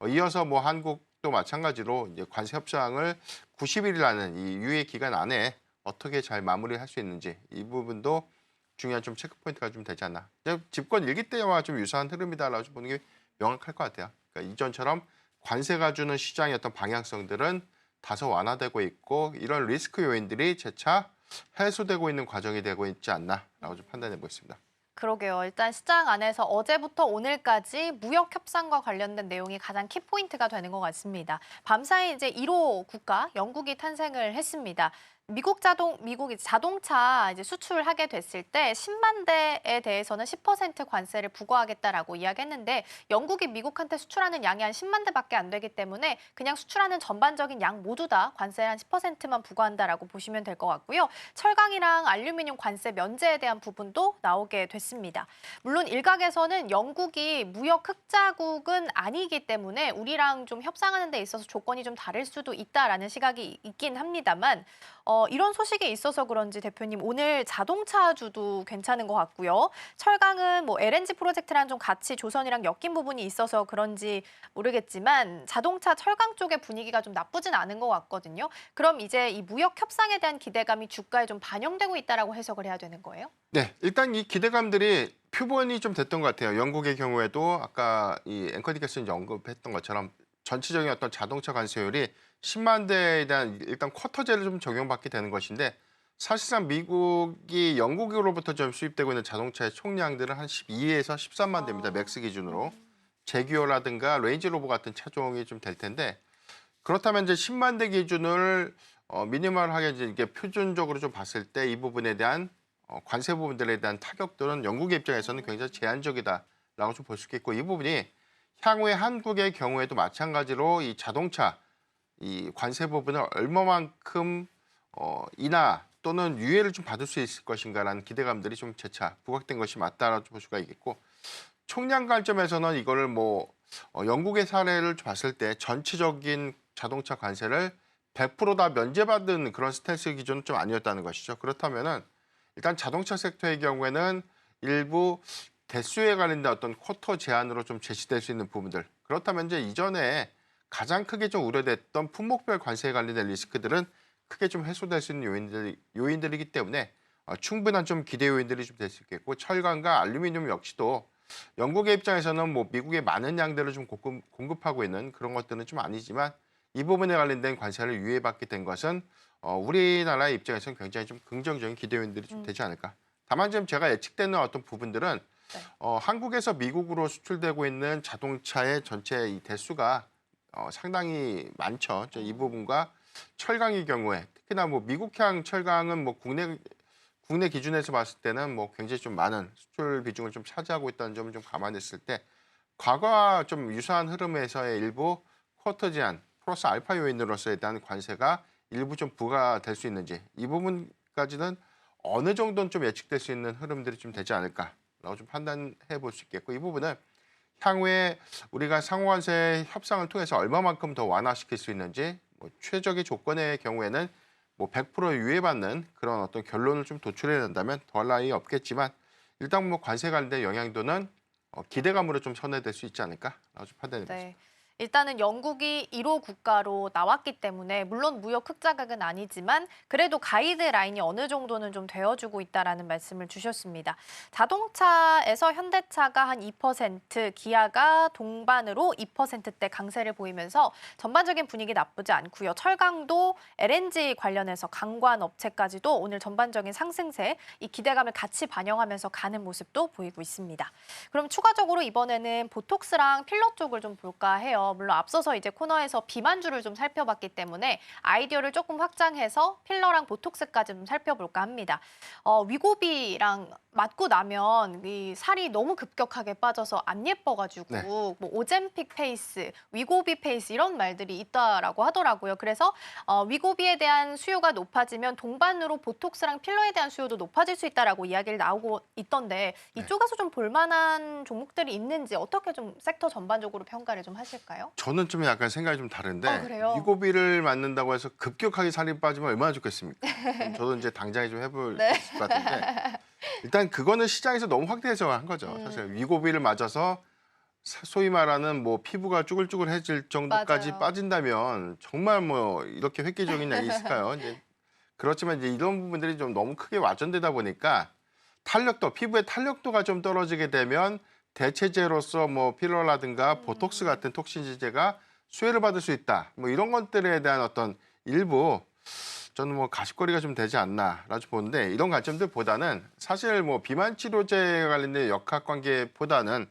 S6: 이어서 뭐 한국도 마찬가지로 이제 관세 협상을 90일이라는 이 유예 기간 안에 어떻게 잘 마무리할 수 있는지, 이 부분도 중요한 좀 체크 포인트가 좀 되지 않나. 집권 일기 때와 좀 유사한 흐름이다라고 좀 보는 게 명확할 것 같아요. 그러니까 이전처럼 관세가 주는 시장의 어떤 방향성들은 다소 완화되고 있고, 이런 리스크 요인들이 재차 해소되고 있는 과정이 되고 있지 않나라고 좀 판단해 보겠습니다.
S1: 그러게요. 일단 시장 안에서 어제부터 오늘까지 무역 협상과 관련된 내용이 가장 키포인트가 되는 것 같습니다. 밤사이 이제 1호 국가 영국이 탄생을 했습니다. 미국이 자동차 이제 수출하게 됐을 때 10만 대에 대해서는 10% 관세를 부과하겠다라고 이야기했는데, 영국이 미국한테 수출하는 양이 한 10만 대밖에 안 되기 때문에 그냥 수출하는 전반적인 양 모두 다 관세 한 10%만 부과한다라고 보시면 될 것 같고요. 철강이랑 알루미늄 관세 면제에 대한 부분도 나오게 됐습니다. 물론 일각에서는 영국이 무역 흑자국은 아니기 때문에 우리랑 좀 협상하는 데 있어서 조건이 좀 다를 수도 있다라는 시각이 있긴 합니다만, 이런 소식이 있어서 그런지 대표님, 오늘 자동차주도 괜찮은 것 같고요. 철강은 뭐 LNG 프로젝트랑 좀 같이 조선이랑 엮인 부분이 있어서 그런지 모르겠지만 자동차 철강 쪽의 분위기가 좀 나쁘진 않은 것 같거든요. 그럼 이제 이 무역 협상에 대한 기대감이 주가에 좀 반영되고 있다라고 해석을 해야 되는 거예요?
S6: 네, 일단 이 기대감들이 표본이 좀 됐던 것 같아요. 영국의 경우에도 아까 이 앵커님께서 이제 언급했던 것처럼 전체적인 어떤 자동차 관세율이 10만 대에 대한 일단 쿼터제를 좀 적용받게 되는 것인데, 사실상 미국이 영국으로부터 좀 수입되고 있는 자동차의 총량들은 한 12에서 13만 대입니다. 맥스 기준으로. 제규어라든가 레인지로버 같은 차종이 좀 될 텐데, 그렇다면 이제 10만 대 기준을 미니멀하게 이제 이게 표준적으로 좀 봤을 때 이 부분에 대한 관세 부분들에 대한 타격들은 영국의 입장에서는 굉장히 제한적이다라고 좀 볼 수 있겠고, 이 부분이 향후에 한국의 경우에도 마찬가지로 이 자동차 이 관세 부분을 얼마만큼 인하 또는 유예를 좀 받을 수 있을 것인가라는 기대감들이 좀 재차 부각된 것이 맞다라고 볼 수가 있겠고, 총량 관점에서는 이거를 뭐 영국의 사례를 봤을 때 전체적인 자동차 관세를 100% 다 면제받은 그런 스탠스 기준은 좀 아니었다는 것이죠. 그렇다면은 일단 자동차 섹터의 경우에는 일부 대수에 관련된 어떤 쿼터 제한으로 좀 제시될 수 있는 부분들, 그렇다면 이제 이전에 가장 크게 좀 우려됐던 품목별 관세에 관련된 리스크들은 크게 좀 해소될 수 있는 요인들이기 때문에 충분한 좀 기대 요인들이 좀 될 수 있겠고, 철강과 알루미늄 역시도 영국의 입장에서는 뭐 미국의 많은 양들을 좀 공급하고 있는 그런 것들은 좀 아니지만, 이 부분에 관련된 관세를 유예받게 된 것은 우리나라의 입장에서는 굉장히 좀 긍정적인 기대 요인들이 좀 되지 않을까. 다만 좀 제가 예측되는 어떤 부분들은 한국에서 미국으로 수출되고 있는 자동차의 전체 이 대수가 상당히 많죠. 이 부분과 철강의 경우에 특히나 뭐 미국향 철강은 뭐 국내 기준에서 봤을 때는 뭐 굉장히 좀 많은 수출 비중을 좀 차지하고 있다는 점을 좀 감안했을 때, 과거와 좀 유사한 흐름에서의 일부 쿼터 제한 플러스 알파 요인으로서에 대한 관세가 일부 좀 부과될 수 있는지, 이 부분까지는 어느 정도는 좀 예측될 수 있는 흐름들이 좀 되지 않을까라고 좀 판단해 볼 수 있겠고, 이 부분은 향후에 우리가 상호관세 협상을 통해서 얼마만큼 더 완화시킬 수 있는지, 뭐 최적의 조건의 경우에는 뭐 100% 유예받는 그런 어떤 결론을 좀 도출해야 된다면 더할 나위 없겠지만, 일단 뭐 관세 관련된 영향도는 기대감으로 좀 선회될 수 있지 않을까라고 좀 판단해 봅니다.
S1: 일단은 영국이 1호 국가로 나왔기 때문에 물론 무역 흑자각은 아니지만 그래도 가이드라인이 어느 정도는 좀 되어주고 있다라는 말씀을 주셨습니다. 자동차에서 현대차가 한 2%, 기아가 동반으로 2%대 강세를 보이면서 전반적인 분위기 나쁘지 않고요. 철강도 LNG 관련해서 강관 업체까지도 오늘 전반적인 상승세, 이 기대감을 같이 반영하면서 가는 모습도 보이고 있습니다. 그럼 추가적으로 이번에는 보톡스랑 필러 쪽을 좀 볼까 해요. 같아요. 물론 앞서서 이제 코너에서 비만주를 좀 살펴봤기 때문에 아이디어를 조금 확장해서 필러랑 보톡스까지 좀 살펴볼까 합니다. 위고비랑 맞고 나면 이 살이 너무 급격하게 빠져서 안 예뻐가지고
S6: 네.
S1: 뭐 오젬픽 페이스, 위고비 페이스 이런 말들이 있다라고 하더라고요. 그래서 위고비에 대한 수요가 높아지면 동반으로 보톡스랑 필러에 대한 수요도 높아질 수 있다라고 이야기를 나오고 있던데
S6: 네.
S1: 이쪽에서 좀 볼만한 종목들이 있는지 어떻게 좀 섹터 전반적으로 평가를 좀 하실까요?
S6: 저는 좀 약간 생각이 좀 다른데
S1: 그래요?
S6: 위고비를 맞는다고 해서 급격하게 살이 빠지면 얼마나 좋겠습니까? 저도 이제 당장에 좀 해볼
S1: 네.
S6: 수 있을 것 같은데 일단 그거는 시장에서 너무 확대해서 한 거죠. 사실 위고비를 맞아서 소위 말하는 뭐 피부가 쭈글쭈글해질 정도까지
S1: 맞아요.
S6: 빠진다면 정말 뭐 이렇게 획기적인 일이 있을까요? 이제 그렇지만 이제 이런 부분들이 좀 너무 크게 와전되다 보니까 탄력도 피부의 탄력도가 좀 떨어지게 되면 대체제로서 뭐 필러라든가 보톡스 같은 톡신지제가 수혜를 받을 수 있다. 뭐 이런 것들에 대한 어떤 일부 저는 뭐 가십거리가 좀 되지 않나라고 보는데 이런 관점들보다는 사실 뭐 비만 치료제 관련된 역학관계보다는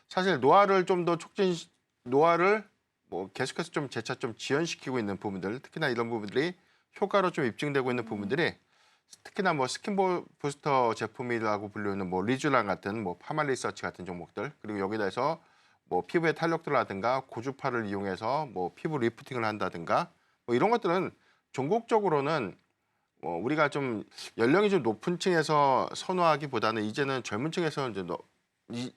S6: 사실 노화를 좀 더 노화를 뭐 계속해서 좀 재차 좀 지연시키고 있는 부분들 특히나 이런 부분들이 효과로 좀 입증되고 있는 부분들이 특히나 뭐 스킨 부스터 제품이라고 불리는 뭐 리쥬란 같은 뭐 파마리서치 같은 종목들 그리고 여기다 해서 뭐 피부의 탄력도라든가 고주파를 이용해서 뭐 피부 리프팅을 한다든가 뭐 이런 것들은 종국적으로는 우리가 좀 연령이 좀 높은 층에서 선호하기보다는 이제는 젊은 층에서 이제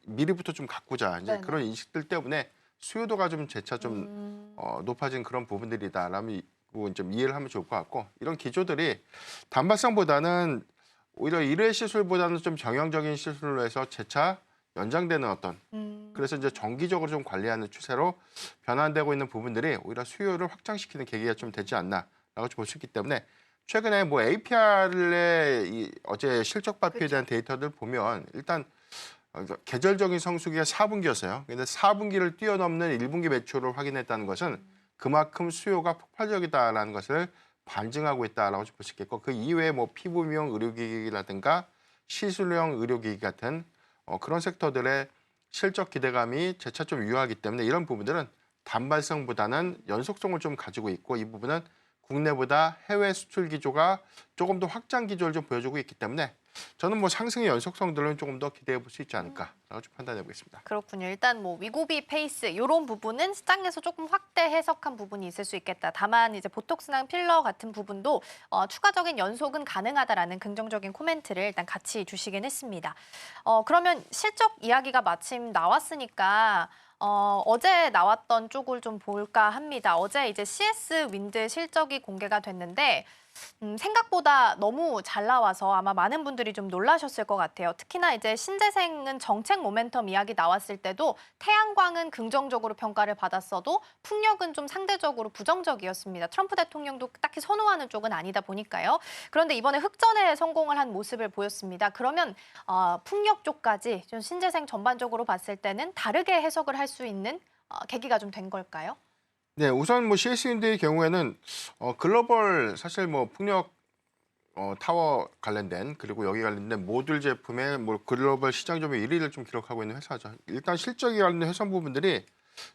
S6: 미리부터 좀 가꾸자 이제
S1: 네네.
S6: 그런 인식들 때문에 수요도가 좀 재차 좀 높아진 그런 부분들이다라면 좀 이해를 하면 좋을 것 같고 이런 기조들이 단발성보다는 오히려 일회 시술보다는 좀 정형적인 시술로 해서 재차 연장되는 어떤 그래서 이제 정기적으로 좀 관리하는 추세로 변환되고 있는 부분들이 오히려 수요를 확장시키는 계기가 좀 되지 않나라고 볼 수 있기 때문에 최근에 뭐 APR의 어제 실적 발표에 대한 데이터들 보면 일단 계절적인 성수기가 4분기였어요. 근데 4분기를 뛰어넘는 1분기 매출을 확인했다는 것은 그만큼 수요가 폭발적이다라는 것을 반증하고 있다라고 볼 수 있겠고 그 이외에 뭐 피부 미용 의료기기라든가 시술용 의료기기 같은 그런 섹터들의 실적 기대감이 재차 좀 유효하기 때문에 이런 부분들은 단발성보다는 연속성을 좀 가지고 있고 이 부분은 국내보다 해외 수출 기조가 조금 더 확장 기조를 좀 보여주고 있기 때문에 저는 뭐 상승의 연속성들은 조금 더 기대해 볼 수 있지 않을까라고 좀 판단해 보겠습니다.
S1: 그렇군요. 일단 뭐 위고비 페이스 이런 부분은 시장에서 조금 확대 해석한 부분이 있을 수 있겠다. 다만 이제 보톡스나 필러 같은 부분도 추가적인 연속은 가능하다라는 긍정적인 코멘트를 일단 같이 주시긴 했습니다. 그러면 실적 이야기가 마침 나왔으니까 어제 나왔던 쪽을 좀 볼까 합니다. 어제 이제 CS 윈드 실적이 공개가 됐는데 생각보다 너무 잘 나와서 아마 많은 분들이 좀 놀라셨을 것 같아요. 특히나 이제 신재생은 정책 모멘텀 이야기 나왔을 때도 태양광은 긍정적으로 평가를 받았어도 풍력은 좀 상대적으로 부정적이었습니다. 트럼프 대통령도 딱히 선호하는 쪽은 아니다 보니까요. 그런데 이번에 흑전에 성공을 한 모습을 보였습니다. 그러면 풍력 쪽까지 좀 신재생 전반적으로 봤을 때는 다르게 해석을 할 수 있는 계기가 좀 된 걸까요?
S6: 네, 우선 뭐 CS윈드의 경우에는 글로벌 사실 뭐 풍력 타워 관련된 그리고 여기 관련된 모듈 제품의 뭐 글로벌 시장 점유율 1위를 좀 기록하고 있는 회사죠. 일단 실적이 관련된 회사 부분들이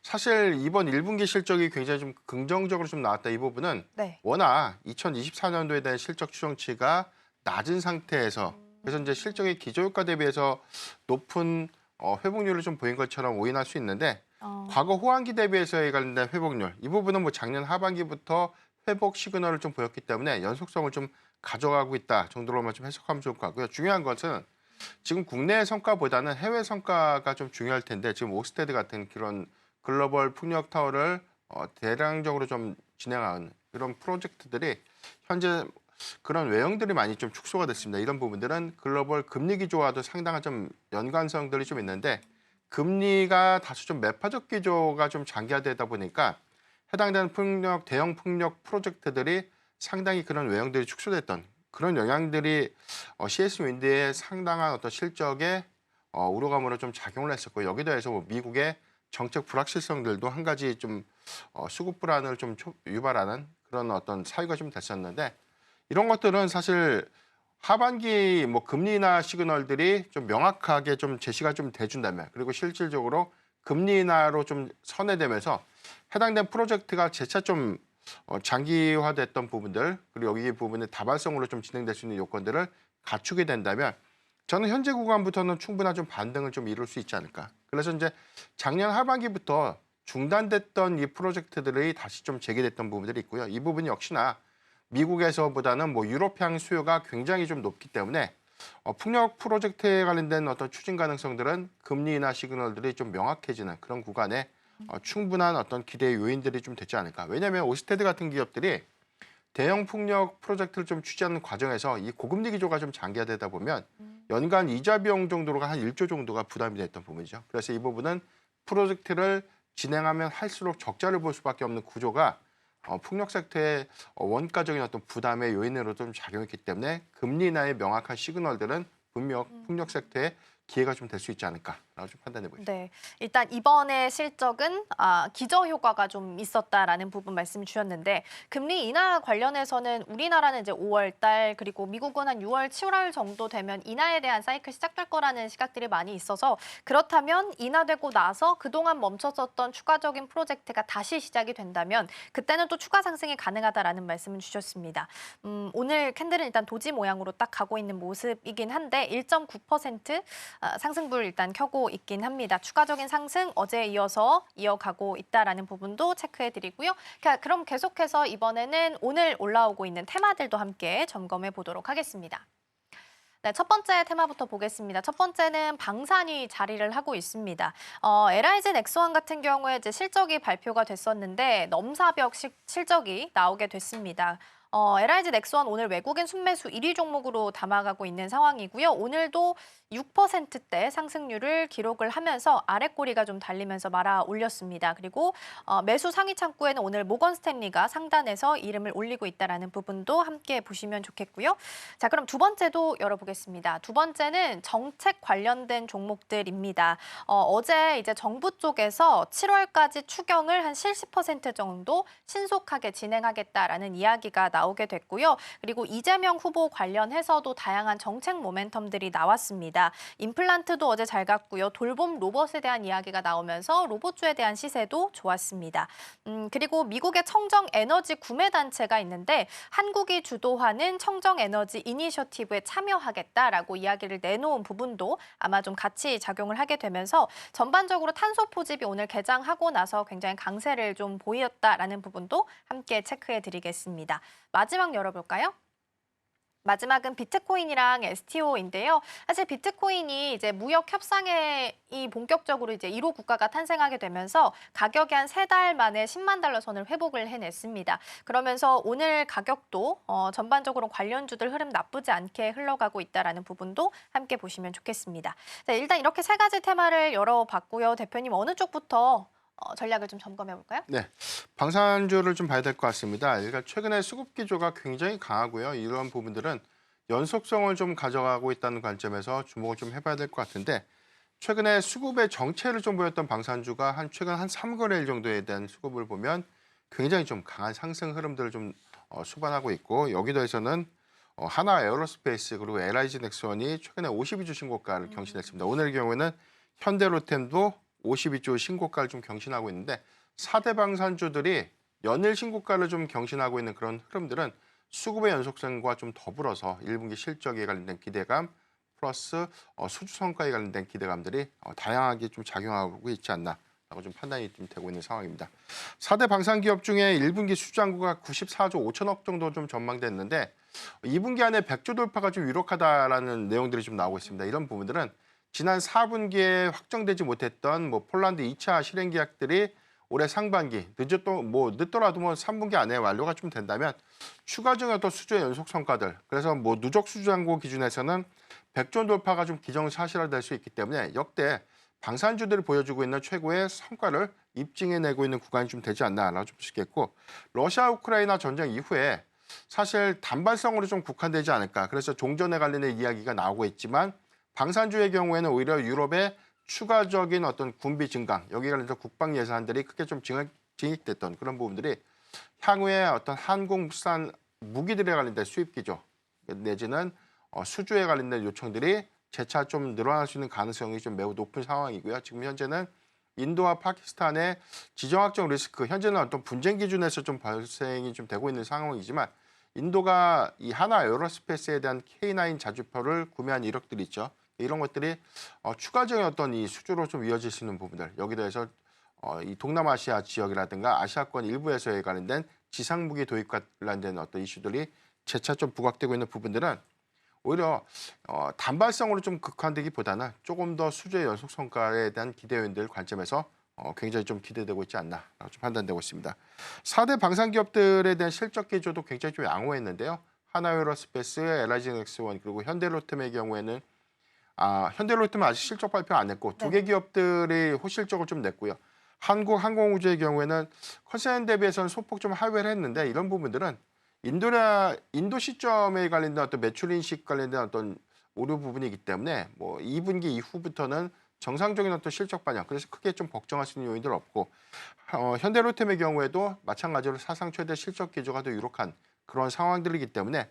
S6: 사실 이번 1분기 실적이 굉장히 좀 긍정적으로 좀 나왔다 이 부분은
S1: 네.
S6: 워낙 2024년도에 대한 실적 추정치가 낮은 상태에서 그래서 이제 실적의 기저효과 대비해서 높은 회복률을 좀 보인 것처럼 오인할 수 있는데 과거 호황기 대비해서에 관련된 회복률 이 부분은 뭐 작년 하반기부터 회복 시그널을 좀 보였기 때문에 연속성을 좀 가져가고 있다 정도로만 좀 해석하면 좋을 것 같고요. 중요한 것은 지금 국내 성과보다는 해외 성과가 좀 중요할 텐데 지금 오스테드 같은 그런 글로벌 풍력 타워를 대량적으로 좀 진행한 이런 프로젝트들이 현재 그런 외형들이 많이 좀 축소가 됐습니다. 이런 부분들은 글로벌 금리 기조와도 상당한 좀 연관성들이 좀 있는데 금리가 다소 좀 매파적 기조가 좀 장기화되다 보니까 해당되는 풍력, 대형 풍력 프로젝트들이 상당히 그런 외형들이 축소됐던 그런 영향들이 CS 윈드의 상당한 어떤 실적에 우려감으로 좀 작용을 했었고 여기에 대해서 뭐 미국의 정책 불확실성들도 한 가지 좀 수급 불안을 좀 유발하는 그런 어떤 사유가 좀 됐었는데 이런 것들은 사실 하반기 뭐 금리 인하 시그널들이 좀 명확하게 좀 제시가 좀 돼준다면 그리고 실질적으로 금리 인하로 좀 선회되면서 해당된 프로젝트가 재차 좀 장기화됐던 부분들 그리고 여기 부분에 다발성으로 좀 진행될 수 있는 요건들을 갖추게 된다면 저는 현재 구간부터는 충분한 좀 반등을 좀 이룰 수 있지 않을까. 그래서 이제 작년 하반기부터 중단됐던 이 프로젝트들이 다시 좀 재개됐던 부분들이 있고요. 이 부분 역시나 미국에서보다는 뭐 유럽향 수요가 굉장히 좀 높기 때문에 풍력 프로젝트에 관련된 어떤 추진 가능성들은 금리 인하 시그널들이 좀 명확해지는 그런 구간에 충분한 어떤 기대 요인들이 좀 되지 않을까. 왜냐하면 오스테드 같은 기업들이 대형 풍력 프로젝트를 좀 취재하는 과정에서 이 고금리 기조가 좀 장기화되다 보면 연간 이자 비용 정도로가 한 1조 정도가 부담이 됐던 부분이죠. 그래서 이 부분은 프로젝트를 진행하면 할수록 적자를 볼 수밖에 없는 구조가 풍력 섹터의 원가적인 어떤 부담의 요인으로 좀 작용했기 때문에 금리 인하의 명확한 시그널들은 분명 풍력 섹터에 기회가 좀 될 수 있지 않을까라고 좀 판단해 보입니다.
S1: 네, 일단 이번의 실적은 기저 효과가 좀 있었다라는 부분 말씀 주셨는데 금리 인하 관련해서는 우리나라는 이제 5월 달 그리고 미국은 한 6월, 7월 정도 되면 인하에 대한 사이클 시작될 거라는 시각들이 많이 있어서 그렇다면 인하되고 나서 그동안 멈춰섰던 추가적인 프로젝트가 다시 시작이 된다면 그때는 또 추가 상승이 가능하다라는 말씀을 주셨습니다. 오늘 캔들은 일단 도지 모양으로 딱 가고 있는 모습이긴 한데 1.9% 상승불 일단 켜고 있긴 합니다. 추가적인 상승 어제에 이어서 이어가고 있다라는 부분도 체크해드리고요. 그럼 계속해서 이번에는 오늘 올라오고 있는 테마들도 함께 점검해 보도록 하겠습니다. 네, 첫 번째 테마부터 보겠습니다. 첫 번째는 방산이 자리를 하고 있습니다. LIG 넥스원 같은 경우에 이제 실적이 발표가 됐었는데 넘사벽 실적이 나오게 됐습니다. LIG 넥스원 오늘 외국인 순매수 1위 종목으로 담아가고 있는 상황이고요. 오늘도 6%대 상승률을 기록을 하면서 아랫꼬리가 좀 달리면서 말아 올렸습니다. 그리고 매수 상위 창구에는 오늘 모건 스탠리가 상단에서 이름을 올리고 있다는 부분도 함께 보시면 좋겠고요. 자, 그럼 두 번째도 열어보겠습니다. 두 번째는 정책 관련된 종목들입니다. 어제 이제 정부 쪽에서 7월까지 추경을 한 70% 정도 신속하게 진행하겠다라는 이야기가 나오게 됐고요. 그리고 이재명 후보 관련해서도 다양한 정책 모멘텀들이 나왔습니다. 임플란트도 어제 잘 갔고요. 돌봄 로봇에 대한 이야기가 나오면서 로봇주에 대한 시세도 좋았습니다. 그리고 미국의 청정 에너지 구매 단체가 있는데 한국이 주도하는 청정 에너지 이니셔티브에 참여하겠다라고 이야기를 내놓은 부분도 아마 좀 같이 작용을 하게 되면서 전반적으로 탄소 포집이 오늘 개장하고 나서 굉장히 강세를 좀 보였다라는 부분도 함께 체크해 드리겠습니다. 마지막 열어볼까요? 마지막은 비트코인이랑 STO인데요. 사실 비트코인이 이제 무역 협상에 본격적으로 이제 1호 국가가 탄생하게 되면서 가격이 한 3달 만에 10만 달러 선을 회복을 해냈습니다. 그러면서 오늘 가격도 전반적으로 관련주들 흐름 나쁘지 않게 흘러가고 있다라는 부분도 함께 보시면 좋겠습니다. 자, 일단 이렇게 세 가지 테마를 열어봤고요. 대표님 어느 쪽부터 전략을 좀 점검해 볼까요?
S6: 네, 방산주를 좀 봐야 될 것 같습니다. 그러니까 최근에 수급 기조가 굉장히 강하고요. 이런 부분들은 연속성을 좀 가져가고 있다는 관점에서 주목을 좀 해봐야 될 것 같은데 최근에 수급의 정체를 좀 보였던 방산주가 최근 한 3거래일 정도에 대한 수급을 보면 굉장히 좀 강한 상승 흐름들을 좀 수반하고 있고 여기 더해서는 하나 에어로스페이스 그리고 LIG 넥스원이 최근에 52주 신고가를 경신했습니다. 오늘 경우에는 현대로템도 52주 신고가를 좀 경신하고 있는데 4대 방산주들이 연일 신고가를 좀 경신하고 있는 그런 흐름들은 수급의 연속성과 좀 더불어서 1분기 실적에 관련된 기대감 플러스 수주 성과에 관련된 기대감들이 다양하게 좀 작용하고 있지 않나라고 좀 판단이 좀 되고 있는 상황입니다. 4대 방산 기업 중에 1분기 수주 잔고가 94조 5천억 정도 좀 전망됐는데 2분기 안에 100조 돌파가 좀 유력하다라는 내용들이 좀 나오고 있습니다. 이런 부분들은 지난 4분기에 확정되지 못했던 폴란드 2차 실행 계약들이 올해 상반기 늦더라도 3분기 안에 완료가 좀 된다면 추가적인 어떤 수주의 연속 성과들 그래서 누적 수주 잔고 기준에서는 100조 돌파가 좀 기정사실화될 수 있기 때문에 역대 방산주들이 보여주고 있는 최고의 성과를 입증해내고 있는 구간이 좀 되지 않나라고 좀 보시겠고 러시아 우크라이나 전쟁 이후에 사실 단발성으로 좀 국한되지 않을까 그래서 종전에 관련된 이야기가 나오고 있지만 방산주의 경우에는 오히려 유럽의 추가적인 어떤 군비 증강, 여기에 관련해서 국방 예산들이 크게 좀 증액됐던 그런 부분들이 향후에 어떤 항공수산 무기들에 관련된 수입 기조 내지는 수주에 관련된 요청들이 재차 좀 늘어날 수 있는 가능성이 좀 매우 높은 상황이고요. 지금 현재는 인도와 파키스탄의 지정학적 리스크, 현재는 어떤 분쟁 기준에서 좀 발생이 좀 되고 있는 상황이지만 인도가 이 하나 에어로스페이스에 대한 K9 자주포를 구매한 이력들이 있죠. 이런 것들이 추가적인 어떤 이 수주로 좀 이어질 수 있는 부분들, 여기 대해서 이 동남아시아 지역이라든가 아시아권 일부에서에 관련된 지상무기 도입과 관련된 어떤 이슈들이 재차 좀 부각되고 있는 부분들은 오히려 단발성으로 좀 극화되기보다는 조금 더 수주의 연속 성과에 대한 기대 요인들 관점에서 굉장히 좀 기대되고 있지 않나 좀 판단되고 있습니다. 4대 방산 기업들에 대한 실적 기조도 굉장히 좀 양호했는데요. 하나에어로스페이스, LIG넥스원 그리고 현대로템의 경우에는 현대로템은 아직 실적 발표 안 했고 두 개 기업들이 호실적을 좀 냈고요. 한국항공우주의 경우에는 컨센 대비해서는 소폭 좀 하회를 했는데 이런 부분들은 인도 시점에 관련된 어떤 매출 인식 관련된 어떤 오류 부분이기 때문에 뭐 2분기 이후부터는 정상적인 어떤 실적 반영, 그래서 크게 좀 걱정할 수 있는 요인들 없고 현대로템의 경우에도 마찬가지로 사상 최대 실적 기조가 더 유력한 그런 상황들이기 때문에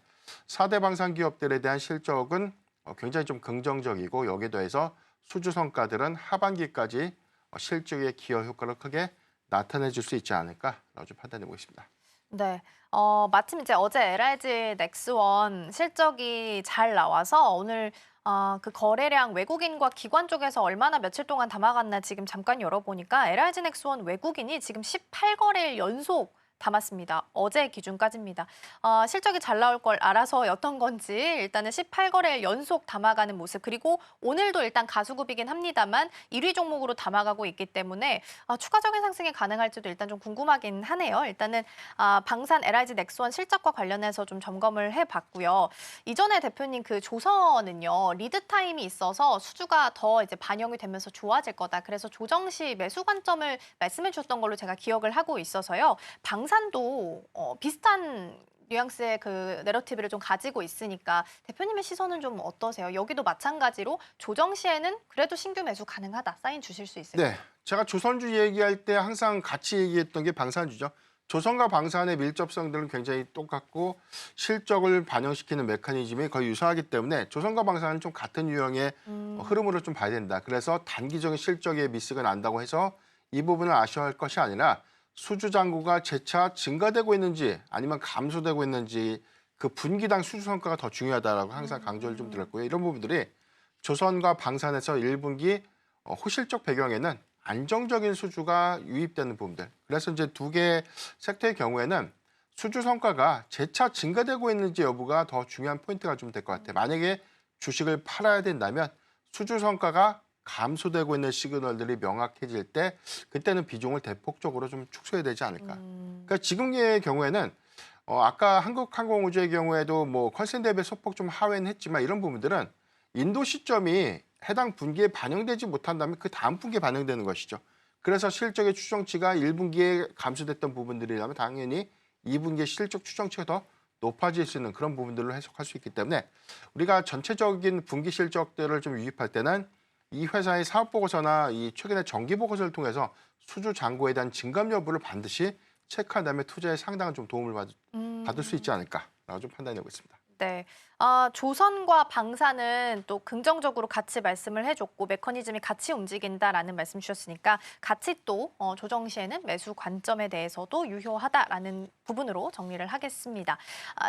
S6: 4대 방산 기업들에 대한 실적은 굉장히 좀 긍정적이고 여기에 더해서 수주 성과들은 하반기까지 실적의 기여 효과를 크게 나타내 줄 수 있지 않을까라고 좀 판단해 보겠습니다.
S1: 네. 마침 이제 어제 LIG 넥스원 실적이 잘 나와서 오늘 그 거래량 외국인과 기관 쪽에서 얼마나 며칠 동안 담아갔나 지금 잠깐 열어보니까 LIG 넥스원 외국인이 지금 18거래일 연속 담았습니다. 어제 기준까지입니다. 실적이 잘 나올 걸 알아서였던 건지 일단은 18거래일 연속 담아가는 모습, 그리고 오늘도 일단 가수급이긴 합니다만 1위 종목으로 담아가고 있기 때문에 추가적인 상승이 가능할지도 일단 좀 궁금하긴 하네요. 일단은 방산 LIG 넥스원 실적과 관련해서 좀 점검을 해봤고요. 이전에 대표님 그 조선은요 리드 타임이 있어서 수주가 더 이제 반영이 되면서 좋아질 거다. 그래서 조정 시 매수 관점을 말씀해 주셨던 걸로 제가 기억을 하고 있어서요. 방산도 비슷한 뉘앙스의 그 내러티브를 좀 가지고 있으니까 대표님의 시선은 좀 어떠세요? 여기도 마찬가지로 조정 시에는 그래도 신규 매수 가능하다. 사인 주실 수 있을까요?
S6: 네, 제가 조선주 얘기할 때 항상 같이 얘기했던 게 방산주죠. 조선과 방산의 밀접성들은 굉장히 똑같고 실적을 반영시키는 메커니즘이 거의 유사하기 때문에 조선과 방산은 좀 같은 유형의 흐름으로 좀 봐야 된다. 그래서 단기적인 실적에 미스가 난다고 해서 이 부분을 아쉬워할 것이 아니라 수주 잔고가 재차 증가되고 있는지 아니면 감소되고 있는지 그 분기당 수주 성과가 더 중요하다라고 항상 강조를 좀 드렸고요. 이런 부분들이 조선과 방산에서 1분기 호실적 배경에는 안정적인 수주가 유입되는 부분들. 그래서 이제 두 개 섹터의 경우에는 수주 성과가 재차 증가되고 있는지 여부가 더 중요한 포인트가 좀 될 것 같아요. 만약에 주식을 팔아야 된다면 수주 성과가 감소되고 있는 시그널들이 명확해질 때 그때는 비중을 대폭적으로 좀 축소해야 되지 않을까. 그러니까 지금의 경우에는 아까 한국항공우주의 경우에도 뭐 컨센 대비 소폭 좀 하회는 했지만 이런 부분들은 인도 시점이 해당 분기에 반영되지 못한다면 그 다음 분기에 반영되는 것이죠. 그래서 실적의 추정치가 1분기에 감소됐던 부분들이라면 당연히 2분기에 실적 추정치가 더 높아질 수 있는 그런 부분들로 해석할 수 있기 때문에 우리가 전체적인 분기 실적들을 좀 유입할 때는 이 회사의 사업 보고서나 이 최근의 정기 보고서를 통해서 수주 잔고에 대한 증감 여부를 반드시 체크한 다음에 투자에 상당한 좀 도움을 받을 수 있지 않을까라고 좀 판단하고 있습니다.
S1: 네. 조선과 방산은 또 긍정적으로 같이 말씀을 해줬고 메커니즘이 같이 움직인다라는 말씀 주셨으니까 같이 또 조정 시에는 매수 관점에 대해서도 유효하다라는 부분으로 정리를 하겠습니다.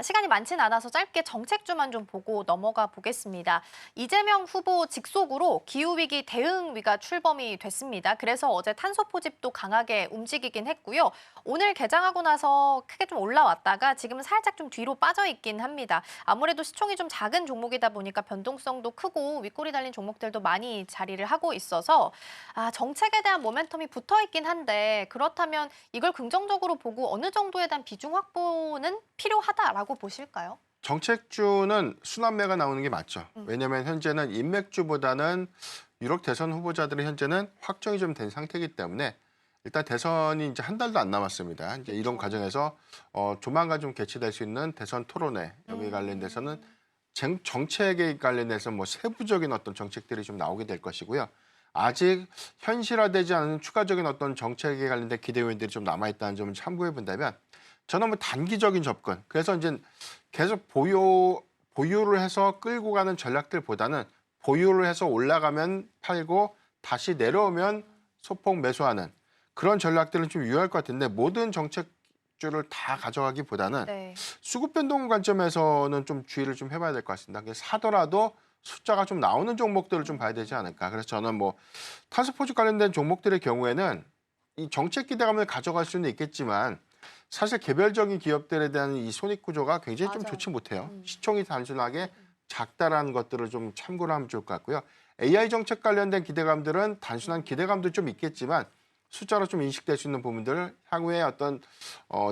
S1: 시간이 많지는 않아서 짧게 정책주만 좀 보고 넘어가 보겠습니다. 이재명 후보 직속으로 기후위기 대응위가 출범이 됐습니다. 그래서 어제 탄소 포집도 강하게 움직이긴 했고요. 오늘 개장하고 나서 크게 좀 올라왔다가 지금은 살짝 좀 뒤로 빠져 있긴 합니다. 아무래도 시총이 좀 작은 종목이다 보니까 변동성도 크고 윗골이 달린 종목들도 많이 자리를 하고 있어서 정책에 대한 모멘텀이 붙어 있긴 한데 그렇다면 이걸 긍정적으로 보고 어느 정도에 대한 비중 확보는 필요하다라고 보실까요?
S6: 정책주는 순환매가 나오는 게 맞죠. 왜냐하면 현재는 인맥주보다는 유력 대선 후보자들은 현재는 확정이 좀 된 상태이기 때문에 일단 대선이 이제 한 달도 안 남았습니다. 이제 이런 과정에서 조만간 좀 개최될 수 있는 대선 토론회 여기 관련돼서는 정책에 관련해서 뭐 세부적인 어떤 정책들이 좀 나오게 될 것이고요. 아직 현실화되지 않은 추가적인 어떤 정책에 관련된 기대 요인들이 좀 남아 있다는 점을 참고해 본다면 저는 뭐 단기적인 접근. 그래서 이제 계속 보유를 해서 끌고 가는 전략들보다는 보유를 해서 올라가면 팔고 다시 내려오면 소폭 매수하는 그런 전략들은 좀 유효할 것 같은데 모든 정책주를 다 가져가기보다는
S1: 네.
S6: 수급 변동 관점에서는 좀 주의를 좀 해봐야 될 것 같습니다. 그래서 사더라도 숫자가 좀 나오는 종목들을 좀 봐야 되지 않을까. 그래서 저는 뭐 탄소포집 관련된 종목들의 경우에는 이 정책 기대감을 가져갈 수는 있겠지만 사실 개별적인 기업들에 대한 이 손익 구조가 굉장히 좀
S1: 맞아요.
S6: 좋지 못해요. 시총이 단순하게 작다라는 것들을 좀 참고를 하면 좋을 것 같고요. AI 정책 관련된 기대감들은 단순한 기대감도 좀 있겠지만 숫자로 좀 인식될 수 있는 부분들을 향후에 어떤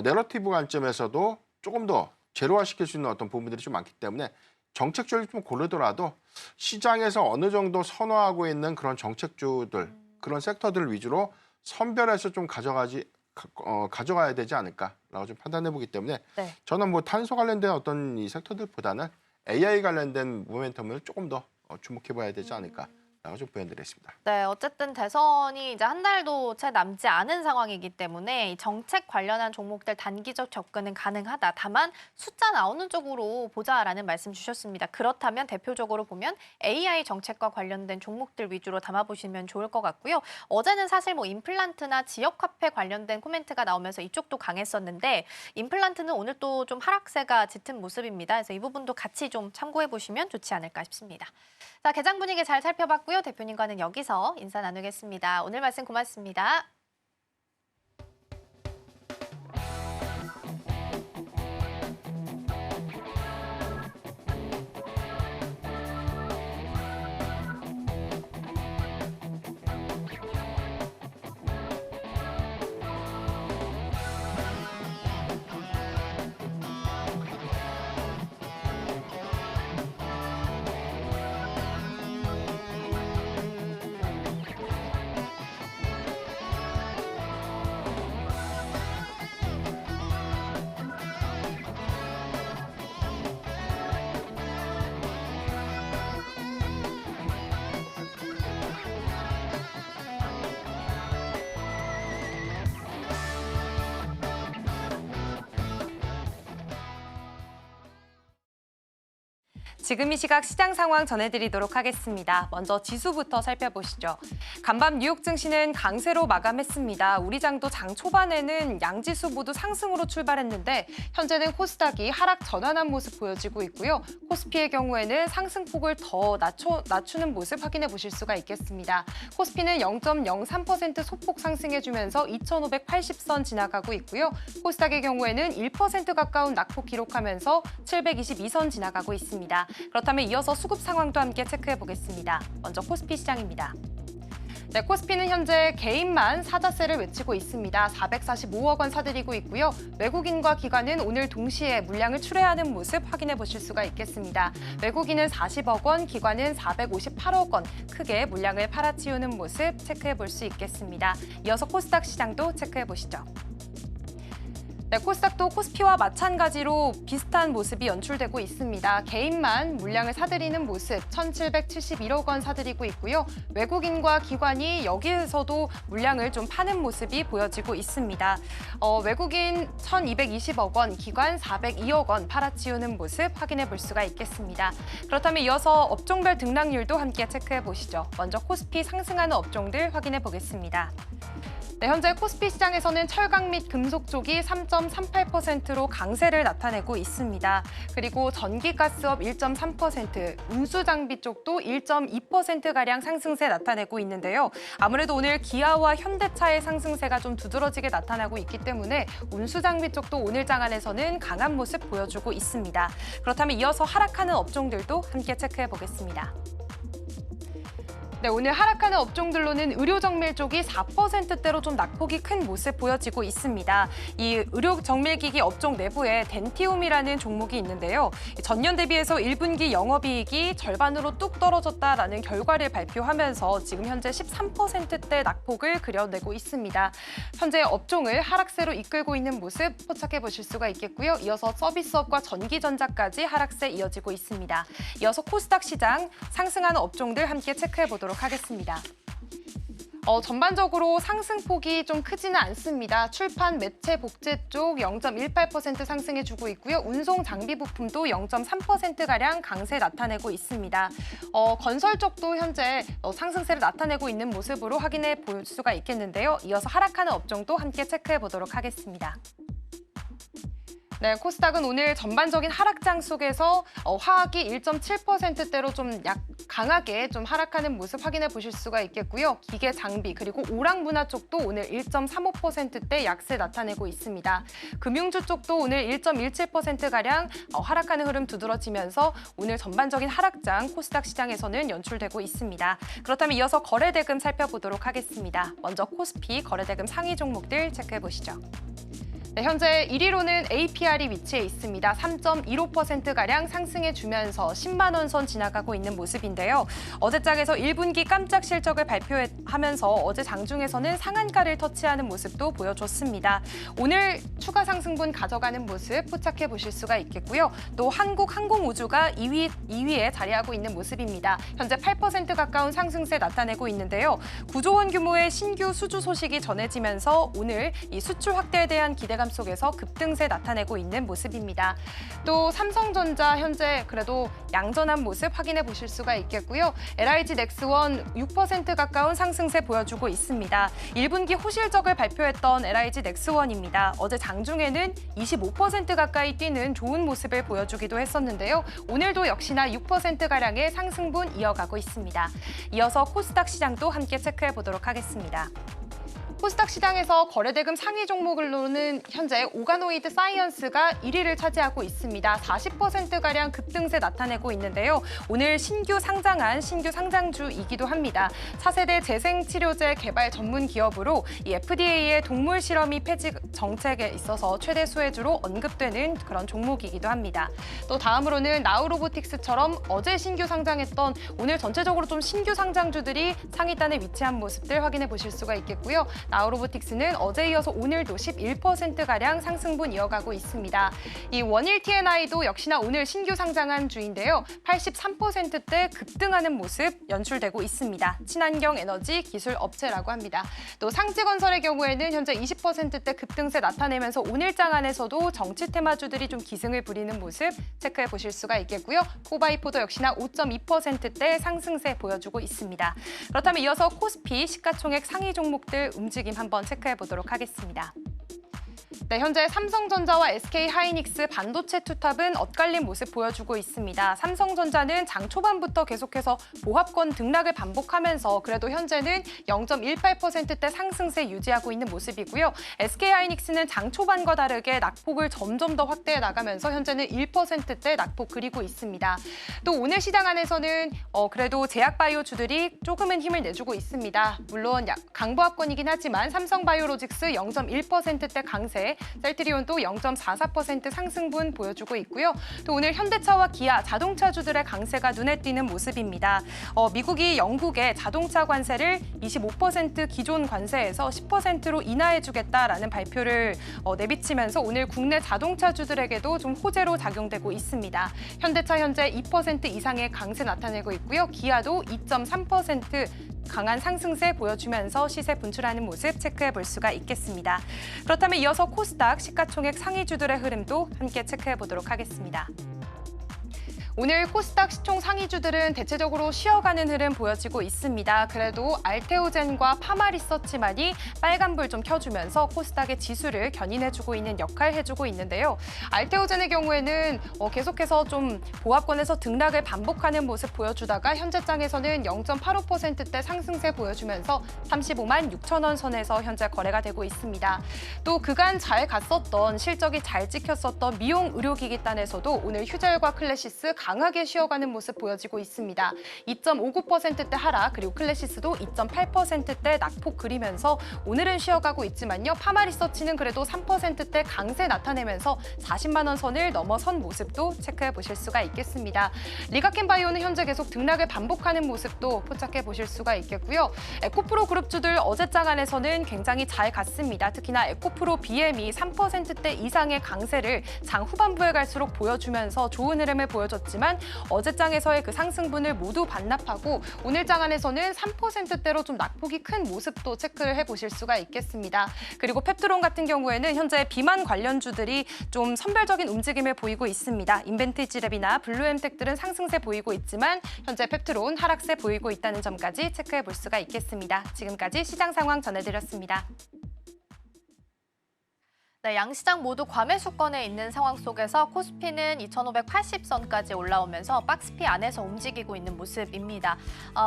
S6: 내러티브 관점에서도 조금 더 제로화시킬 수 있는 어떤 부분들이 좀 많기 때문에 정책주를 좀 고르더라도 시장에서 어느 정도 선호하고 있는 그런 정책주들, 그런 섹터들 위주로 선별해서 좀 가져가야 되지 않을까라고 좀 판단해 보기 때문에
S1: 네.
S6: 저는 뭐 탄소 관련된 어떤 이 섹터들보다는 AI 관련된 모멘텀을 조금 더 주목해 봐야 되지 않을까라고 좀 보여드리겠습니다.
S1: 네, 어쨌든 대선이 이제 한 달도 채 남지 않은 상황이기 때문에 이 정책 관련한 종목들 단기적 접근은 가능하다. 다만 숫자 나오는 쪽으로 보자라는 말씀 주셨습니다. 그렇다면 대표적으로 보면 AI 정책과 관련된 종목들 위주로 담아보시면 좋을 것 같고요. 어제는 사실 뭐 임플란트나 지역화폐 관련된 코멘트가 나오면서 이쪽도 강했었는데 임플란트는 오늘 또 좀 하락세가 짙은 모습입니다. 그래서 이 부분도 같이 좀 참고해 보시면 좋지 않을까 싶습니다. 자, 개장 분위기 잘 살펴봤고요. 대표님과는 여기서 인사 나누겠습니다. 오늘 말씀 고맙습니다.
S3: 지금 이 시각 시장 상황 전해드리도록 하겠습니다. 먼저 지수부터 살펴보시죠. 간밤 뉴욕 증시는 강세로 마감했습니다. 우리 장도 장 초반에는 양지수 모두 상승으로 출발했는데 현재는 코스닥이 하락 전환한 모습 보여지고 있고요. 코스피의 경우에는 상승폭을 더 낮추는 모습 확인해 보실 수가 있겠습니다. 코스피는 0.03% 소폭 상승해주면서 2,580선 지나가고 있고요. 코스닥의 경우에는 1% 가까운 낙폭 기록하면서 722선 지나가고 있습니다. 그렇다면 이어서 수급 상황도 함께 체크해 보겠습니다. 먼저 코스피 시장입니다. 네, 코스피는 현재 개인만 사자세를 외치고 있습니다. 445억 원 사들이고 있고요. 외국인과 기관은 오늘 동시에 물량을 출회하는 모습 확인해 보실 수가 있겠습니다. 외국인은 40억 원, 기관은 458억 원 크게 물량을 팔아치우는 모습 체크해 볼 수 있겠습니다. 이어서 코스닥 시장도 체크해 보시죠. 네, 코스닥도 코스피와 마찬가지로 비슷한 모습이 연출되고 있습니다. 개인만 물량을 사들이는 모습 1,771억 원 사들이고 있고요. 외국인과 기관이 여기에서도 물량을 좀 파는 모습이 보여지고 있습니다. 외국인 1,220억 원, 기관 402억 원 팔아치우는 모습 확인해 볼 수가 있겠습니다. 그렇다면 이어서 업종별 등락률도 함께 체크해 보시죠. 먼저 코스피 상승하는 업종들 확인해 보겠습니다. 네, 현재 코스피 시장에서는 철강 및 금속 쪽이 3.38%로 강세를 나타내고 있습니다. 그리고 전기가스업 1.3%, 운수장비 쪽도 1.2%가량 상승세 나타내고 있는데요. 아무래도 오늘 기아와 현대차의 상승세가 좀 두드러지게 나타나고 있기 때문에 운수장비 쪽도 오늘 장안에서는 강한 모습 보여주고 있습니다. 그렇다면 이어서 하락하는 업종들도 함께 체크해 보겠습니다. 네, 오늘 하락하는 업종들로는 의료정밀 쪽이 4%대로 좀 낙폭이 큰 모습 보여지고 있습니다. 이 의료정밀기기 업종 내부에 덴티움이라는 종목이 있는데요. 전년 대비해서 1분기 영업이익이 절반으로 뚝 떨어졌다라는 결과를 발표하면서 지금 현재 13%대 낙폭을 그려내고 있습니다. 현재 업종을 하락세로 이끌고 있는 모습 포착해 보실 수가 있겠고요. 이어서 서비스업과 전기전자까지 하락세 이어지고 있습니다. 이어서 코스닥 시장 상승하는 업종들 함께 체크해 보도록 하겠습니다. 전반적으로 상승폭이 좀 크지는 않습니다. 출판, 매체, 복제 쪽 0.18% 상승해주고 있고요. 운송, 장비 부품도 0.3%가량 강세 나타내고 있습니다. 건설 쪽도 현재 상승세를 나타내고 있는 모습으로 확인해 볼 수가 있겠는데요. 이어서 하락하는 업종도 함께 체크해 보도록 하겠습니다. 네, 코스닥은 오늘 전반적인 하락장 속에서 화학이 1.7%대로 좀 강하게 좀 하락하는 모습 확인해 보실 수가 있겠고요. 기계, 장비 그리고 오락문화 쪽도 오늘 1.35%대 약세 나타내고 있습니다. 금융주 쪽도 오늘 1.17%가량 하락하는 흐름 두드러지면서 오늘 전반적인 하락장 코스닥 시장에서는 연출되고 있습니다. 그렇다면 이어서 거래대금 살펴보도록 하겠습니다. 먼저 코스피 거래대금 상위 종목들 체크해 보시죠. 네, 현재 1위로는 APR이 위치해 있습니다. 3.15%가량 상승해주면서 10만 원 선 지나가고 있는 모습인데요. 어제장에서 1분기 깜짝 실적을 발표하면서 어제 장중에서는 상한가를 터치하는 모습도 보여줬습니다. 오늘 추가 상승분 가져가는 모습 포착해 보실 수가 있겠고요. 또 한국항공우주가 2위에 자리하고 있는 모습입니다. 현재 8% 가까운 상승세 나타내고 있는데요. 9조 원 규모의 신규 수주 소식이 전해지면서 오늘 이 수출 확대에 대한 기대가 속에서 급등세 나타내고 있는 모습입니다. 또 삼성전자 현재 그래도 양전한 모습 확인해 보실 수가 있겠고요. LIG 넥스원 6% 가까운 상승세 보여주고 있습니다. 1분기 호실적을 발표했던 LIG 넥스원입니다. 어제 장중에는 25% 가까이 뛰는 좋은 모습을 보여주기도 했었는데요. 오늘도 역시나 6%가량의 상승분 이어가고 있습니다. 이어서 코스닥 시장도 함께 체크해 보도록 하겠습니다. 코스닥 시장에서 거래대금 상위 종목으로는 현재 오가노이드 사이언스가 1위를 차지하고 있습니다. 40%가량 급등세 나타내고 있는데요. 오늘 신규 상장주이기도 합니다. 차세대 재생치료제 개발 전문 기업으로 이 FDA의 동물 실험이 폐지 정책에 있어서 최대 수혜주로 언급되는 그런 종목이기도 합니다. 또 다음으로는 나우로보틱스처럼 어제 신규 상장했던 오늘 전체적으로 좀 신규 상장주들이 상위단에 위치한 모습들 확인해 보실 수가 있겠고요. 나우로보틱스는 어제 이어서 오늘도 11%가량 상승분 이어가고 있습니다. 이 원일 T&I도 역시나 오늘 신규 상장한 주인데요. 83%대 급등하는 모습 연출되고 있습니다. 친환경 에너지 기술 업체라고 합니다. 또 상지건설의 경우에는 현재 20%대 급등세 나타내면서 오늘장 안에서도 정치 테마주들이 좀 기승을 부리는 모습 체크해 보실 수가 있겠고요. 코바이포도 역시나 5.2%대 상승세 보여주고 있습니다. 그렇다면 이어서 코스피 시가총액 상위 종목들 움직임 한번 체크해 보도록 하겠습니다. 네, 현재 삼성전자와 SK하이닉스 반도체 투탑은 엇갈린 모습 보여주고 있습니다. 삼성전자는 장 초반부터 계속해서 보합권 등락을 반복하면서 그래도 현재는 0.18%대 상승세 유지하고 있는 모습이고요. SK하이닉스는 장 초반과 다르게 낙폭을 점점 더 확대해 나가면서 현재는 1%대 낙폭 그리고 있습니다. 또 오늘 시장 안에서는 그래도 제약바이오주들이 조금은 힘을 내주고 있습니다. 물론 강보합권이긴 하지만 삼성바이오로직스 0.1%대 강세, 셀트리온도 0.44% 상승분 보여주고 있고요. 또 오늘 현대차와 기아, 자동차주들의 강세가 눈에 띄는 모습입니다. 미국이 영국의 자동차 관세를 25% 기존 관세에서 10%로 인하해주겠다라는 발표를 내비치면서 오늘 국내 자동차주들에게도 좀 호재로 작용되고 있습니다. 현대차 현재 2% 이상의 강세 나타내고 있고요. 기아도 2.3% 강한 상승세 보여주면서 시세 분출하는 모습 체크해 볼 수가 있겠습니다. 그렇다면 이어서 코스닥 시가총액 상위주들의 흐름도 함께 체크해 보도록 하겠습니다. 오늘 코스닥 시총 상위주들은 대체적으로 쉬어가는 흐름 보여지고 있습니다. 그래도 알테오젠과 파마리서치만이 빨간불 좀 켜주면서 코스닥의 지수를 견인해주고 있는 역할 해주고 있는데요. 알테오젠의 경우에는 계속해서 좀 보합권에서 등락을 반복하는 모습 보여주다가 현재장에서는 0.85%대 상승세 보여주면서 35만 6천 원 선에서 현재 거래가 되고 있습니다. 또 그간 잘 갔었던 실적이 잘 찍혔었던 미용 의료기기단에서도 오늘 휴젤과 클래시스 강하게 쉬어가는 모습 보여지고 있습니다. 2.59%대 하락, 그리고 클래시스도 2.8%대 낙폭 그리면서 오늘은 쉬어가고 있지만요. 파마리서치는 그래도 3%대 강세 나타내면서 40만 원 선을 넘어선 모습도 체크해 보실 수가 있겠습니다. 리가켄바이오는 현재 계속 등락을 반복하는 모습도 포착해 보실 수가 있겠고요. 에코프로 그룹주들 어제장 안에서는 굉장히 잘 갔습니다. 특히나 에코프로 BM이 3%대 이상의 강세를 장 후반부에 갈수록 보여주면서 좋은 흐름을 보여줬지만 있었지만 어제장에서의 그 상승분을 모두 반납하고 오늘장 안에서는 3%대로 좀 낙폭이 큰 모습도 체크를 해보실 수가 있겠습니다. 그리고 펩트론 같은 경우에는 현재 비만 관련주들이 좀 선별적인 움직임을 보이고 있습니다. 인벤티지랩이나 블루엠텍들은 상승세 보이고 있지만 현재 펩트론 하락세 보이고 있다는 점까지 체크해 볼 수가 있겠습니다. 지금까지 시장 상황 전해드렸습니다.
S1: 네, 양시장 모두 과매수권에 있는 상황 속에서 코스피는 2,580선까지 올라오면서 박스피 안에서 움직이고 있는 모습입니다.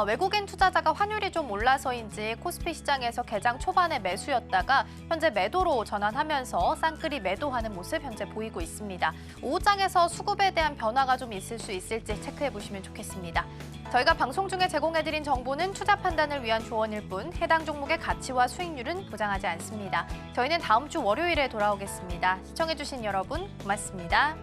S1: 외국인 투자자가 환율이 좀 올라서인지 코스피 시장에서 개장 초반에 매수였다가 현재 매도로 전환하면서 쌍끌이 매도하는 모습 현재 보이고 있습니다. 오후장에서 수급에 대한 변화가 좀 있을 수 있을지 체크해 보시면 좋겠습니다. 저희가 방송 중에 제공해드린 정보는 투자 판단을 위한 조언일 뿐 해당 종목의 가치와 수익률은 보장하지 않습니다. 저희는 다음 주 월요일에 돌아오겠습니다. 시청해주신 여러분 고맙습니다.